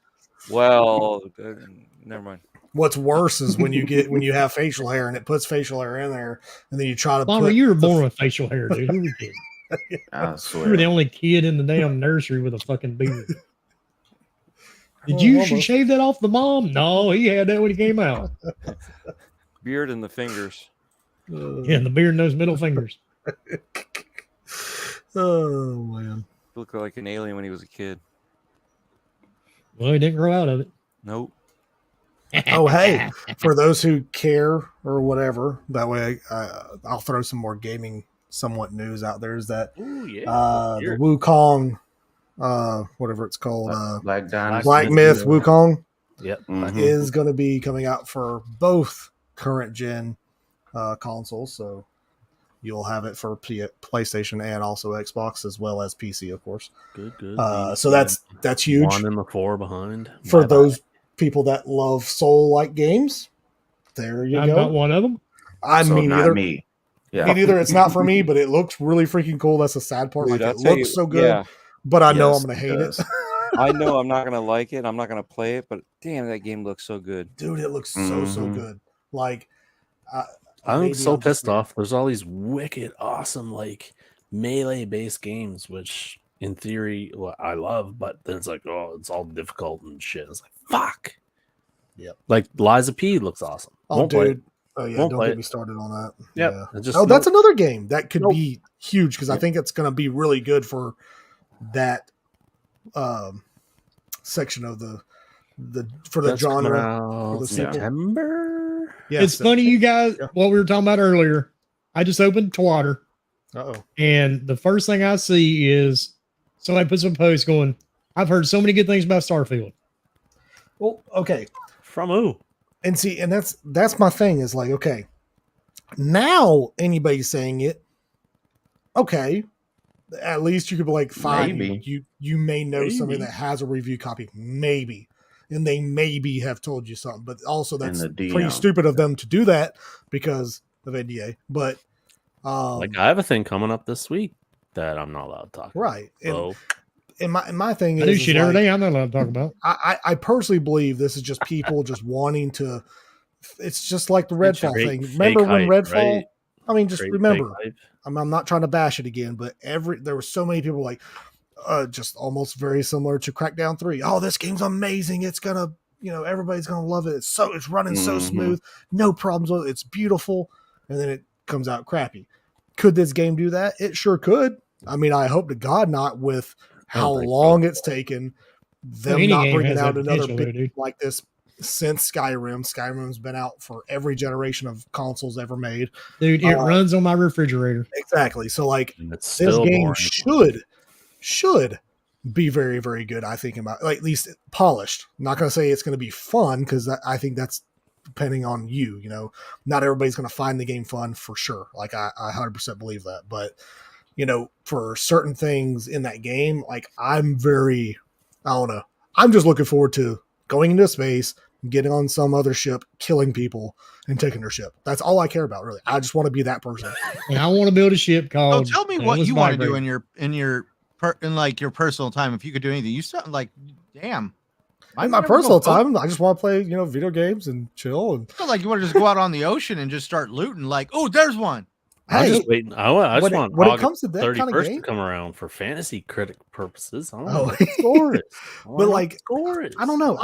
B: Well, never mind.
D: What's worse is when you have facial hair and it puts facial hair in there, and then you try to
A: Bomber,
D: put
A: you were
D: the-
A: born with facial hair, dude. Who are we kidding?
E: I
A: You were the
E: swear.
A: only kid in the damn nursery with a fucking beard. Did
D: Well,
A: you
D: almost.
A: shave that off the mom? No, he had that when he came out.
B: Beard and the fingers.
A: Yeah, and the beard and those middle fingers.
D: Oh man.
B: Looked like an alien when he was a kid.
A: Well, he didn't grow out of it.
B: Nope.
D: Oh hey, for those who care or whatever, that way I'll throw some more gaming somewhat news out there. Is that
C: Ooh, yeah.
D: the Wukong, whatever it's called,
E: Black Dynasty.
D: Black Myth Wukong
C: Yep.
E: Mhm.
D: is going to be coming out for both current gen consoles. So you'll have it for PlayStation and also Xbox as well as PC, of course.
C: Good.
D: So that's huge
C: One and the four behind.
D: for
C: Bye-bye.
D: those people that love soul-like games. There you
A: I'm
D: go.
A: not one of them.
D: I
E: So
D: mean,
E: not
D: neither.
E: me.
D: Me
E: Yeah.
D: neither. It's not for me, but it looks really freaking cool. That's the sad part.
B: Dude,
D: Like
B: I'll
D: it
B: tell
D: looks
B: you,
D: so good,
B: yeah,
D: but I know
E: Yes,
D: I'm going to
E: it
D: hate
E: does.
D: it.
B: I know I'm not gonna like it. I'm not gonna play it, but damn, that game looks so good.
D: Dude, it looks so
E: Mhm.
D: good. Like
C: I'm
D: maybe
C: so
D: I'm just-
C: pissed off. There's all these wicked, awesome, like melee based games, which in theory, well, I love, but then it's like, oh, it's all difficult and shit. It's like, fuck.
D: Yep.
C: Like Liza P looks awesome.
D: Oh,
C: Won't play it.
D: dude. Oh yeah,
C: Won't
D: don't
C: play
D: get
C: it.
D: me started on that.
C: Yep.
D: Yeah.
C: It just
D: Oh, that's
C: nope.
D: another game that could
C: Nope.
D: be huge because I
C: Yep.
D: think it's going to be really good for that section of the for the
C: That's coming
D: genre.
C: out
D: the sequel.
C: September.
D: Yes,
A: It's funny, you guys,
D: Yeah.
A: what we were talking about earlier. I just opened Twitter,
D: Uh-oh.
A: and the first thing I see is somebody puts a post going, I've heard so many good things about Starfield.
D: Well, okay.
C: From who?
D: And see, and that's my thing is like, okay, now anybody saying it, okay, at least you could be like, fine,
E: Maybe.
D: you may know somebody
C: Maybe.
D: that has a review copy, maybe, and they maybe have told you something, but also that's
E: the
D: pretty
E: DM.
D: stupid of them to do that because of NDA. But
C: Like I have a thing coming up this week that I'm not allowed to talk.
D: right, and,
C: So
D: and my thing
A: I do
D: is
A: shit
D: like,
A: every day. I'm not allowed to talk about.
D: I personally believe this is just people just wanting to. It's just like the Redfall
C: Create
D: thing.
C: fake
D: Remember when
C: hype,
D: Redfall?
C: right?
D: I mean, just
C: Create
D: remember.
C: fake hype.
D: I'm not trying to bash it again, but there were so many people like, just almost very similar to Crackdown 3. Oh, this game's amazing. It's gonna, everybody's gonna love it. It's running so
E: Mhm.
D: smooth, no problems with it. It's beautiful, and then it comes out crappy. Could this game do that? It sure could. I mean, I hope to God not with how
C: think so.
D: long it's taken them
A: Any
D: not
A: game
D: bringing
A: has
D: out
A: that
D: another
A: potential,
D: big
A: dude.
D: like this since Skyrim. Skyrim's been out for every generation of consoles ever made.
A: Dude, it runs on my refrigerator.
D: Exactly. So like
C: And it's
D: this
C: still
D: game
C: boring.
D: should be very, very good. I think about like at least polished. I'm not going to say it's going to be fun because I think that's depending on you. Not everybody's going to find the game fun for sure. Like I 100% believe that, but for certain things in that game, like I'm very, I don't know. I'm just looking forward to going into space, getting on some other ship, killing people, and taking their ship. That's all I care about, really. I just want to be that person.
A: And I want to build a ship
G: So
A: called.
G: tell me what
A: Endless
G: you want to do
A: Vibrator.
G: in your like your personal time. If you could do anything, you sound like, damn.
D: In my personal time, I just want to play, video games and chill. And
G: Feel like you want to just go out on the ocean and just start looting. Like, oh, there's one.
C: I'm
D: hey,
C: just waiting. I just want
D: when it
C: August
D: comes to that kind of
C: 31st
D: game,
C: to come around for fantasy critic purposes. I don't
D: Oh.
C: know what the score is.
D: But, like,
C: score is.
D: I don't know.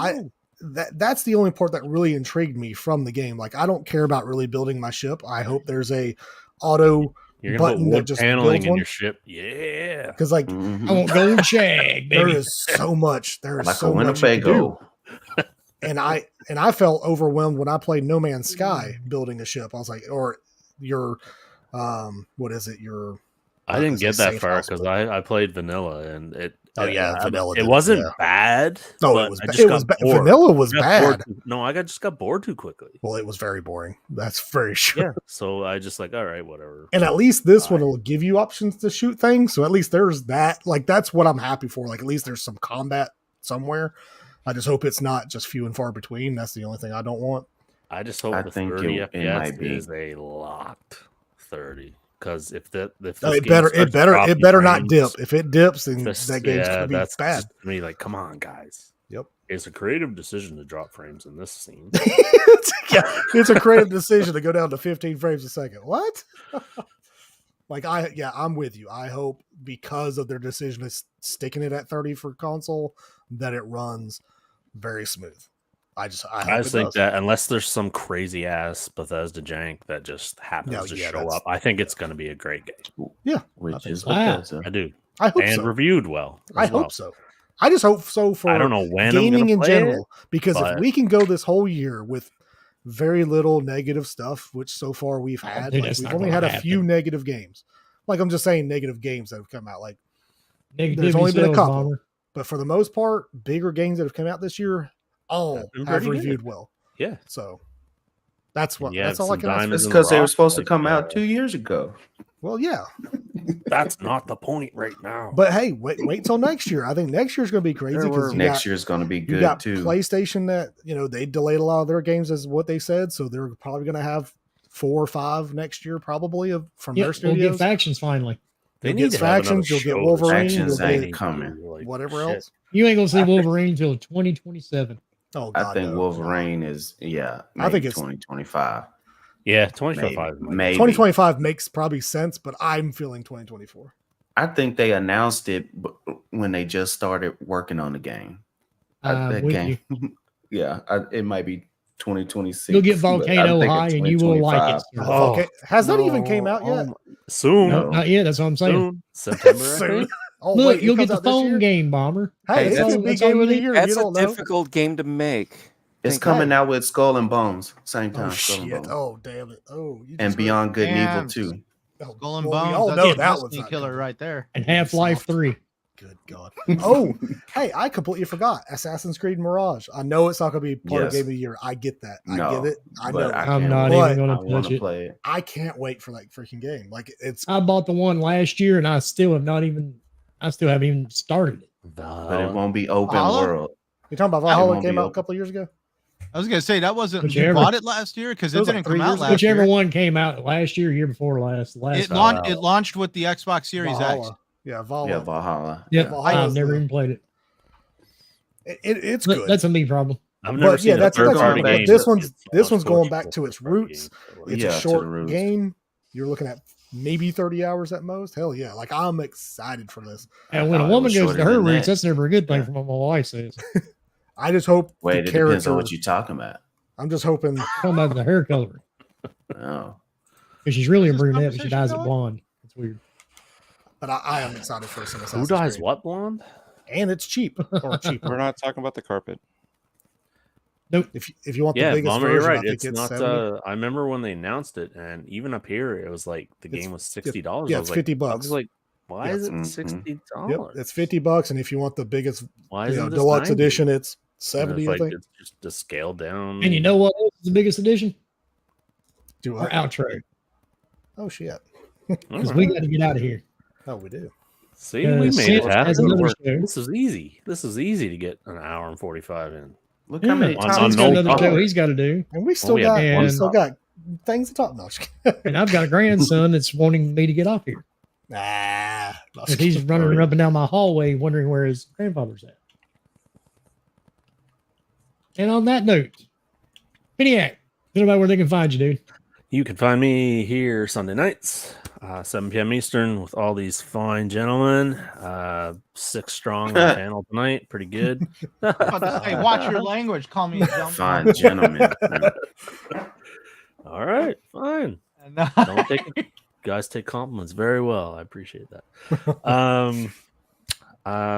D: That's the only part that really intrigued me from the game. Like, I don't care about really building my ship. I hope there's a auto
C: You're gonna put
D: button that
C: wood
D: just
C: paneling
D: builds
C: in
D: one?
C: your ship. Yeah.
D: Because like
E: Mhm.
A: I want gold shag,
D: there
A: baby.
D: is so much. There is
E: Like a
D: so much you can do.
E: Winnebago.
D: And I felt overwhelmed when I played No Man's Sky building a ship. I was like, or your what is it? Your
C: I didn't get that
D: safe
C: far
D: house,
C: because
D: but-
C: I played vanilla and it.
D: Oh, yeah, vanilla
C: It
D: did,
C: wasn't
D: yeah.
C: bad.
D: No,
C: but
D: it was
C: I
D: ba-
C: just
D: it
C: got
D: was ba-
C: bored.
D: vanilla was
C: I got bored
D: bad.
C: no, I just got bored too quickly.
D: Well, it was very boring. That's very sure.
C: Yeah, so I just like, all right, whatever.
D: And at least this
C: Fine.
D: one will give you options to shoot things. So at least there's that. Like that's what I'm happy for. Like at least there's some combat somewhere. I just hope it's not just few and far between. That's the only thing I don't want.
C: I just hope
E: I
C: the
E: think
C: 30
E: it
C: FPS
E: might be.
C: is a locked 30. Because if this
D: It
C: game starts dropping
D: not
C: frames,
D: dip. If it dips, then
C: this-
D: that game's
C: yeah,
D: gonna be
C: that's
D: bad.
C: just me. Like, come on, guys.
D: Yep.
C: It's a creative decision to drop frames in this scene.
D: Yeah, it's a creative decision to go down to 15 frames a second. What? I'm with you. I hope because of their decision of sticking it at 30 for console, that it runs very smooth. I
C: I
D: hope
C: just
D: it
C: think
D: does.
C: that unless there's some crazy ass Bethesda jank that just happens
D: No,
C: to
D: yeah,
C: show
D: that's-
C: up, I think it's going to be a great game.
E: Which
D: think
E: is
A: so. Wow.
E: Bethesda.
C: I do,
D: I hope
C: and
D: so.
C: reviewed well.
D: I
C: as well.
D: hope so. I just hope so for
C: I don't know when I'm
D: gaming
C: gonna
D: in
C: play
D: general. Because if
C: but-
D: we can go this whole year with very little negative stuff, which so far we've
A: Oh,
D: had,
A: dude,
D: like
A: that's
D: we've
A: not
D: only
A: gonna
D: had a few
A: happen.
D: negative games. Like I'm just saying negative games that have come out. Like
A: Negativity
D: only been a
A: sells,
D: couple.
A: Bomber.
D: But for the most part, bigger games that have come out this year, all
C: Have been
D: have
C: pretty good.
D: reviewed well.
C: Yeah,
D: So that's what
C: You
D: that's
C: have
D: all I
C: some
D: can ask.
C: diamonds
E: It's
C: in the
E: because they were
C: rough,
E: supposed to
C: like,
E: come out 2 years ago.
D: Well, yeah.
C: that's not the point right now.
D: But hey, wait till next year. I think next year's gonna be crazy because
E: Next year's going to be
D: you
E: good
D: got
E: too.
D: PlayStation that they delayed a lot of their games as what they said, so they're probably gonna have 4 or 5 next year, probably from
A: Yeah,
D: their
A: we'll get
D: studios.
A: factions finally.
C: They
D: You'll
C: need
D: get
C: to have another
D: factions, you'll get
C: show or
D: Wolverine,
E: Factions
D: you'll
E: ain't
D: get
E: coming.
C: like,
D: whatever
C: shit.
D: else.
A: You ain't gonna see Wolverine till 2027.
D: Oh,
E: I
D: God,
E: think
D: no.
E: Wolverine is
D: I
E: maybe
D: think it's-
E: 2025.
C: Yeah, 25.
E: Maybe.
D: 2025 makes probably sense, but I'm feeling 2024.
E: I think they announced it when they just started working on the game. That
A: With
E: game.
A: you.
E: Yeah, it might be 2026.
A: You'll get
E: but I'm
A: Volcano
E: thinking
A: High and you will like it.
E: 2025.
A: sir.
C: Oh,
D: Okay, has that even
C: no.
D: came out
C: Oh
D: yet?
C: my- Soon.
A: No, not yet. That's what I'm saying.
C: Soon. September. I
D: Soon.
C: think.
D: Oh,
A: Look,
D: wait, it
A: you'll get
D: comes
A: the
D: out this
A: phone
D: year?
A: game, Bomber.
D: Hey,
E: Hey,
D: it
E: that's-
D: could be
A: that's all
D: game
A: you
D: of the
A: need.
D: year.
B: That's
D: You
B: a
D: don't know.
B: difficult game to make.
E: It's
B: Think-
E: coming out with Skull and Bones same time.
D: Oh
E: Skull and
D: shit!
E: Bones.
D: Oh damn it! Oh, you
E: And
D: just
E: Beyond Good and
G: Damn.
E: Evil too.
D: Oh,
G: Skull and
D: well,
G: Bones.
D: we all
G: that's
D: know
G: a
D: that
G: Destiny
D: one's
G: killer right there.
A: And Half-Life 3.
D: Good God. Oh, hey, I completely forgot Assassin's Creed Mirage. I know it's not going to be part of
E: Yes.
D: Game of the Year. I get that. I
E: No,
D: get it. I
E: but
D: know.
E: I
A: I'm
E: can't
A: not
E: wait.
A: even
D: But
A: going
E: I
A: to
E: want
A: touch
E: to
A: it.
D: I
E: play it.
D: can't wait for that freaking game. Like it's
A: I bought the one last year and I still haven't even started it.
E: But it won't be open
G: Valhalla?
E: world.
D: you're talking about
E: It
D: Valhalla
E: won't
D: came
E: be
D: out a
E: open.
D: couple of years ago.
G: I was gonna say that wasn't. You
A: Whichever.
G: bought it last year because
D: It
G: it
D: was like
G: didn't
D: 3
G: come out
D: years
G: last
A: Whichever
G: year.
A: one came out last year before last.
G: It launched with the Xbox Series X.
D: Valhalla. Yeah, Valhalla.
E: Yeah, Valhalla.
A: Yeah,
D: Valhalla's
A: I've never
D: the-
A: even played it.
D: It's
A: But
D: good.
A: That's a me problem.
C: I've never
D: But
C: seen
D: yeah,
C: a
D: that's
C: third-party
E: fine.
C: game.
D: This
C: that
D: one's
C: gets
D: this one's going
C: social
D: back to its
C: third-party
D: roots.
C: games.
D: It's
E: Yeah,
D: a
E: to the
D: short
E: roots.
D: game. You're looking at maybe 30 hours at most. Hell yeah! Like I'm excited for this.
A: And when
E: thought
A: a
E: it
A: woman
E: was
A: goes to
E: shorter
A: her
E: than
A: roots,
E: that.
A: that's never a good thing
E: Yeah.
A: from what my wife says.
D: I just hope
E: Wait,
D: the
E: it depends
D: character.
E: on what you're talking about.
D: I'm just hoping.
A: Talking about the hair color.
E: Oh.
A: Because she's really a
G: Where's this
A: brunette, but she
G: conversation
A: dyes it
G: going?
A: blonde. It's weird.
D: But I am excited for some
C: Who
D: Assassin's
C: dies
D: Creed.
C: what blonde?
D: And it's cheap or cheaper.
B: We're not talking about the carpet.
D: If you want the
C: Yeah,
D: biggest
C: Bomber,
D: version,
C: you're right.
D: I think
C: It's
D: it's
C: not.
D: 70.
C: I remember when they announced it, and even up here, it was like the
D: It's-
C: game was $60.
D: yeah,
C: I
D: it's
C: was
D: 50
C: like, I
D: bucks.
C: was like, why
D: Yeah.
C: is it
E: Mhm.
C: $60?
D: Yep, it's $50, and if you want the biggest
C: Why isn't this
D: deluxe
C: 90?
D: edition, it's
C: And
D: 70.
C: it's
D: I
C: like
D: think.
C: it's just a scale down.
A: And you know what else is the biggest edition?
D: Do
A: Our
D: I?
A: outro.
D: Oh shit!
C: All
A: Because
C: right.
A: we got to get out of here.
D: Oh, we do.
C: See, we made
A: Sid
C: it happen.
A: has another show.
C: This is easy. This is easy to get an hour and 45 in.
E: Look how many
C: On-
E: times
C: on
A: He's got
C: no
A: another show
C: color.
A: he's got to do.
D: And we still
C: yeah,
D: got
A: one
D: we still
C: stop.
D: got things to talk about.
A: And I've got a grandson that's wanting me to get off here.
D: Nah,
A: Because he's running up and down my hallway wondering where his grandfather's at. And on that note, Piniac, tell about where they can find you, dude.
C: You can find me here Sunday nights, 7 p.m. Eastern, with all these fine gentlemen. 6 strong on the panel tonight. Pretty good.
G: I was about to say, watch your language. Call me a gentleman.
E: fine gentlemen?
C: All right, fine.
G: And,
C: Don't take it. guys take compliments very well. I appreciate that.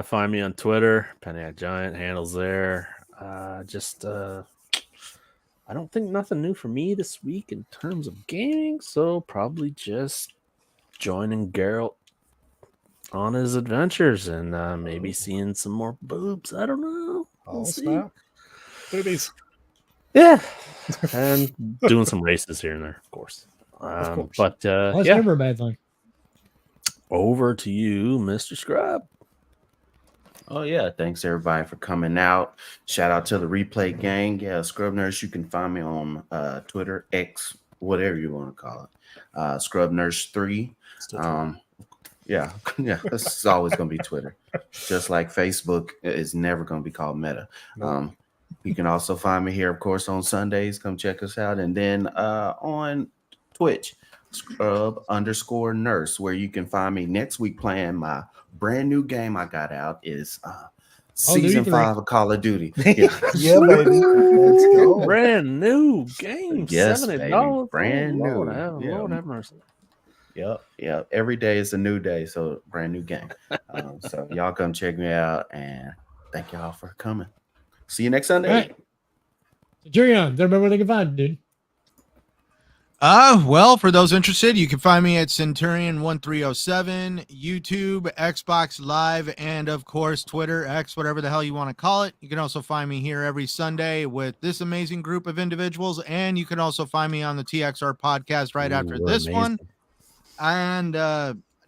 C: Find me on Twitter, Peniac Giant, handles there. I don't think nothing new for me this week in terms of gaming, so probably just joining Geralt on his adventures and maybe seeing some more boobs. I don't know. We'll see.
D: Snap. Boobies.
C: Yeah, and doing some races here and there, of course.
D: course.
C: But
A: That's
C: yeah,
A: never a bad thing.
C: over to you, Mr. Scrub.
E: Oh yeah, thanks everybody for coming out. Shout out to the replay gang. Yeah, Scrub Nurse. You can find me on Twitter, X, whatever you want to call it. Scrub Nurse 3. Yeah, it's always gonna be Twitter. Just like Facebook is never gonna be called Meta. You can also find me here, of course, on Sundays. Come check us out, and then on Twitch, Scrub_Nurse, where you can find me next week playing my brand new game I got out is season 5 of Call of Duty. Yeah,
D: Yeah, baby. Let's go.
C: Brand new game,
E: Yes,
C: $70.
E: baby. Brand new.
C: Lord have,
E: Yeah.
C: Lord have mercy.
E: Yep. Every day is a new day, so brand new game. So y'all come check me out, and thank y'all for coming. See you next Sunday.
A: All right. Jurion, everybody where they can find you, dude.
G: Well, for those interested, you can find me at Centurion1307, YouTube, Xbox Live, and of course Twitter, X, whatever the hell you want to call it. You can also find me here every Sunday with this amazing group of individuals, and you can also find me on the TXR podcast right after
C: Ooh,
G: this one.
C: amazing.
G: And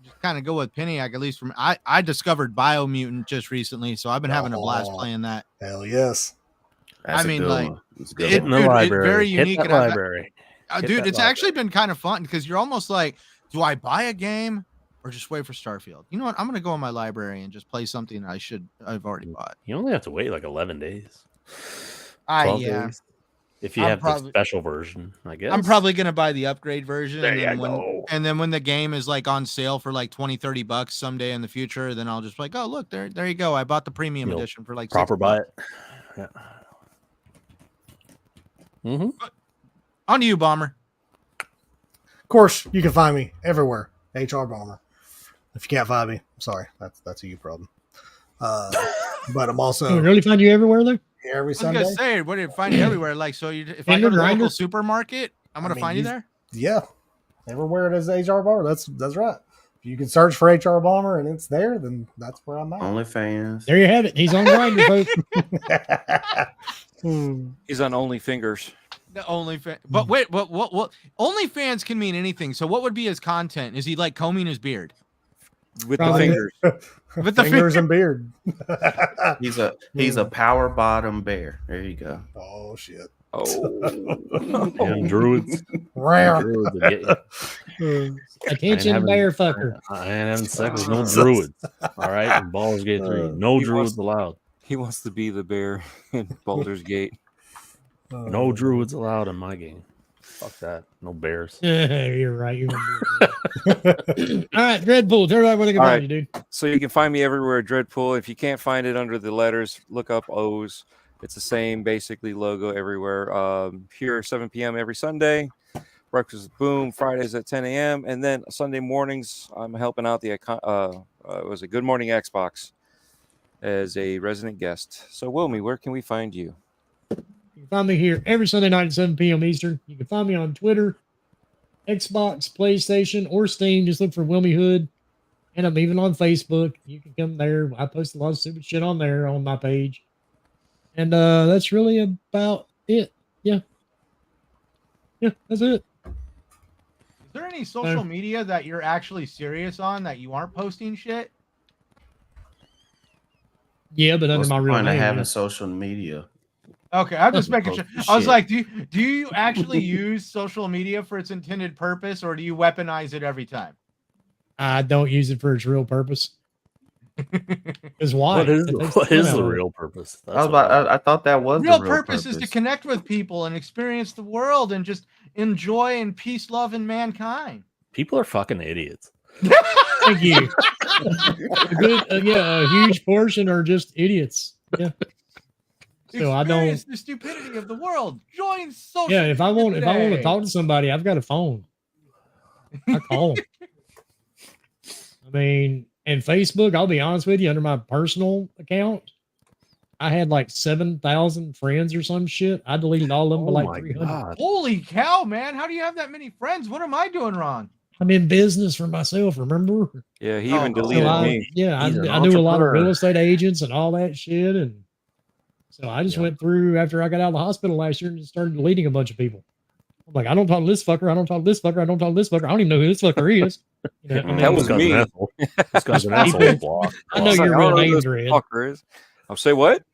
G: just kind of go with Peniac, at least from I discovered Biomutant just recently, so I've been having a blast playing that.
D: Hell yes.
E: That's
G: I mean,
E: a good
G: like,
E: one. It's a good
C: Hit
E: one.
C: in the
G: dude,
C: library.
G: very
C: Hit
G: unique,
C: that
G: and I've-
C: library. Hit
G: Dude,
C: that
G: it's
C: library.
G: actually been kind of fun because you're almost like, do I buy a game or just wait for Starfield? You know what? I'm gonna go in my library and just play something I've already bought.
C: You only have to wait like 11 days. 12
G: Yeah.
C: days. If you
G: I'm
C: have
G: probably-
C: the special version, I guess.
G: I'm probably gonna buy the upgrade version,
C: There
G: and
C: you
G: then
C: go.
G: when the game is like on sale for like $20-30 someday in the future, then I'll just be like, oh look, there you go. I bought the premium
C: You'll
G: edition for like
C: proper
G: $6.
C: buy it. Yeah. Mm-hmm.
G: On to you, Bomber.
D: Of course, you can find me everywhere. HR Bomber. If you can't find me, I'm sorry. That's a you problem. But I'm
A: Can we
D: also
A: really find you everywhere, though?
D: here every
G: I was
D: Sunday.
G: gonna say, what do you find you everywhere? Like, so if I go to the local supermarket, I'm gonna find you there.
D: Yeah, everywhere it is HR Bomber. That's right. If you can search for HR Bomber and it's there, then that's where I'm at.
E: OnlyFans.
A: There you have it. He's on Grindr, folks.
B: He's on Only Fingers.
G: The OnlyFans, but wait, what? OnlyFans can mean anything. So, what would be his content? Is he like combing his beard
B: With
A: Probably.
B: the fingers.
G: with the
D: Fingers and beard.
E: He's a power bottom bear. There you go.
D: Oh shit.
B: Oh.
C: And druids.
D: Rare.
C: Druids will get you.
A: Attention,
C: having-
A: bear fucker.
C: I ain't having sex with no druids. All right, in Baldur's Gate 3. No
B: He
C: druids
B: wants-
C: allowed.
B: He wants to be the bear in Baldur's Gate.
C: No druids allowed in my game. Fuck that. No bears.
A: You're right. You're gonna be all right, Dreadpool. Tell everybody where they can
B: All
A: find
B: right.
A: you, dude.
B: So you can find me everywhere, Dreadpool. If you can't find it under the letters, look up O's. It's the same basically logo everywhere. Here 7 p.m. every Sunday. Breakfast with Boom Fridays at 10 a.m. And then Sunday mornings, I'm helping out the was a Good Morning Xbox as a resident guest. So Wilmy, where can we find you?
A: You can find me here every Sunday night at 7 p.m. Eastern. You can find me on Twitter, Xbox, PlayStation, or Steam. Just look for Wilmy Hood. And I'm even on Facebook. You can come there. I post a lot of stupid shit on there on my page. And that's really about it. Yeah. Yeah, that's it.
G: Is there any social media that you're actually serious on that you aren't posting shit?
A: Yeah, but under
E: What's
A: my
E: the
A: real
E: point of
A: name.
E: having
A: yeah.
E: social media?
G: Okay, I'm just making sure.
E: Post
G: I was
E: shit.
G: like, do you actually use social media for its intended purpose, or do you weaponize it every time?
A: I don't use it for its real purpose. Because why?
C: What is,
A: It takes
C: what
A: fun
C: is
A: out
C: the
A: of it.
C: real purpose? That's
E: I was
C: what
E: about. I thought that was
G: Real
E: the
G: purpose is to connect with people and experience the world and just enjoy and peace, love, and mankind.
C: people are fucking idiots.
A: Thank you. A huge portion are just idiots. Yeah. So I don't.
G: Experience the stupidity of the world. Join social.
A: Yeah, if I want
G: media
A: to
G: today.
A: talk to somebody, I've got a phone. I call them. I mean, and Facebook, I'll be honest with you, under my personal account, I had like 7,000 friends or some shit. I deleted all of them
C: Oh
A: by
C: my
A: like 300.
C: God.
G: Holy cow, man! How do you have that many friends? What am I doing wrong?
A: I'm in business for myself, remember?
B: Yeah, he
G: Oh,
B: even
G: so
B: deleted
A: I,
B: me.
A: yeah, I
C: He's an
A: knew a lot of real
C: entrepreneur.
A: estate agents and all that shit. And so I just
C: Yeah.
A: went through after I got out of the hospital last year and just started deleting a bunch of people. I'm like, I don't talk to this fucker. I don't talk to this fucker. I don't talk to this fucker. I don't even know who this fucker is. You know, I mean,
B: That was
C: This guy's
B: me.
C: an asshole. This guy's an
A: People-
C: asshole. Block.
A: I know
B: It's like,
A: your
B: I
A: real
B: don't know who
A: name,
B: this
A: Dread.
B: fucker is. I'll say what?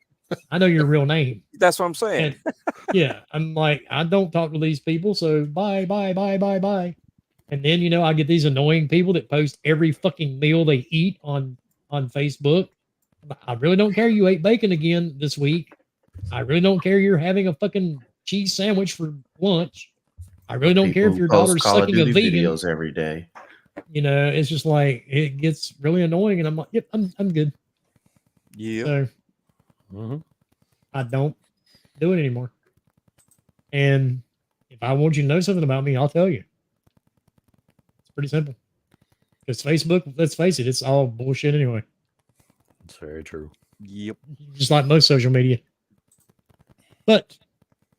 A: I know your real name.
B: That's what I'm saying.
A: And yeah, I'm like, I don't talk to these people, so bye, bye, bye, bye, bye. And then I get these annoying people that post every fucking meal they eat on Facebook. I really don't care you ate bacon again this week. I really don't care you're having a fucking cheese sandwich for lunch. I really don't care if
E: People
A: your
E: post
A: daughter's
E: Call of
A: sucking a
E: Duty
A: vegan.
E: videos every day.
A: It's just like it gets really annoying, and I'm like, yep, I'm good.
B: Yeah.
A: So
C: Mhm.
A: I don't do it anymore. And if I want you to know something about me, I'll tell you. It's pretty simple. Because Facebook, let's face it, it's all bullshit anyway.
C: It's very true.
B: Yep.
A: Just like most social media. But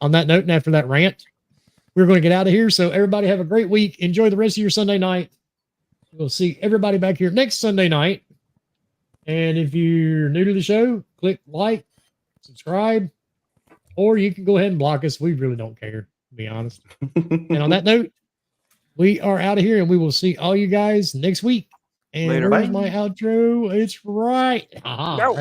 A: on that note, and after that rant, we're going to get out of here. So everybody have a great week. Enjoy the rest of your Sunday night. We'll see everybody back here next Sunday night. And if you're new to the show, click like, subscribe, or you can go ahead and block us. We really don't care, to be honest. And on that note, we are out of here, and we will see all you guys next week. And
B: Later.
A: where's
E: Bye.
A: my outro? It's right.
B: No.